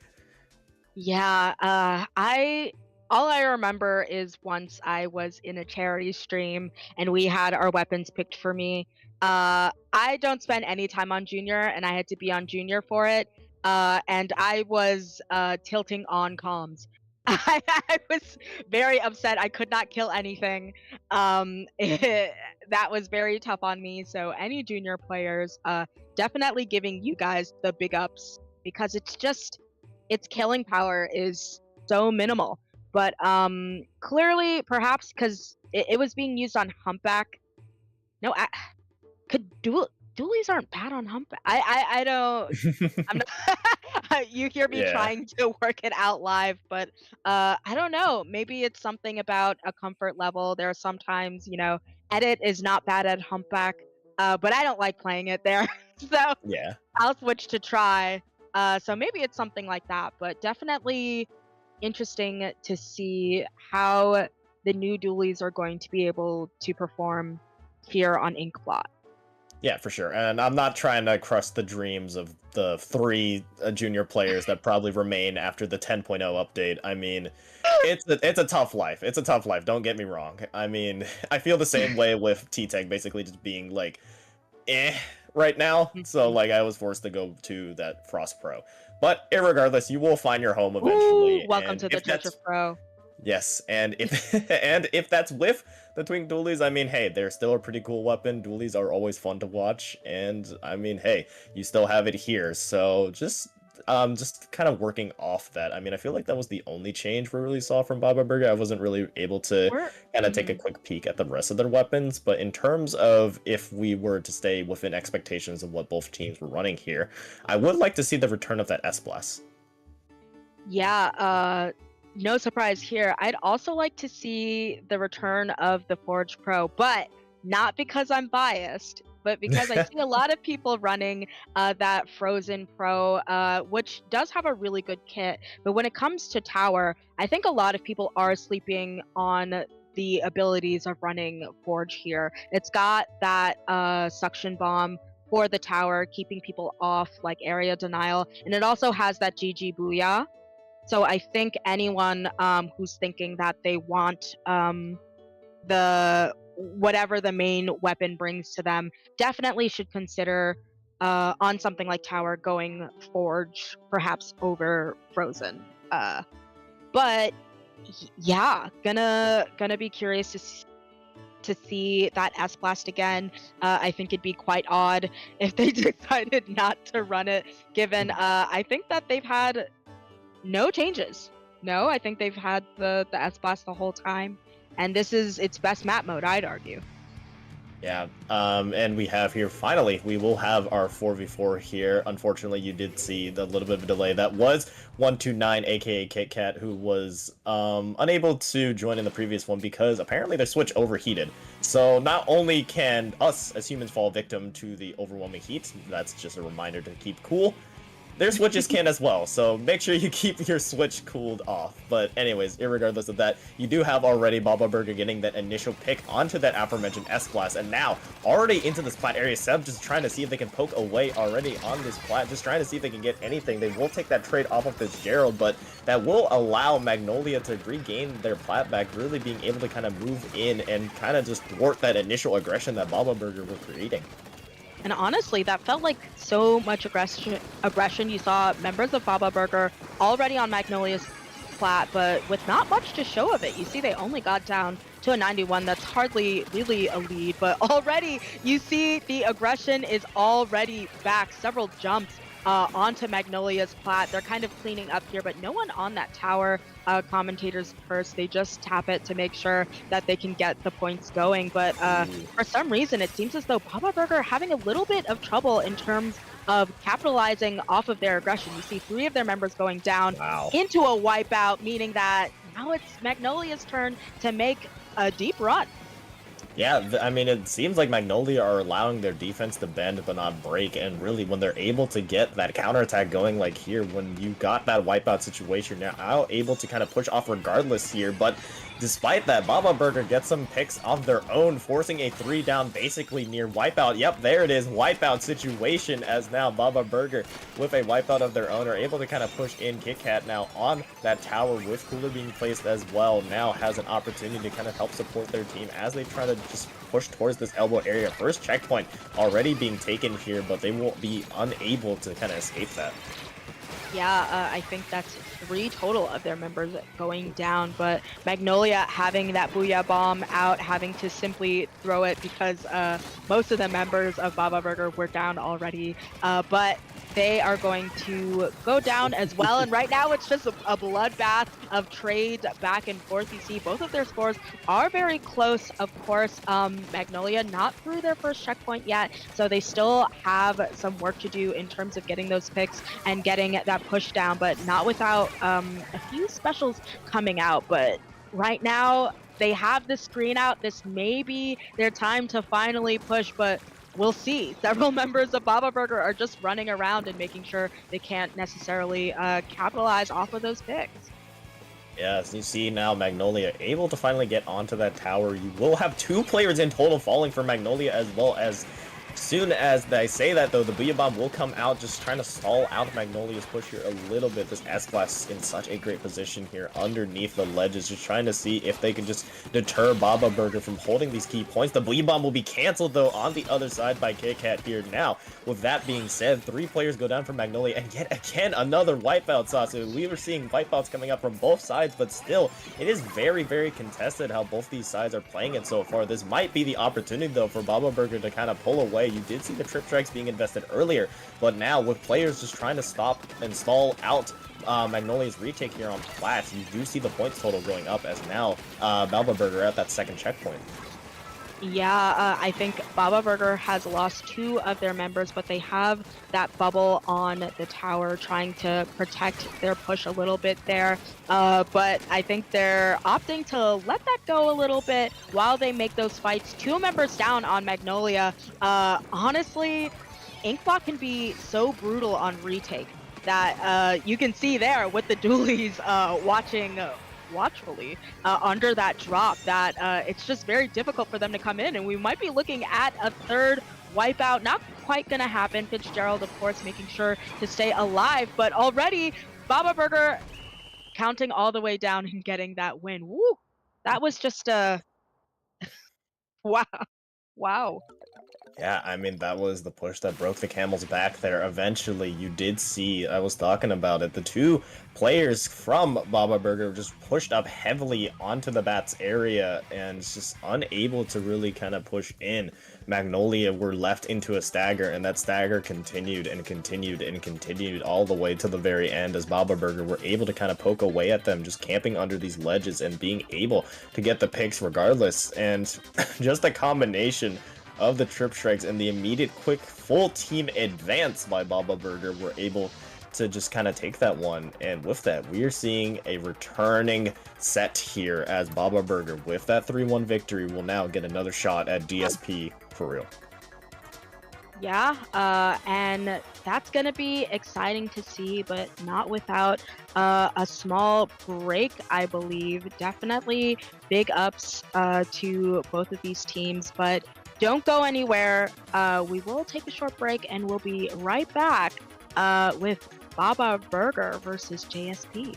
Yeah, all I remember is once I was in a charity stream and we had our weapons picked for me. I don't spend any time on junior, and I had to be on junior for it. And I was tilting on comms. I was very upset. I could not kill anything. That was very tough on me. So any junior players, definitely giving you guys the big ups, because its killing power is so minimal. But clearly, perhaps because it was being used on Humpback. No, dualies aren't bad on Humpback. I don't. I'm not. You hear me trying to work it out live, but I don't know. Maybe it's something about a comfort level. There are sometimes, edit is not bad at Humpback, but I don't like playing it there. So
Yeah.
I'll switch to try. So maybe it's something like that, but definitely interesting to see how the new dualies are going to be able to perform here on Inkblot.
Yeah, for sure. And I'm not trying to crush the dreams of the 3 junior players that probably remain after the 10.0 update. I mean, it's a tough life. It's a tough life. Don't get me wrong. I mean, I feel the same way with T-Tech basically just being like, right now. So like I was forced to go to that Frost Pro. But irregardless, you will find your home eventually.
Ooh, welcome to the Church of Pro.
Yes, and if that's with the Twink Dualies, I mean, hey, they're still a pretty cool weapon. Dualies are always fun to watch, and I mean, hey, you still have it here. So just kind of working off that. I mean, I feel like that was the only change we really saw from Baba Burger. I wasn't really able to kind of take a quick peek at the rest of their weapons, but in terms of if we were to stay within expectations of what both teams were running here, I would like to see the return of that S-Blast.
Yeah, no surprise here. I'd also like to see the return of the Forge Pro, but not because I'm biased, but because I see a lot of people running that Frozen Pro, which does have a really good kit. But when it comes to Tower, I think a lot of people are sleeping on the abilities of running Forge here. It's got that suction bomb for the tower, keeping people off, like area denial, and it also has that GG Booyah. So I think anyone who's thinking that they want the whatever the main weapon brings to them definitely should consider on something like Tower going Forge, perhaps over Frozen. But Yeah, gonna be curious to see that S Blast again. I think it'd be quite odd if they decided not to run it, given I think that they've had no changes. No, I think they've had the S Blast the whole time, and this is its best map mode, I'd argue.
Yeah, and we have here, finally, we will have our 4v4 here. Unfortunately, you did see the little bit of a delay. That was 129, aka Kit Kat, who was unable to join in the previous one because apparently their switch overheated. So not only can us as humans fall victim to the overwhelming heat, that's just a reminder to keep cool, their switches can as well, so make sure you keep your switch cooled off. But anyways, irregardless of that, you do have already Baba Burger getting that initial pick onto that aforementioned S-Blast, and now already into this plat area. Seb just trying to see if they can poke away already on this plat, just trying to see if they can get anything. They will take that trade off of Fitzgerald, but that will allow Magnolia to regain their plat back, really being able to kind of move in and kind of just thwart that initial aggression that Baba Burger were creating.
And honestly, that felt like so much aggression. You saw members of Baba Burger already on Magnolia's plat, but with not much to show of it. You see they only got down to a 91. That's hardly really a lead, but already you see the aggression is already back. Several jumps onto Magnolia's plat. They're kind of cleaning up here, but no one on that tower. Commentators first, they just tap it to make sure that they can get the points going. But for some reason, it seems as though Baba Burger are having a little bit of trouble in terms of capitalizing off of their aggression. You see 3 of their members going down into a wipeout, meaning that now it's Magnolia's turn to make a deep run.
Yeah, I mean, it seems like Magnolia are allowing their defense to bend but not break, and really when they're able to get that counterattack going like here, when you got that wipeout situation, now able to kind of push off regardless here, but despite that, Baba Burger gets some picks of their own, forcing a 3 down basically near wipeout. Yep, there it is, wipeout situation, as now Baba Burger with a wipeout of their own are able to kind of push in. Kit Kat now on that tower with Cooler being placed as well, now has an opportunity to kind of help support their team as they try to just push towards this elbow area. First checkpoint already being taken here, but they will be unable to kind of escape that.
Yeah, I think that's 3 total of their members going down, but Magnolia having that Booyah Bomb out, having to simply throw it because most of the members of Baba Burger were down already, but they are going to go down as well, and right now it's just a bloodbath of trades back and forth. You see both of their scores are very close, of course. Magnolia not through their first checkpoint yet, so they still have some work to do in terms of getting those picks and getting that push down, but not without a few specials coming out. But right now they have the screen out. This may be their time to finally push, but we'll see. Several members of Baba Burger are just running around and making sure they can't necessarily capitalize off of those picks.
Yes, you see now Magnolia able to finally get onto that tower. You will have 2 players in total falling for Magnolia, as well as soon as they say that, though, the Booyah Bomb will come out, just trying to stall out Magnolia's push here a little bit. This S-Blast in such a great position here underneath the ledges, just trying to see if they can just deter Baba Burger from holding these key points. The Booyah Bomb will be canceled, though, on the other side by Kit Kat here. Now, with that being said, 3 players go down for Magnolia, and yet again, another wipeout, Sasu. We were seeing wipeouts coming up from both sides, but still, it is very, very contested how both these sides are playing it so far. This might be the opportunity, though, for Baba Burger to kind of pull away. You did see the trip strikes being invested earlier, but now with players just trying to stop and stall out Magnolia's retake here on plat, you do see the points total going up, as now Baba Burger at that second checkpoint.
Yeah, I think Baba Burger has lost 2 of their members, but they have that bubble on the tower trying to protect their push a little bit there. But I think they're opting to let that go a little bit while they make those fights. 2 members down on Magnolia. Honestly, Inkblock can be so brutal on retake that you can see there with the dualies watching watchfully under that drop that it's just very difficult for them to come in, and we might be looking at a 3rd wipeout. Not quite gonna happen. Fitzgerald, of course, making sure to stay alive, but already Baba Burger counting all the way down and getting that win. Woo! That was just a wow.
Yeah, I mean, that was the push that broke the camel's back there. Eventually, you did see, I was talking about it, the two players from Baba Burger just pushed up heavily onto the Bats area and just unable to really kind of push in. Magnolia were left into a stagger, and that stagger continued and continued and continued all the way to the very end as Baba Burger were able to kind of poke away at them, just camping under these ledges and being able to get the picks regardless. And just a combination of the trip strikes and the immediate quick full team advance by Baba Burger were able to just kind of take that one. And with that, we are seeing a returning set here as Baba Burger, with that 3-1 victory, will now get another shot at DSP for real.
Yeah, and that's going to be exciting to see, but not without a small break, I believe. Definitely big ups to both of these teams, but don't go anywhere. We will take a short break and we'll be right back with Baba Burger versus JSP.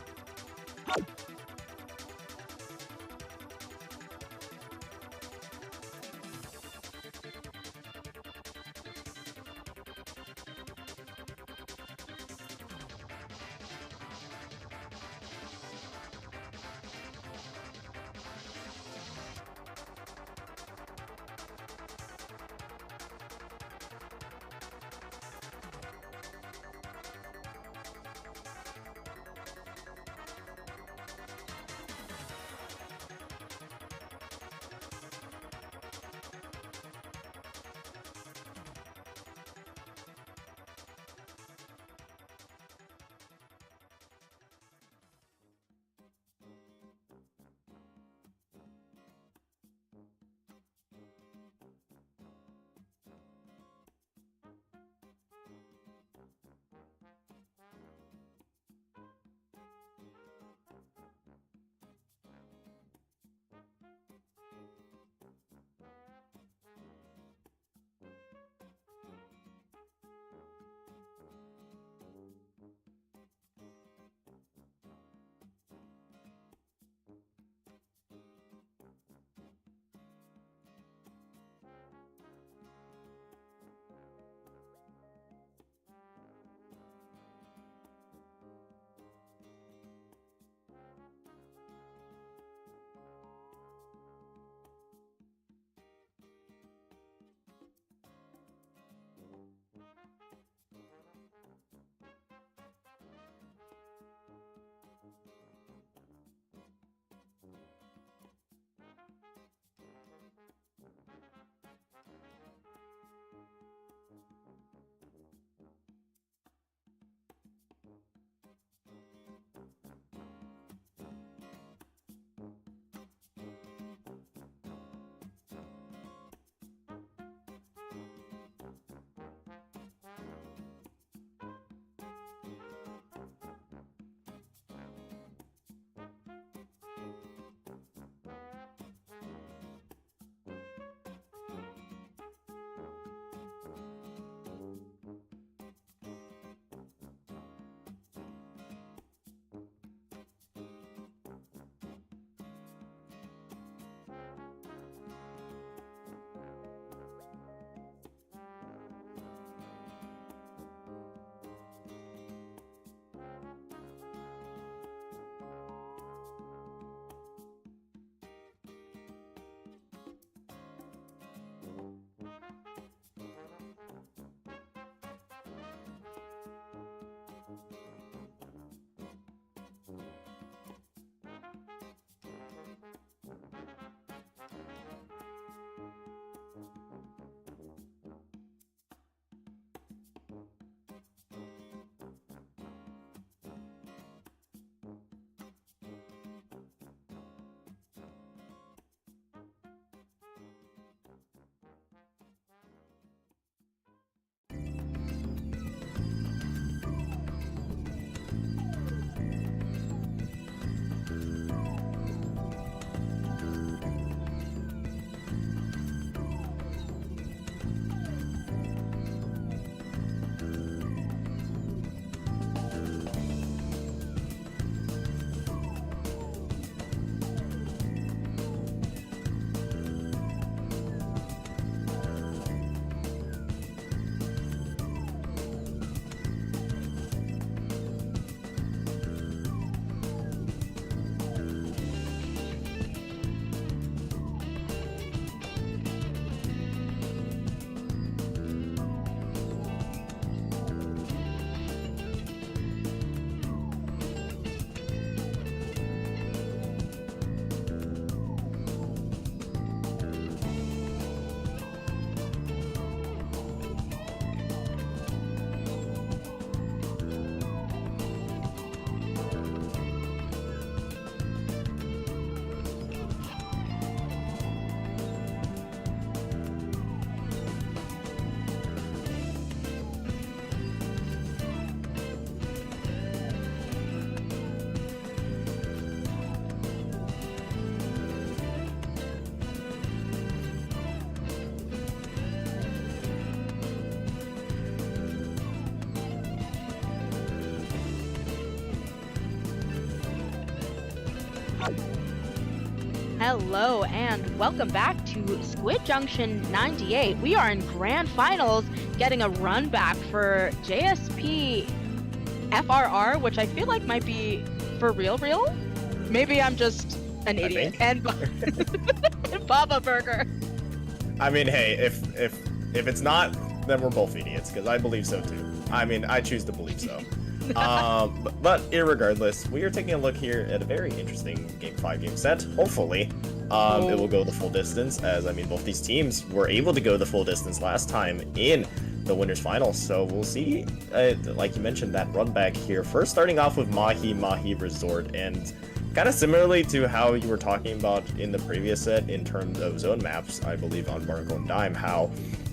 Hello and welcome back to Squid Junction 98. We are in grand finals getting a run back for JSP FRR, which I feel like might be for real. Maybe I'm just an idiot. And Baba Burger.
I mean, hey, if it's not, then we're both idiots, because I believe so too. I mean, I choose to believe so. But irregardless, we are taking a look here at a very interesting Game 5 game set. Hopefully, it will go the full distance, as I mean, both these teams were able to go the full distance last time in the winners finals. So we'll see, like you mentioned, that run back here. First, starting off with Mahi Resort, and kind of similarly to how you were talking about in the previous set in terms of zone maps, I believe on Barnacle and Dime, how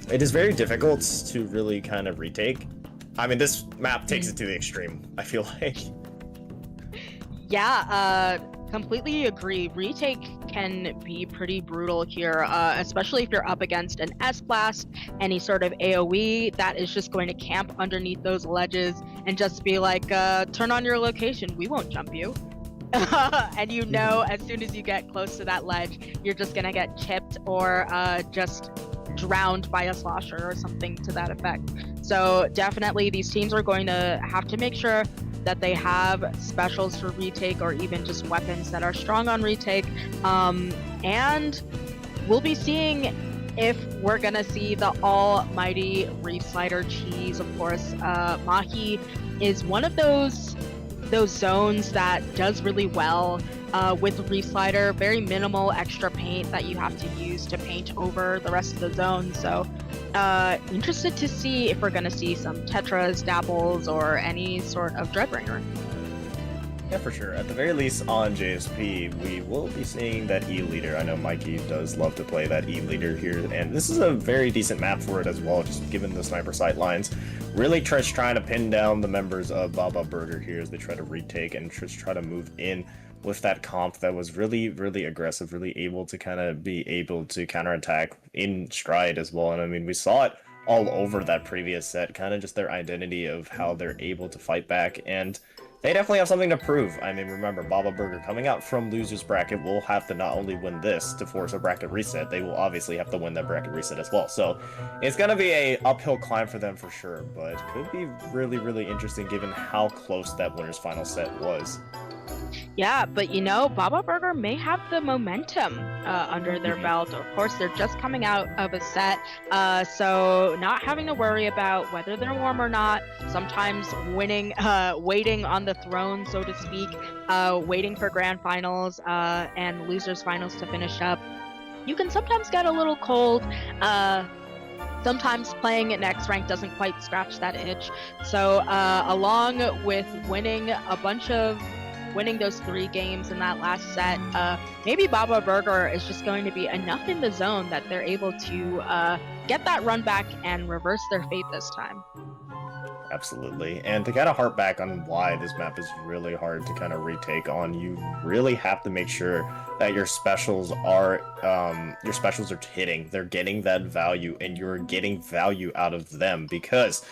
it is very difficult to really kind of retake. I mean, this map takes it to the extreme, I feel like.
Yeah, completely agree. Retake can be pretty brutal here, especially if you're up against an S-Blast, any sort of AoE that is just going to camp underneath those ledges and just be like, turn on your location, we won't jump you. And you know, as soon as you get close to that ledge, you're just gonna get chipped or just drowned by a slosher or something to that effect. So definitely these teams are going to have to make sure that they have specials for retake or even just weapons that are strong on retake. And we'll be seeing if we're gonna see the almighty Reef Slider cheese. Of course, Mahi is one of those zones that does really well with Reef Slider. Very minimal extra paint that you have to use to paint over the rest of the zone. So interested to see if we're going to see some Tetras, Dabbles, or any sort of Dreadbringer.
Yeah, for sure. At the very least on JSP, we will be seeing that E leader. I know Mikey does love to play that E leader here, and this is a very decent map for it as well, just given the sniper sight lines. Really trying to pin down the members of Baba Burger here as they try to retake and just try to move in with that comp that was really aggressive, really able to kind of be able to counterattack in stride as well. And I mean, we saw it all over that previous set, kind of just their identity of how they're able to fight back, and they definitely have something to prove. I mean, remember, Baba Burger coming out from loser's bracket will have to not only win this to force a bracket reset, they will obviously have to win that bracket reset as well. So it's going to be a uphill climb for them for sure, but could be really interesting given how close that winner's final set was.
Yeah, but you know, Baba Burger may have the momentum under their belt. Of course, they're just coming out of a set, so not having to worry about whether they're warm or not. Sometimes winning, waiting on the throne, so to speak, waiting for grand finals and losers finals to finish up. You can sometimes get a little cold. Sometimes playing at next rank doesn't quite scratch that itch. So along with winning those 3 games in that last set, maybe Baba Burger is just going to be enough in the zone that they're able to get that run back and reverse their fate this time.
Absolutely. And to kind of harp back on why this map is really hard to kind of retake on, you really have to make sure that your specials are hitting. They're getting that value, and you're getting value out of them, because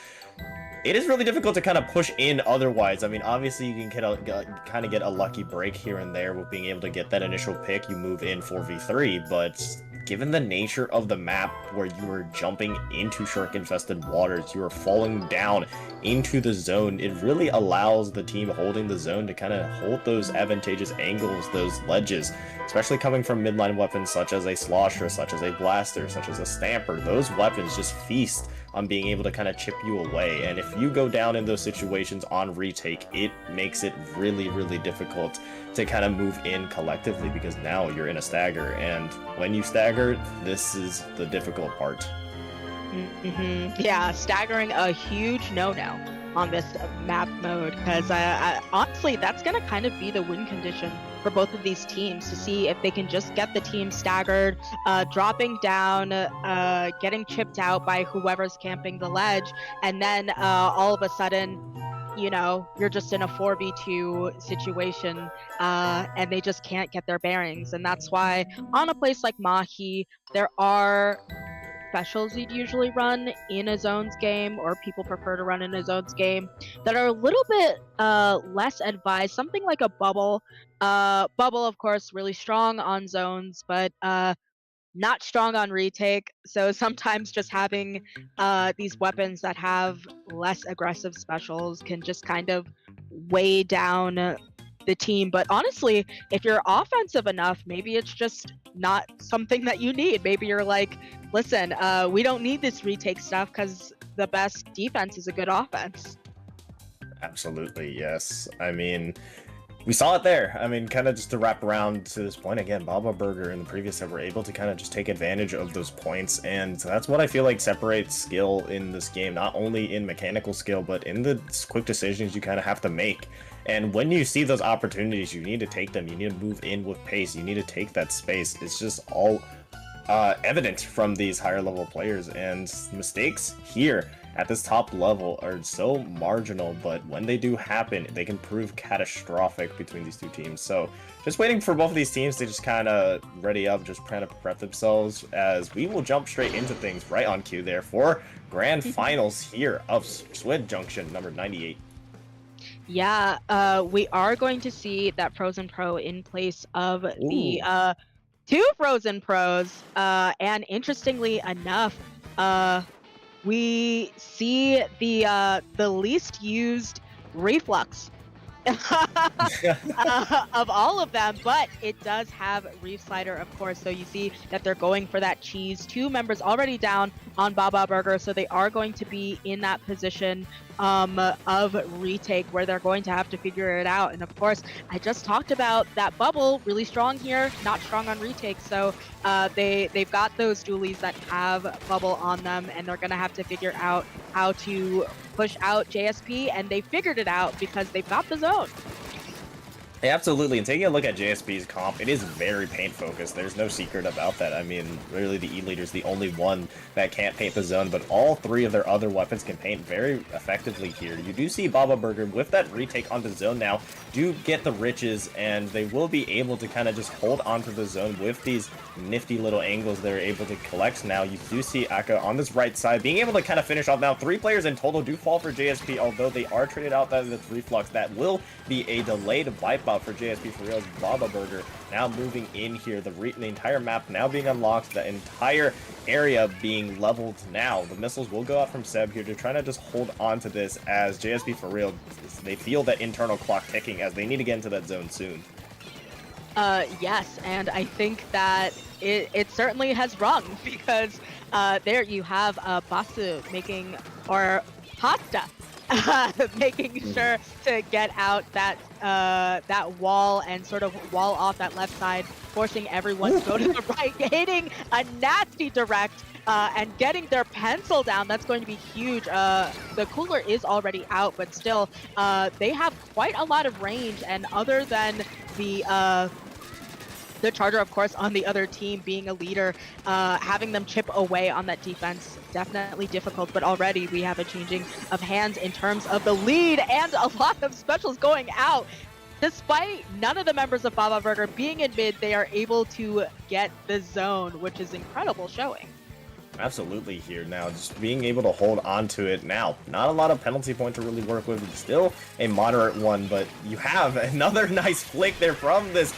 it is really difficult to kind of push in otherwise. I mean, obviously you can kind of get a lucky break here and there with being able to get that initial pick. You move in 4v3, but given the nature of the map where you are jumping into shark-infested waters, you are falling down into the zone, it really allows the team holding the zone to kind of hold those advantageous angles, those ledges, especially coming from midline weapons such as a Slosher, such as a Blaster, such as a Stamper. Those weapons just feast on being able to kind of chip you away, and if you go down in those situations on retake, it makes it really difficult to kind of move in collectively, because now you're in a stagger, and when you stagger, this is the difficult part.
Yeah, staggering a huge no-no on this map mode, because honestly, that's going to kind of be the win condition for both of these teams, to see if they can just get the team staggered, dropping down, getting chipped out by whoever's camping the ledge, and then all of a sudden, you know, you're just in a 4v2 situation, and they just can't get their bearings. And that's why on a place like Mahi, there are specials you'd usually run in a zones game, or people prefer to run in a zones game, that are a little bit less advised. Something like a bubble. Bubble, of course, really strong on zones, but not strong on retake. So sometimes just having these weapons that have less aggressive specials can just kind of weigh down the team. But honestly, if you're offensive enough, maybe it's just not something that you need. Maybe you're like, listen, we don't need this retake stuff because the best defense is a good offense.
Absolutely, yes. I mean, we saw it there. I mean, kind of just to wrap around to this point again, Baba Burger in the previous set were able to kind of just take advantage of those points, and that's what I feel like separates skill in this game, not only in mechanical skill, but in the quick decisions you kind of have to make. And when you see those opportunities, you need to take them. You need to move in with pace. You need to take that space. It's just all evident from these higher level players, and mistakes here at this top level are so marginal, but when they do happen, they can prove catastrophic between these two teams. So just waiting for both of these teams to just kind of ready up, just trying to prep themselves, as we will jump straight into things right on cue there for grand finals here of Squid Junction number 98.
Yeah, we are going to see that Frozen Pro in place of the two Frozen Pros, and interestingly enough, we see the least used reflux of all of them, but it does have Reef Slider, of course. So you see that they're going for that cheese. Two members already down on Baba Burger, so they are going to be in that position of retake where they're going to have to figure it out. And of course, I just talked about that bubble, really strong here, not strong on retake. So they've got those dualies that have bubble on them, and they're gonna have to figure out how to push out JSP, and they figured it out because they've got the zone.
Yeah, absolutely, and taking a look at JSP's comp, it is very paint focused. There's no secret about that. I mean, really the E-Leader's the only one that can't paint the zone, but all three of their other weapons can paint very effectively here. You do see Baba Burger with that retake onto zone now, do get the riches, and they will be able to kind of just hold onto the zone with these nifty little angles they're able to collect now. You do see Aka on this right side being able to kind of finish off now. 3 players in total do fall for JSP, although they are traded out that the reflux. That will be a delayed wipeout for JSP for real's Baba Burger. Now moving in here, the entire map now being unlocked, the entire area being leveled now. The missiles will go out from Seb here to try to just hold on to this, as JSP for real, they feel that internal clock ticking as they need to get into that zone soon.
Yes, and I think that it certainly has rung, because there you have Basu making, or Pasta, making sure to get out that that wall and sort of wall off that left side, forcing everyone to go to the right, hitting a nasty direct and getting their pencil down. That's going to be huge. The cooler is already out, but still, they have quite a lot of range, and other than the Charger, of course, on the other team being a leader, having them chip away on that defense, definitely difficult. But already we have a changing of hands in terms of the lead, and a lot of specials going out. Despite none of the members of Baba Burger being in mid, they are able to get the zone, which is incredible showing.
Absolutely here now, just being able to hold on to it now. Not a lot of penalty point to really work with, still a moderate one, but you have another nice flick there from this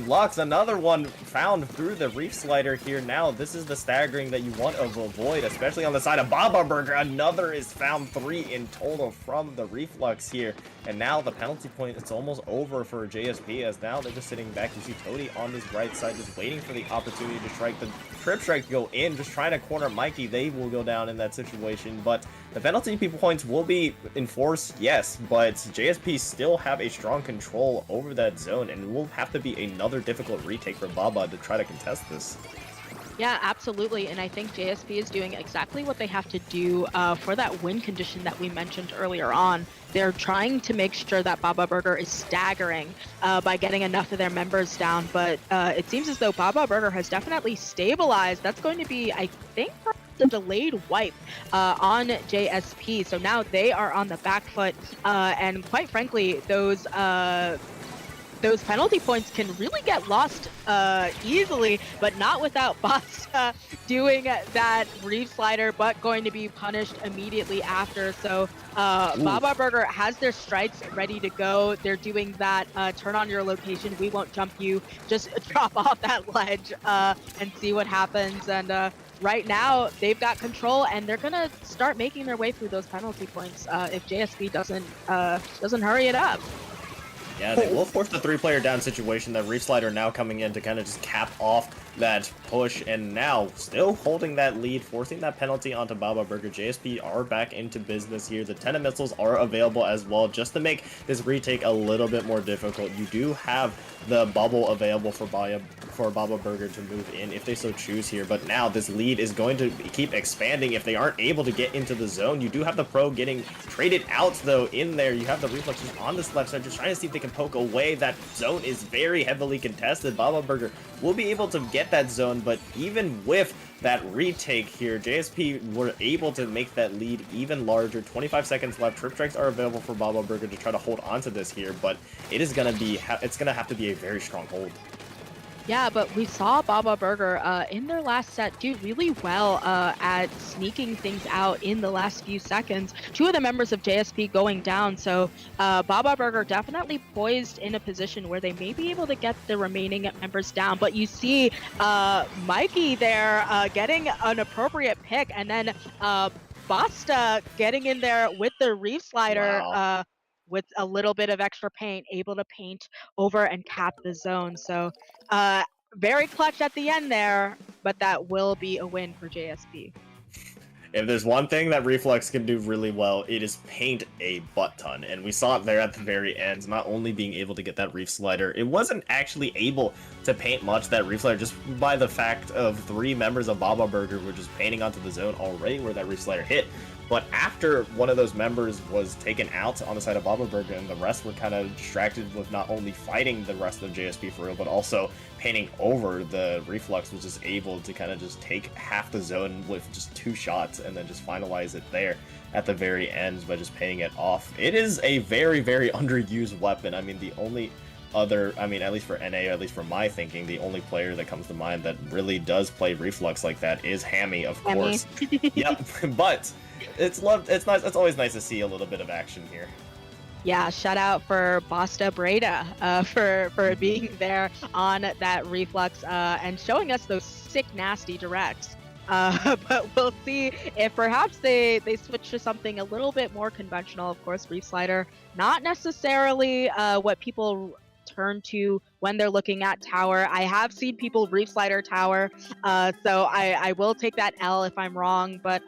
Lux, another one found through the Reef Slider here now. This is the staggering that you want to avoid, especially on the side of Baba Burger. Another is found, 3 in total from the Reflux here, and now the penalty point, it's almost over for JSP, as now they're just sitting back. You see Toady on this right side just waiting for the opportunity to strike, the trip strike to go in, just trying to corner Mikey. They will go down in that situation, but the penalty points will be enforced, yes, but JSP still have a strong control over that zone, and it will have to be another difficult retake for Baba to try to contest this.
Yeah, absolutely, and I think JSP is doing exactly what they have to do for that win condition that we mentioned earlier on. They're trying to make sure that Baba Burger is staggering by getting enough of their members down, but it seems as though Baba Burger has definitely stabilized. That's going to be, I think, a delayed wipe on JSP, so now they are on the back foot, and quite frankly, those those penalty points can really get lost easily, but not without Basta doing that Reeve slider, but going to be punished immediately after. So Baba Burger has their strikes ready to go. They're doing that turn on your location, we won't jump you, just drop off that ledge and see what happens. And right now they've got control, and they're gonna start making their way through those penalty points if JSP doesn't hurry it up.
Yeah, they will force the 3-player down situation. That Reef Slider now coming in to kind of just cap off that push, and now still holding that lead, forcing that penalty onto Baba Burger. JSP are back into business here. The Tenet missiles are available as well, just to make this retake a little bit more difficult. You do have the bubble available for Baba Burger to move in if they so choose here, but now this lead is going to keep expanding if they aren't able to get into the zone. You do have the Pro getting traded out though in there. You have the Reflexes on this left side just trying to see if they can poke away. That zone is very heavily contested. Baba Burger will be able to get that zone, but even with that retake here, JSP were able to make that lead even larger. 25 seconds left. Trip strikes are available for Baba Burger to try to hold on to this here, but it's gonna have to be a very strong hold.
Yeah, but we saw Baba Burger in their last set do really well at sneaking things out in the last few seconds. 2 of the members of JSP going down, so Baba Burger definitely poised in a position where they may be able to get the remaining members down. But you see Mikey there getting an appropriate pick, and then Basta getting in there with the Reef Slider.
Wow.
With a little bit of extra paint, able to paint over and cap the zone. So very clutch at the end there, but that will be a win for JSP.
If there's one thing that Reflex can do really well, it is paint a butt ton. And we saw it there at the very end, not only being able to get that Reef Slider, it wasn't actually able to paint much that Reef Slider just by the fact of 3 members of Baba Burger were just painting onto the zone already where that Reef Slider hit. But after one of those members was taken out on the side of Baba Burger, and the rest were kind of distracted with not only fighting the rest of JSP for real, but also painting over, the Reflux was just able to kind of just take half the zone with just 2 shots and then just finalize it there at the very end by just painting it off. It is a very, very underused weapon. I mean, the only other, I mean, at least for NA, at least for my thinking, the only player that comes to mind that really does play Reflux like that is Hammy, of course. Yep, but it's loved. It's nice. It's always nice to see a little bit of action here.
Yeah, shout out for Basta Breda for being there on that Reflux and showing us those sick, nasty directs. But we'll see if perhaps they switch to something a little bit more conventional. Of course, Reef Slider, not necessarily what people turn to when they're looking at tower. I have seen people Reef Slider tower, so I will take that L if I'm wrong, but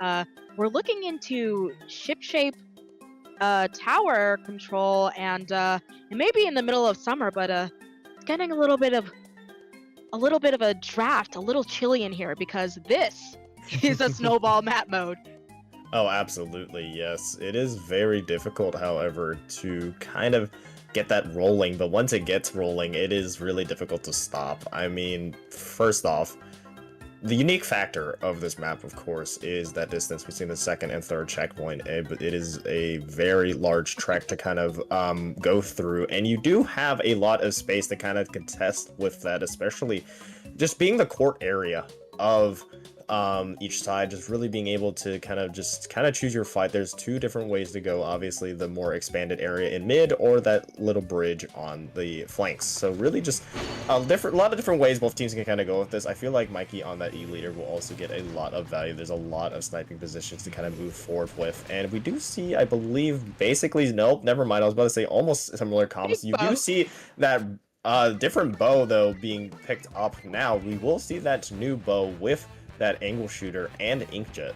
we're looking into ship shape tower control, and it may be in the middle of summer, but it's getting a little bit of a draft, a little chilly in here because this is a snowball map mode.
Oh, absolutely, yes. It is very difficult, however, to kind of get that rolling, but once it gets rolling, it is really difficult to stop. I mean, first off, the unique factor of this map, of course, is that distance between the second and third checkpoint. But it is a very large trek to kind of go through, and you do have a lot of space to kind of contest with that, especially just being the court area of each side, just really being able to kind of choose your fight. There's 2 different ways to go, obviously the more expanded area in mid or that little bridge on the flanks. So really just a lot of different ways both teams can kind of go with this. I feel like Mikey on that E leader will also get a lot of value. There's a lot of sniping positions to kind of move forward with, and we do see, I believe, basically, nope, never mind, I was about to say almost similar comps. You do see that different bow though being picked up now. We will see that new bow with that angle shooter and inkjet.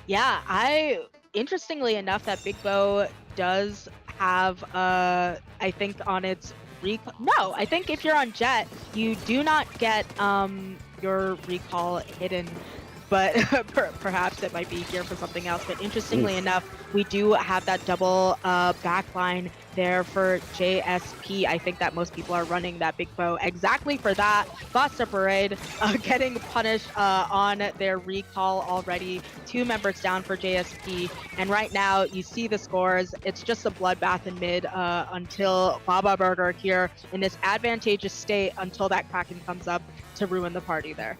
Yeah, interestingly enough, that big bow does have I think on its no, I think if you're on jet, you do not get your recall hidden but perhaps it might be here for something else. But interestingly enough, we do have that double backline there for JSP. I think that most people are running that big bow exactly for that. Basta Parade getting punished on their recall already. 2 members down for JSP. And right now, you see the scores. It's just a bloodbath in mid until Baba Burger here in this advantageous state until that Kraken comes up to ruin the party there.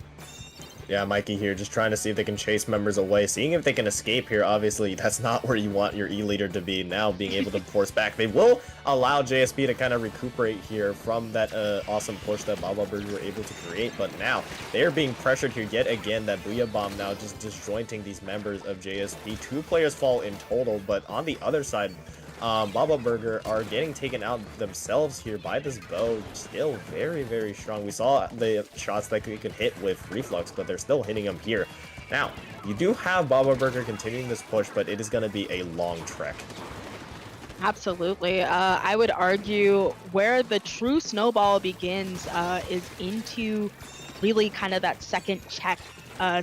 Yeah, Mikey here, just trying to see if they can chase members away, seeing if they can escape here. Obviously, that's not where you want your E-leader to be now, being able to force back. They will allow JSP to kind of recuperate here from that awesome push that Baba Burger were able to create, but now they are being pressured here yet again. That Booyah Bomb now just disjointing these members of JSP. 2 players fall in total, but on the other side, Baba Burger are getting taken out themselves here by this bow. Still very, very strong. We saw the shots that they could hit with Reflux, but they're still hitting them here. Now, you do have Baba Burger continuing this push, but it is going to be a long trek.
Absolutely. I would argue where the true snowball begins is into really kind of that second check,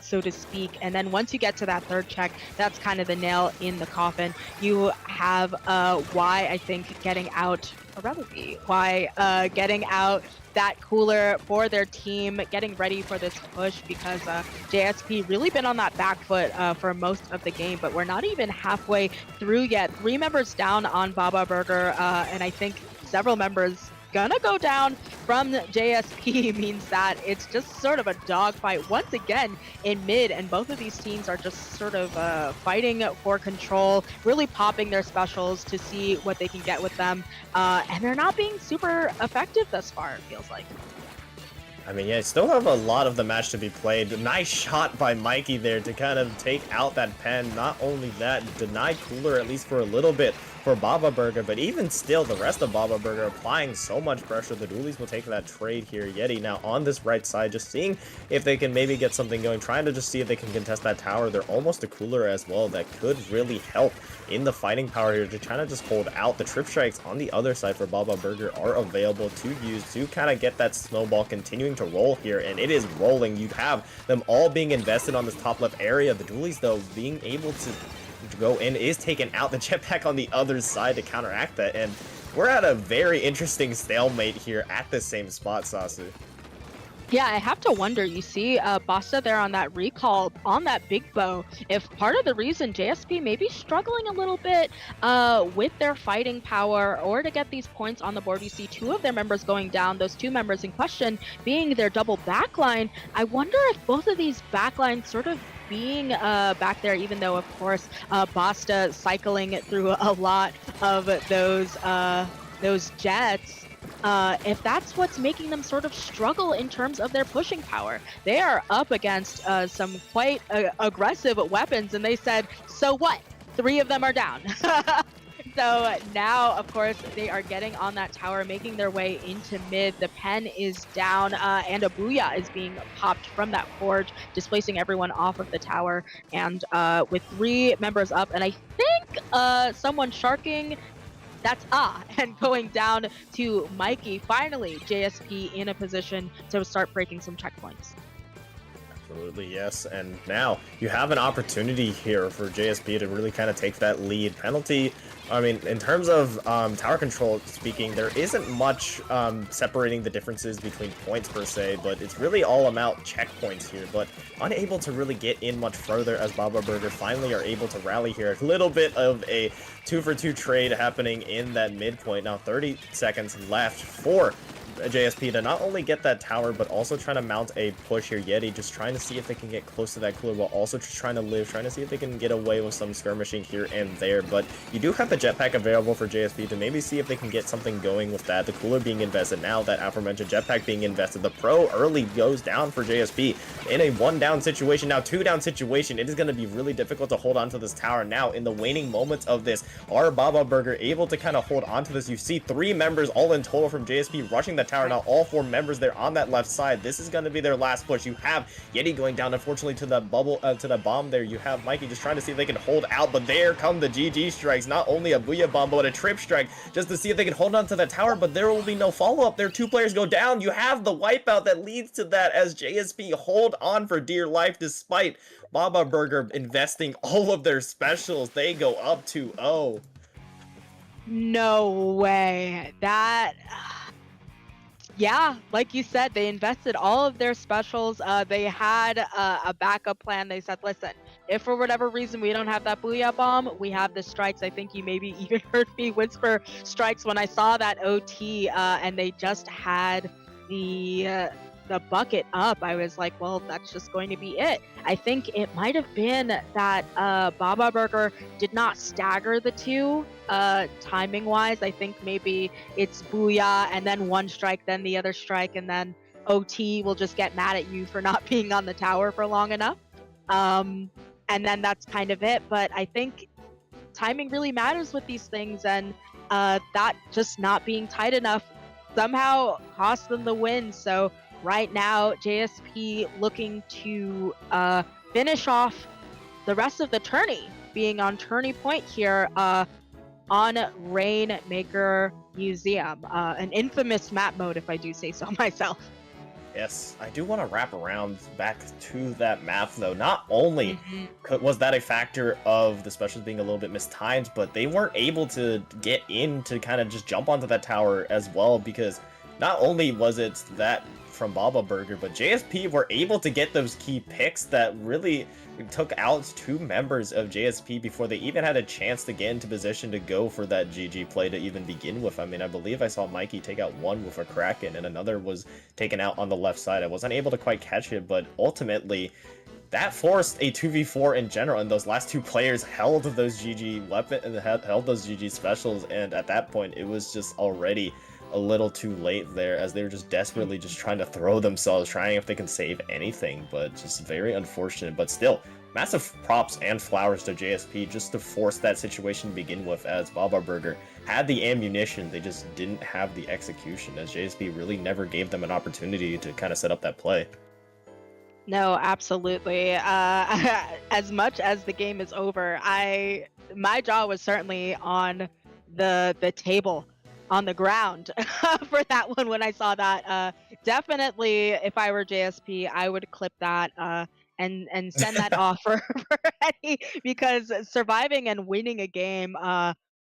so to speak. And then once you get to that third check, that's kind of the nail in the coffin. You have why I think getting out getting out that cooler for their team, getting ready for this push, because JSP really been on that back foot for most of the game, but we're not even halfway through yet. 3 members down on Baba Burger, and I think several members gonna go down from JSP means that it's just sort of a dogfight once again in mid, and both of these teams are just sort of fighting for control, really popping their specials to see what they can get with them, and they're not being super effective thus far, it feels like.
I mean, yeah, still have a lot of the match to be played. Nice shot by Mikey there to kind of take out that pen. Not only that, deny cooler at least for a little bit for Baba Burger, but even still, the rest of Baba Burger applying so much pressure. The Dualies will take that trade here. Yeti now on this right side, just seeing if they can maybe get something going, trying to just see if they can contest that tower. They're almost a cooler as well. That could really help in the fighting power here to try to just hold out. The trip strikes on the other side for Baba Burger are available to use to kind of get that snowball continuing to roll here, and it is rolling. You have them all being invested on this top left area. The Dualies, though, being able to go in is taking out the jetpack on the other side to counteract that, and we're at a very interesting stalemate here at the same spot, Sasu.
Yeah, I have to wonder, you see Basta there on that recall, on that big bow, if part of the reason JSP may be struggling a little bit with their fighting power or to get these points on the board. You see 2 of their members going down, those 2 members in question being their double backline. I wonder if both of these backlines sort of being back there, even though, of course, Basta cycling through a lot of those jets, if that's what's making them sort of struggle in terms of their pushing power. They are up against some quite aggressive weapons, and they said, so what? 3 of them are down. So now, of course, they are getting on that tower, making their way into mid. The pen is down, and a Booyah is being popped from that forge, displacing everyone off of the tower. And with 3 members up, and I think someone sharking, that's and going down to Mikey. Finally, JSP in a position to start breaking some checkpoints.
Absolutely, yes. And now you have an opportunity here for JSP to really kind of take that lead. Penalty, I mean, in terms of tower control speaking, there isn't much separating the differences between points per se, but it's really all about checkpoints here, but unable to really get in much further as Baba Burger finally are able to rally here. A little bit of a 2-for-2 trade happening in that midpoint. Now 30 seconds left for JSP to not only get that tower, but also trying to mount a push here. Yeti just trying to see if they can get close to that cooler, while also just trying to live, trying to see if they can get away with some skirmishing here and there. But you do have the jetpack available for JSP to maybe see if they can get something going with that. The cooler being invested now, that aforementioned jetpack being invested. The pro early goes down for JSP in a 1-down situation. Now 2-down situation. It is going to be really difficult to hold on to this tower. Now in the waning moments of this, are Baba Burger able to kind of hold on to this? You see 3 members all in total from JSP rushing the tower. Now all 4 members there on that left side. This is going to be their last push. You have Yeti going down, unfortunately, to the bubble, to the bomb there. You have Mikey just trying to see if they can hold out, but there come the GG strikes. Not only a Booyah bomb, but a trip strike, just to see if they can hold on to the tower, but there will be no follow-up. There 2 players go down. You have the wipeout that leads to that as JSP hold on for dear life despite Baba Burger investing all of their specials. They go up 2-0.
No way. That, yeah, like you said, they invested all of their specials. They had a backup plan. They said, listen, if for whatever reason we don't have that Booyah bomb, we have the strikes. I think you maybe even heard me whisper strikes when I saw that OT, and they just had the bucket up. I was like, well, that's just going to be it. I think it might have been that Baba Burger did not stagger the 2 timing wise. I think maybe it's Booyah and then 1 strike, then the other strike, and then OT will just get mad at you for not being on the tower for long enough. And then that's kind of it. But I think timing really matters with these things, and that just not being tight enough somehow cost them the win. So right now, JSP looking to finish off the rest of the tourney, being on tourney point here on Rainmaker Museum, an infamous map mode, if I do say so myself.
Yes, I do want to wrap around back to that map, though. Not only was that a factor of the specials being a little bit mistimed, but they weren't able to get in to kind of just jump onto that tower as well, because not only was it that from Baba Burger, but JSP were able to get those key picks that really took out 2 members of JSP before they even had a chance to get into position to go for that GG play to even begin with. I mean, I believe I saw Mikey take out 1 with a Kraken, and another was taken out on the left side. I wasn't able to quite catch it, but ultimately, that forced a 2v4 in general, and those last 2 players held those GG weapon and held those GG specials, and at that point, it was just already a little too late there, as they were just desperately just trying to throw themselves, trying if they can save anything, but just very unfortunate. But still, massive props and flowers to JSP just to force that situation to begin with, as Baba Burger had the ammunition, they just didn't have the execution, as JSP really never gave them an opportunity to kind of set up that play.
No, absolutely. As much as the game is over, my jaw was certainly on the table, on the ground for that one when I saw that. Definitely, if I were JSP, I would clip that and send that off for Eddie, because surviving and winning a game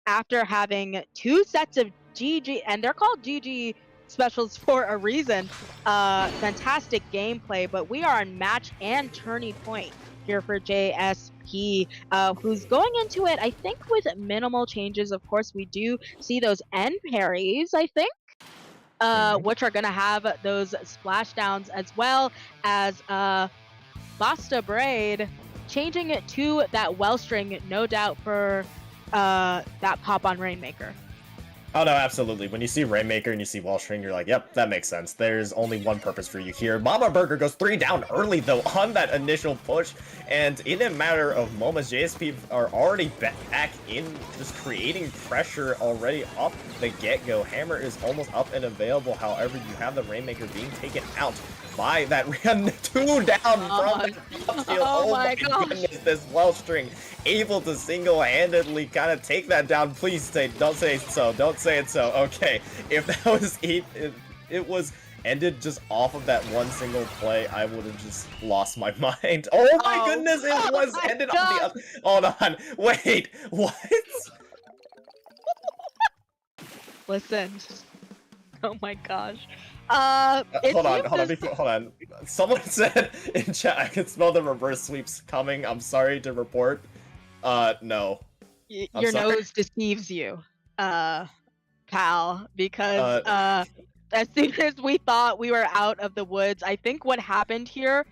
after having 2 sets of GG, and they're called GG specials for a reason. Fantastic gameplay, but we are on match and tourney point here for JSP, who's going into it, I think, with minimal changes. Of course, we do see those end parries, I think, which are going to have those splashdowns, as well as Basta Braid changing it to that Wellstring, no doubt, for that pop on Rainmaker.
Oh no, absolutely. When you see Rainmaker and you see Wallstring, you're like, yep, that makes sense. There's only one purpose for you here. Baba Burger goes 3 down early, though, on that initial push. And in a matter of moments, JSP are already back in, just creating pressure already off the get-go. Hammer is almost up and available. However, you have the Rainmaker being taken out by that 2 down from the top field. Oh my goodness, this Wellstring able to single-handedly kind of take that down. Please say, don't say so. Don't say it so. Okay, if that was it was ended just off of that one single play, I would have just lost my mind. Oh my goodness, it was ended on the other. Hold on, wait, what?
Listen. Oh my gosh.
Hold on. Someone said in chat, I can smell the reverse sweeps coming. I'm sorry to report. No.
Your nose deceives you, pal, because as soon as we thought we were out of the woods, I think what happened here,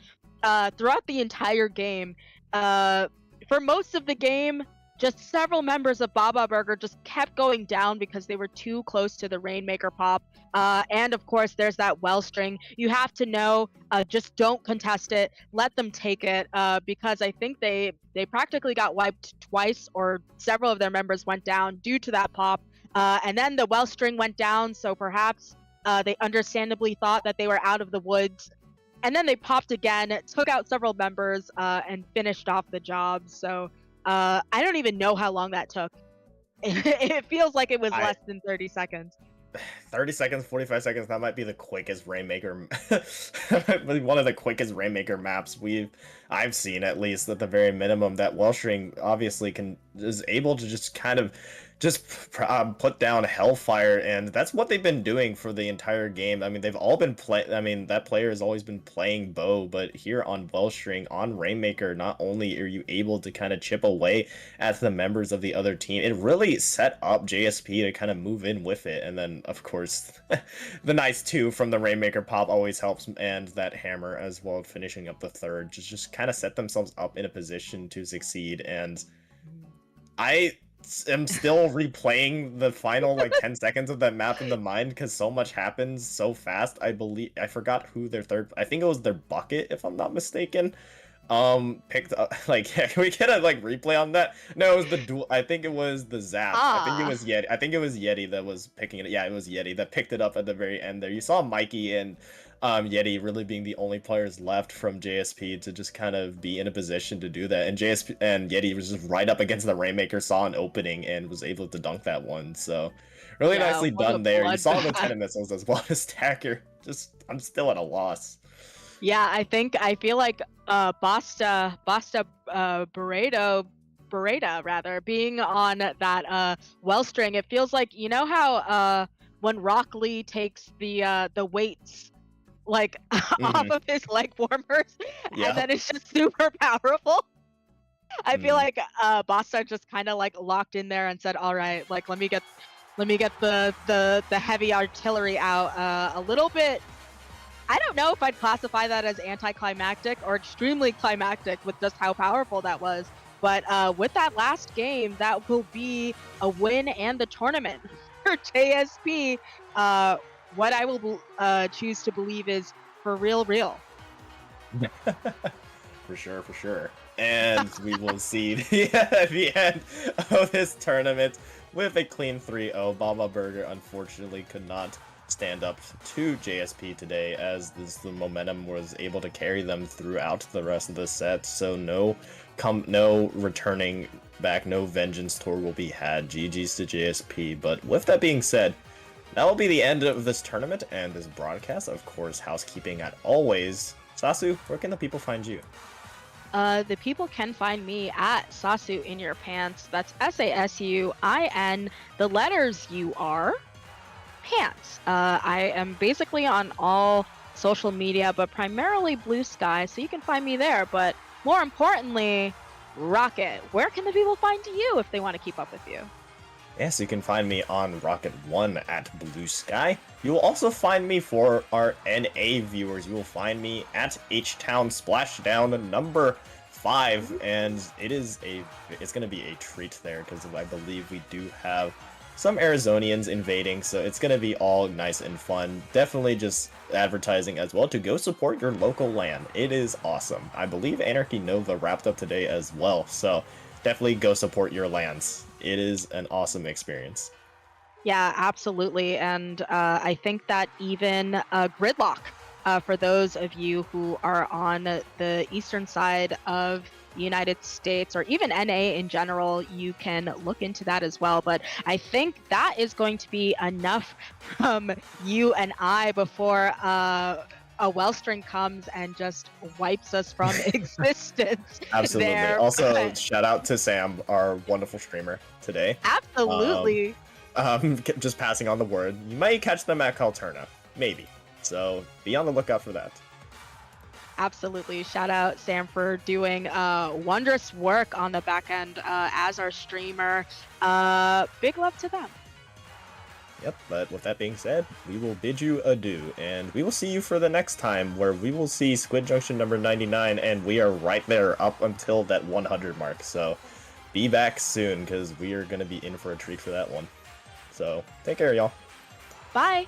throughout the entire game, for most of the game, just several members of Baba Burger just kept going down because they were too close to the Rainmaker pop. And of course, there's that Wellstring. You have to know, just don't contest it. Let them take it, because I think they practically got wiped twice, or several of their members went down due to that pop. And then the Wellstring went down, so perhaps They understandably thought that they were out of the woods. And then they popped again, took out several members, and finished off the job. So I don't even know how long that took. It feels like it was less than 30 seconds.
30 seconds, 45 seconds, that might be the quickest Rainmaker, one of the quickest Rainmaker maps I've seen, at least at the very minimum. That Wellstring obviously is able to just kind of put down Hellfire, and that's what they've been doing for the entire game. I mean, they've all been that player has always been playing Bow, but here on Wellstring, on Rainmaker, not only are you able to kind of chip away at the members of the other team, it really set up JSP to kind of move in with it. And then, of course, the nice 2 from the Rainmaker pop always helps, and that hammer as well, finishing up the third, just kind of set themselves up in a position to succeed. And I am still replaying the final 10 seconds of that map in the mind, because so much happens so fast. I forgot who their third, I think it was their Bucket, if I'm not mistaken, picked up. Can we get a replay on that? No, it was the duel. I think it was the Zap. I think it was Yeti that was picking it. Yeah, it was Yeti that picked it up at the very end there. You saw Mikey and Yeti really being the only players left from JSP to just kind of be in a position to do that, and JSP and Yeti was just right up against the Rainmaker, saw an opening, and was able to dunk that one. So really nicely done there. You saw the 10 missiles as well as Stacker. I'm still at a loss.
Yeah, I feel like Basta Beretta rather, being on that Wellstring, it feels like, you know how when Rock Lee takes the weights off of his leg warmers, and then it's just super powerful. I feel like Basta just kind of locked in there and said, all right, let me get the heavy artillery out a little bit. I don't know if I'd classify that as anticlimactic or extremely climactic with just how powerful that was. But with that last game, that will be a win and the tournament for JSP. What I will choose to believe is for real.
For sure. And we will see the end of this tournament with a clean 3-0. Baba Burger unfortunately could not stand up to JSP today, as the momentum was able to carry them throughout the rest of the set. So no returning back, no vengeance tour will be had. GG's to JSP. But with that being said, that will be the end of this tournament and this broadcast. Of course, housekeeping at always. Sasu, where can the people find you?
The people can find me at Sasu in your pants. That's SASUIN, the letters UR, pants. I am basically on all social media, but primarily Blue Sky, so you can find me there. But more importantly, Rocket. Where can the people find you if they want to keep up with you?
Yes, you can find me on Rocket1 at Blue Sky. You will also find me, for our NA viewers, you will find me at H-Town Splashdown number 5, and it's going to be a treat there, because I believe we do have some Arizonians invading, so it's going to be all nice and fun. Definitely just advertising as well to go support your local LAN. It is awesome. I believe Anarchy Nova wrapped up today as well, so definitely go support your LANs. It is an awesome experience.
Yeah, absolutely. And I think that even Gridlock, for those of you who are on the eastern side of the United States, or even NA in general, you can look into that as well. But I think that is going to be enough from you and I before a Wellstring comes and just wipes us from existence.
Absolutely.
There.
Also, shout out to Sam, our wonderful streamer today.
Absolutely.
Just passing on the word. You might catch them at Calturna, maybe. So be on the lookout for that.
Absolutely. Shout out Sam for doing wondrous work on the back end as our streamer. Big love to them.
Yep, but with that being said, we will bid you adieu, and we will see you for the next time, where we will see Squid Junction number 99, and we are right there up until that 100 mark. So be back soon, because we are going to be in for a treat for that one. So take care, y'all.
Bye.